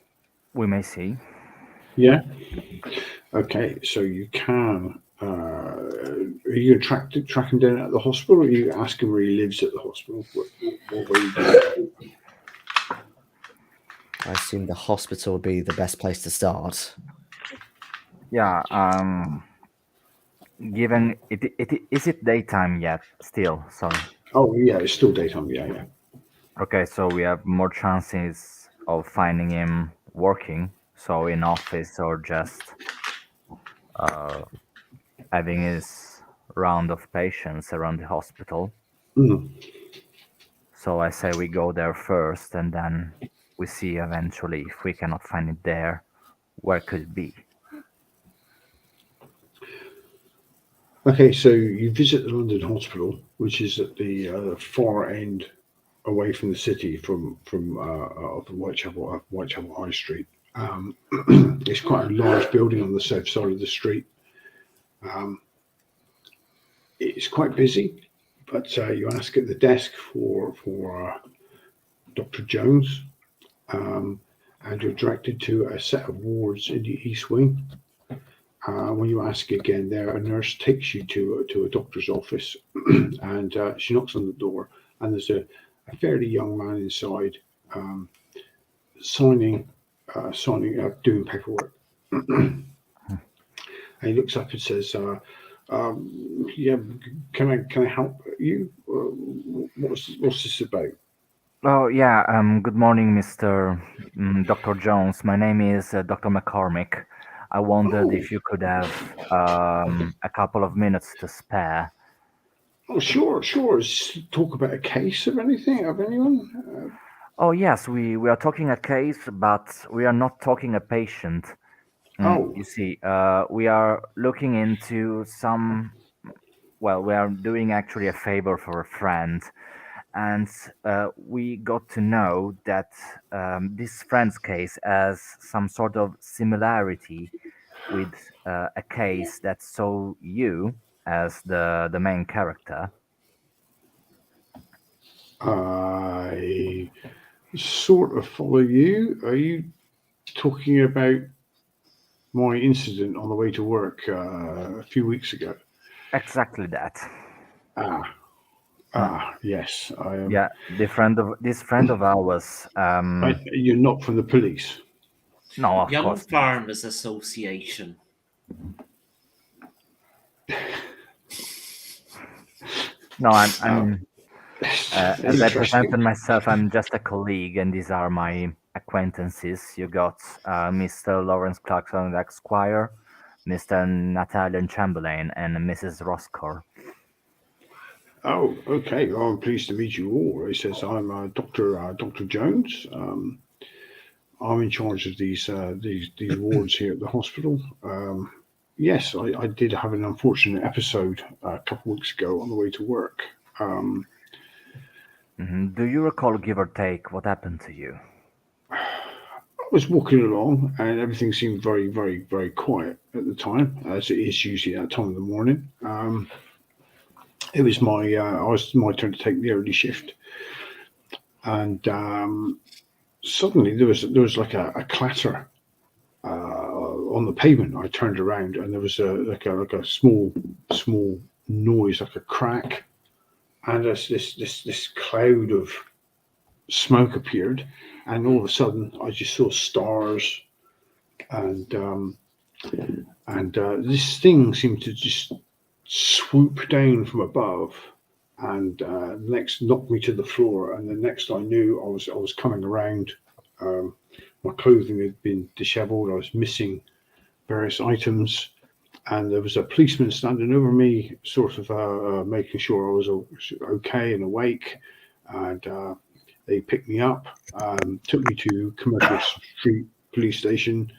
We may see. Yeah. Okay, so you can. Are you going to track him down at the hospital, or are you asking where he lives at the hospital? What will you do? I assume the hospital would be the best place to start. Yeah. Given is it daytime yet? Still, sorry. Oh, yeah, it's still daytime. Yeah. Okay, so we have more chances of finding him working, so in office or just having his round of patients around the hospital. Mm. So I say we go there first, and then we see eventually if we cannot find it there, where could it be? Okay, so you visit the London Hospital, which is at the far end, away from the city, from of Whitechapel High Street. It's quite a large building on the south side of the street. It's quite busy, but you ask at the desk for Dr. Jones, and you're directed to a set of wards in the East Wing. When you ask again there, a nurse takes you to a doctor's office, and she knocks on the door, and there's a fairly young man inside, signing, doing paperwork. And he looks up and says, "Yeah, can I help you? What's this about?" Oh yeah. Good morning, Mr. Dr. Jones. My name is Dr. MacCormick. I wondered Oh. if you could have a couple of minutes to spare. Oh, sure. Talk about a case of anything, of anyone? Oh yes, we are talking a case, but we are not talking a patient. Oh. You see, we are looking into some. Well, we are doing actually a favor for a friend, and we got to know that this friend's case has some sort of similarity with a case that saw you as the main character. I sort of follow you. Are you talking about my incident on the way to work a few weeks ago? Exactly that. Yes. I am. Yeah, this friend of ours. You're not from the police. No, of Young course not. Farmers Association. No, I mean, as I Interesting. presented myself, I'm just a colleague, and these are my acquaintances. You got Mr. Lawrence Clarkson, Esquire, Mr. Nathanial Chamberlain, and Mrs. Roscar. Oh, okay. Well, I'm pleased to meet you all. He says, I'm Dr. Jones. I'm in charge of these wards here at the hospital. Yes, I did have an unfortunate episode a couple of weeks ago on the way to work. Do you recall, give or take, what happened to you? I was walking along, and everything seemed very, very, very quiet at the time, as it is usually that time of the morning. It was my turn to take the early shift, and suddenly there was like a clatter on the pavement. I turned around, and there was a small noise, like a crack, and this cloud of smoke appeared, and all of a sudden I just saw stars, and this thing seemed to just swoop down from above, and next knocked me to the floor. And the next I knew, I was coming around. My clothing had been dishevelled. I was missing various items, and there was a policeman standing over me, sort of making sure I was okay and awake. And they picked me up, took me to Commercial Street Police Station,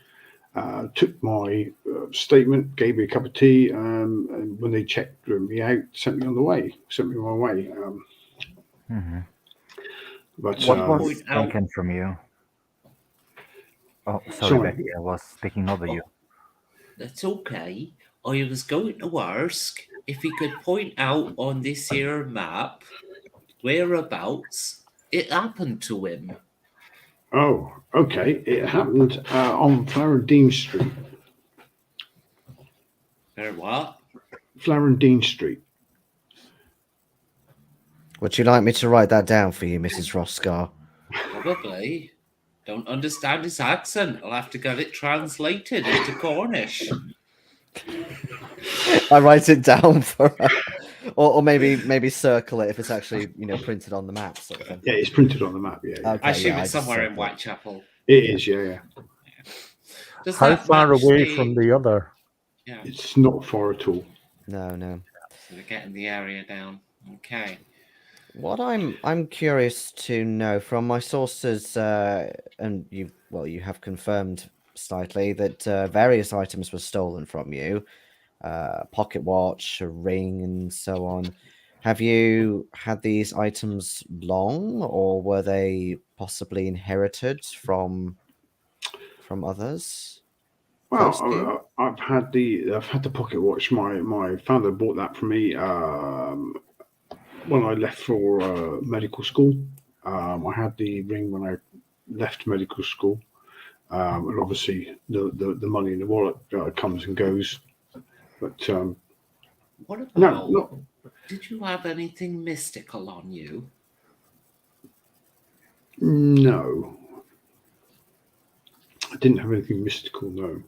took my statement, gave me a cup of tea, and when they checked me out, sent me on my way. But What was taken from you? Oh, sorry, Becky, I was speaking over you. That's okay. I was going to ask if he could point out on this here map whereabouts it happened to him. Oh, okay. It happened on Florentine Street. Or what? Florentine Street. Would you like me to write that down for you, Mrs. Roscar? Probably. Don't understand his accent. I'll have to get it translated into Cornish. I write it down for her. Or maybe circle it if it's actually printed on the map. Sort of thing. Yeah, it's printed on the map. Yeah. Okay, I assume I it's just somewhere in circle it. Whitechapel. It is. Yeah. Does How that far match away from the other? Yeah, It's not far at all. No. so we're getting the area down. Okay. What I'm curious to know from my sources, and you have confirmed slightly that various items were stolen from you, pocket watch, a ring, and so on. Have you had these items long, or were they possibly inherited from others? Close to you? Well, I've had the pocket watch. My father bought that for me when I left for medical school. I had the ring when I left medical school, and obviously the money in the wallet comes and goes. But What about? no, Did you have anything mystical on you? no, I didn't have anything mystical. No.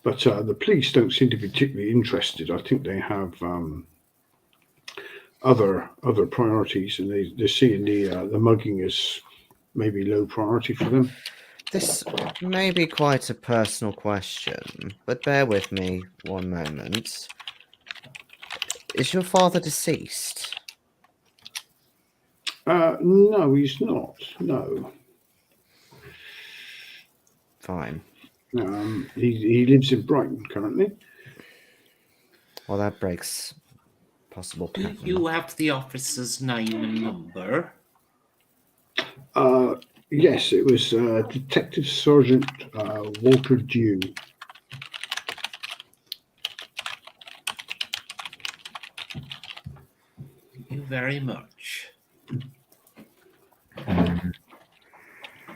But the police don't seem to be particularly interested. I think they have other priorities, and they're seeing the mugging as maybe low priority for them. This may be quite a personal question, but bear with me one moment. Is your father deceased? No, he's not. No. Fine. He lives in Brighton currently. Well, that breaks possible Do pattern. you have the officer's name and number? Yes, it was Detective Sergeant Walter Dew. Thank you very much.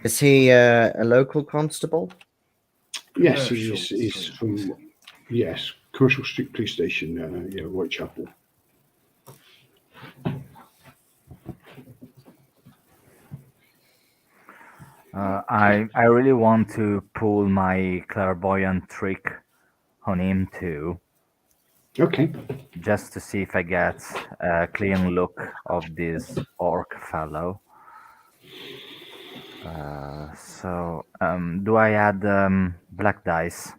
Is he a local constable? Yes, Commercial he's Street. from Commercial Street Police Station. Whitechapel. I really want to pull my clairvoyant trick on him too, Okay. just to see if I get a clean look of this orc fellow. So, do I add black dice?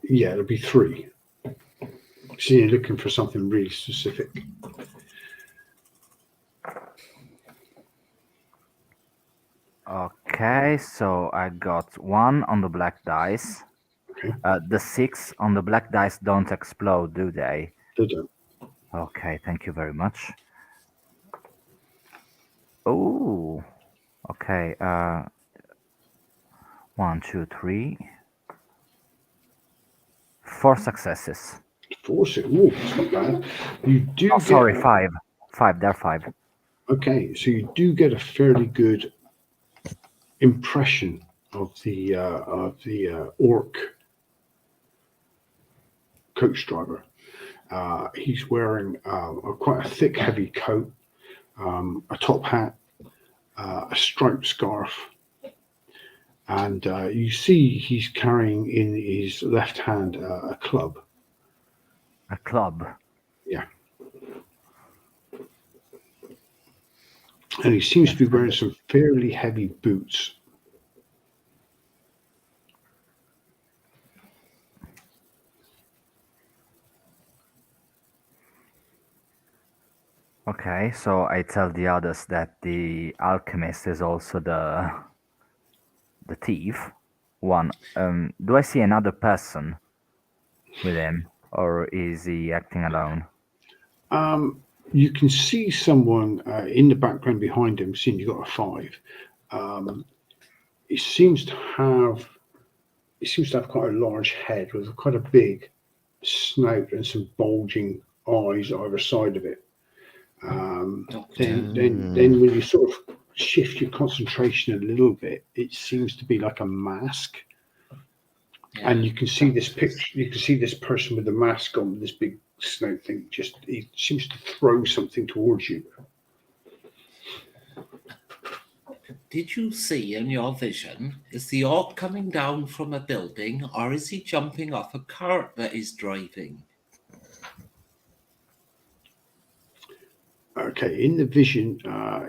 Yeah, it'll be 3. So you're looking for something really specific. Okay. Okay, so I got 1 on the black dice. Okay. The 6 on the black dice don't explode, do they? They don't. Okay, thank you very much. Oh, okay. 1, 2, 3, 4 successes. Force it. Ooh, that's not bad. You do Oh, get. sorry, 5. 5. There are 5. Okay, so you do get a fairly good impression of the orc coach driver. He's wearing quite a thick, heavy coat, a top hat, a striped scarf, and you see he's carrying in his left hand a club. A club. Yeah. And he seems to be wearing some fairly heavy boots. Okay, so I tell the others that the alchemist is also the thief. One. Do I see another person with him, or is he acting alone? You can see someone in the background behind him, seeing you got a 5. He seems to have quite a large head with quite a big snout and some bulging eyes either side of it. Then when you sort of shift your concentration a little bit, it seems to be like a mask. Yeah. And you can see this picture. You can see this person with the mask on, with this big snout thing. Just he seems to throw something towards you. Did you see in your vision, is the orc coming down from a building or is he jumping off a cart that he's driving? Okay, in the vision,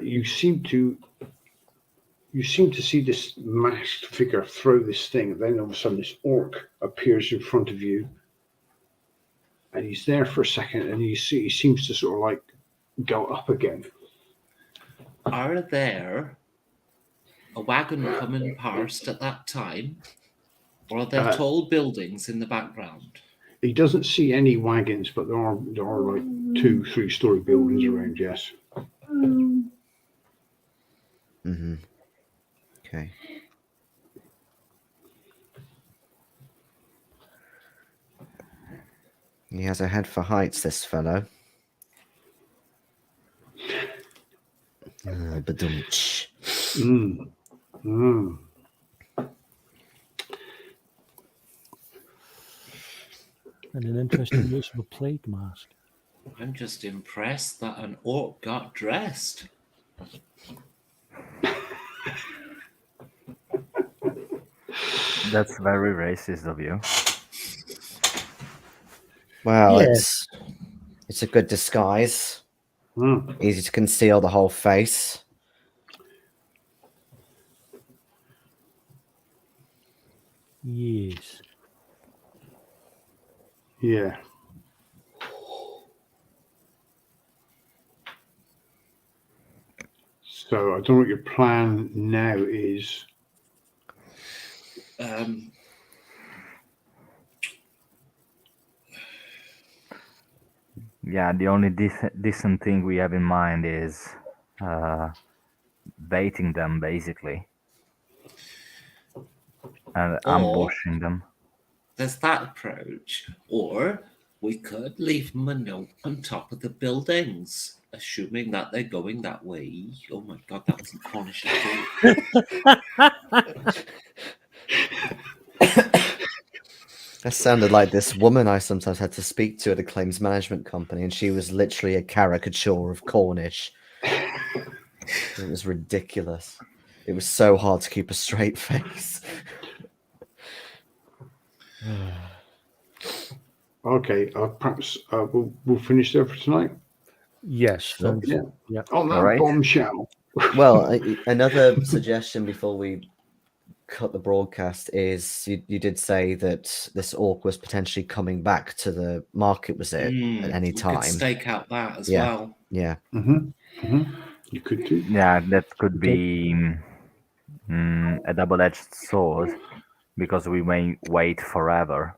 you seem to see this masked figure throw this thing, and then all of a sudden this orc appears in front of you, and he's there for a second, and you see he seems to sort of like go up again. Are there a wagon coming past at that time? Or are there tall buildings in the background? He doesn't see any wagons, but there are like 2-3 story buildings around, yes. Mm-hmm. Okay. He has a head for heights, this fellow. Badumch. And an interesting use of a plague mask. I'm just impressed that an orc got dressed. That's very racist of you. Well, Yeah. it's a good disguise. Mm. Easy to conceal the whole face. Yes. Yeah. So I don't know what your plan now is. Yeah, the only decent thing we have in mind is baiting them, basically, and ambushing them. There's that approach. Or we could leave them a note on top of the buildings, assuming that they're going that way. Oh my god, that wasn't Cornish at all. That sounded like this woman I sometimes had to speak to at a claims management company, and she was literally a caricature of Cornish. It was ridiculous. It was so hard to keep a straight face. Okay, perhaps we'll finish there for tonight. Yes. Yeah. Yeah. On that Alright. bombshell. Well, another suggestion before we cut the broadcast is you did say that this orc was potentially coming back to the market, was it, at any We time? could stake out that as Yeah. well. Yeah. You could do. Yeah, that could be a double-edged sword because we may wait forever.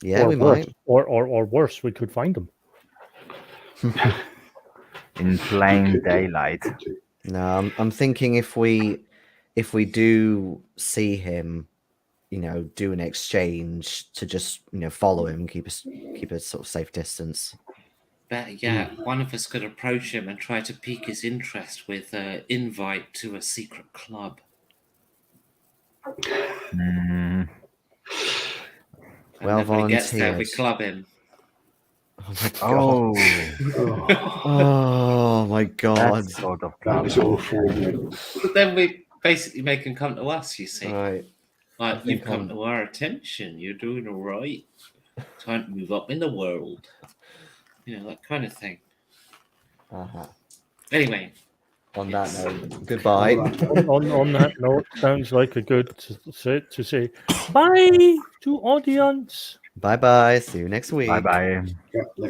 Yeah, or we worse, might. or worse, we could find them. In plain daylight. No, I'm thinking if we do see him, do an exchange to just follow him, keep a sort of safe distance. Better yet, one of us could approach him and try to pique his interest with an invite to a secret club. Mm, And Well then when he gets there, we volunteered. club him. Oh my god. oh, Oh my god. that sort of That's club. awful. But then we basically make him come to us, you see. Right. Like, I think you've come I'm- to our attention. You're doing all right. Time to move up in the world. That kind of thing. Uh-huh. Anyway, On that note, goodbye. On that note, sounds like a good to say bye to audience. Bye bye. See you next week. Bye bye. Yeah,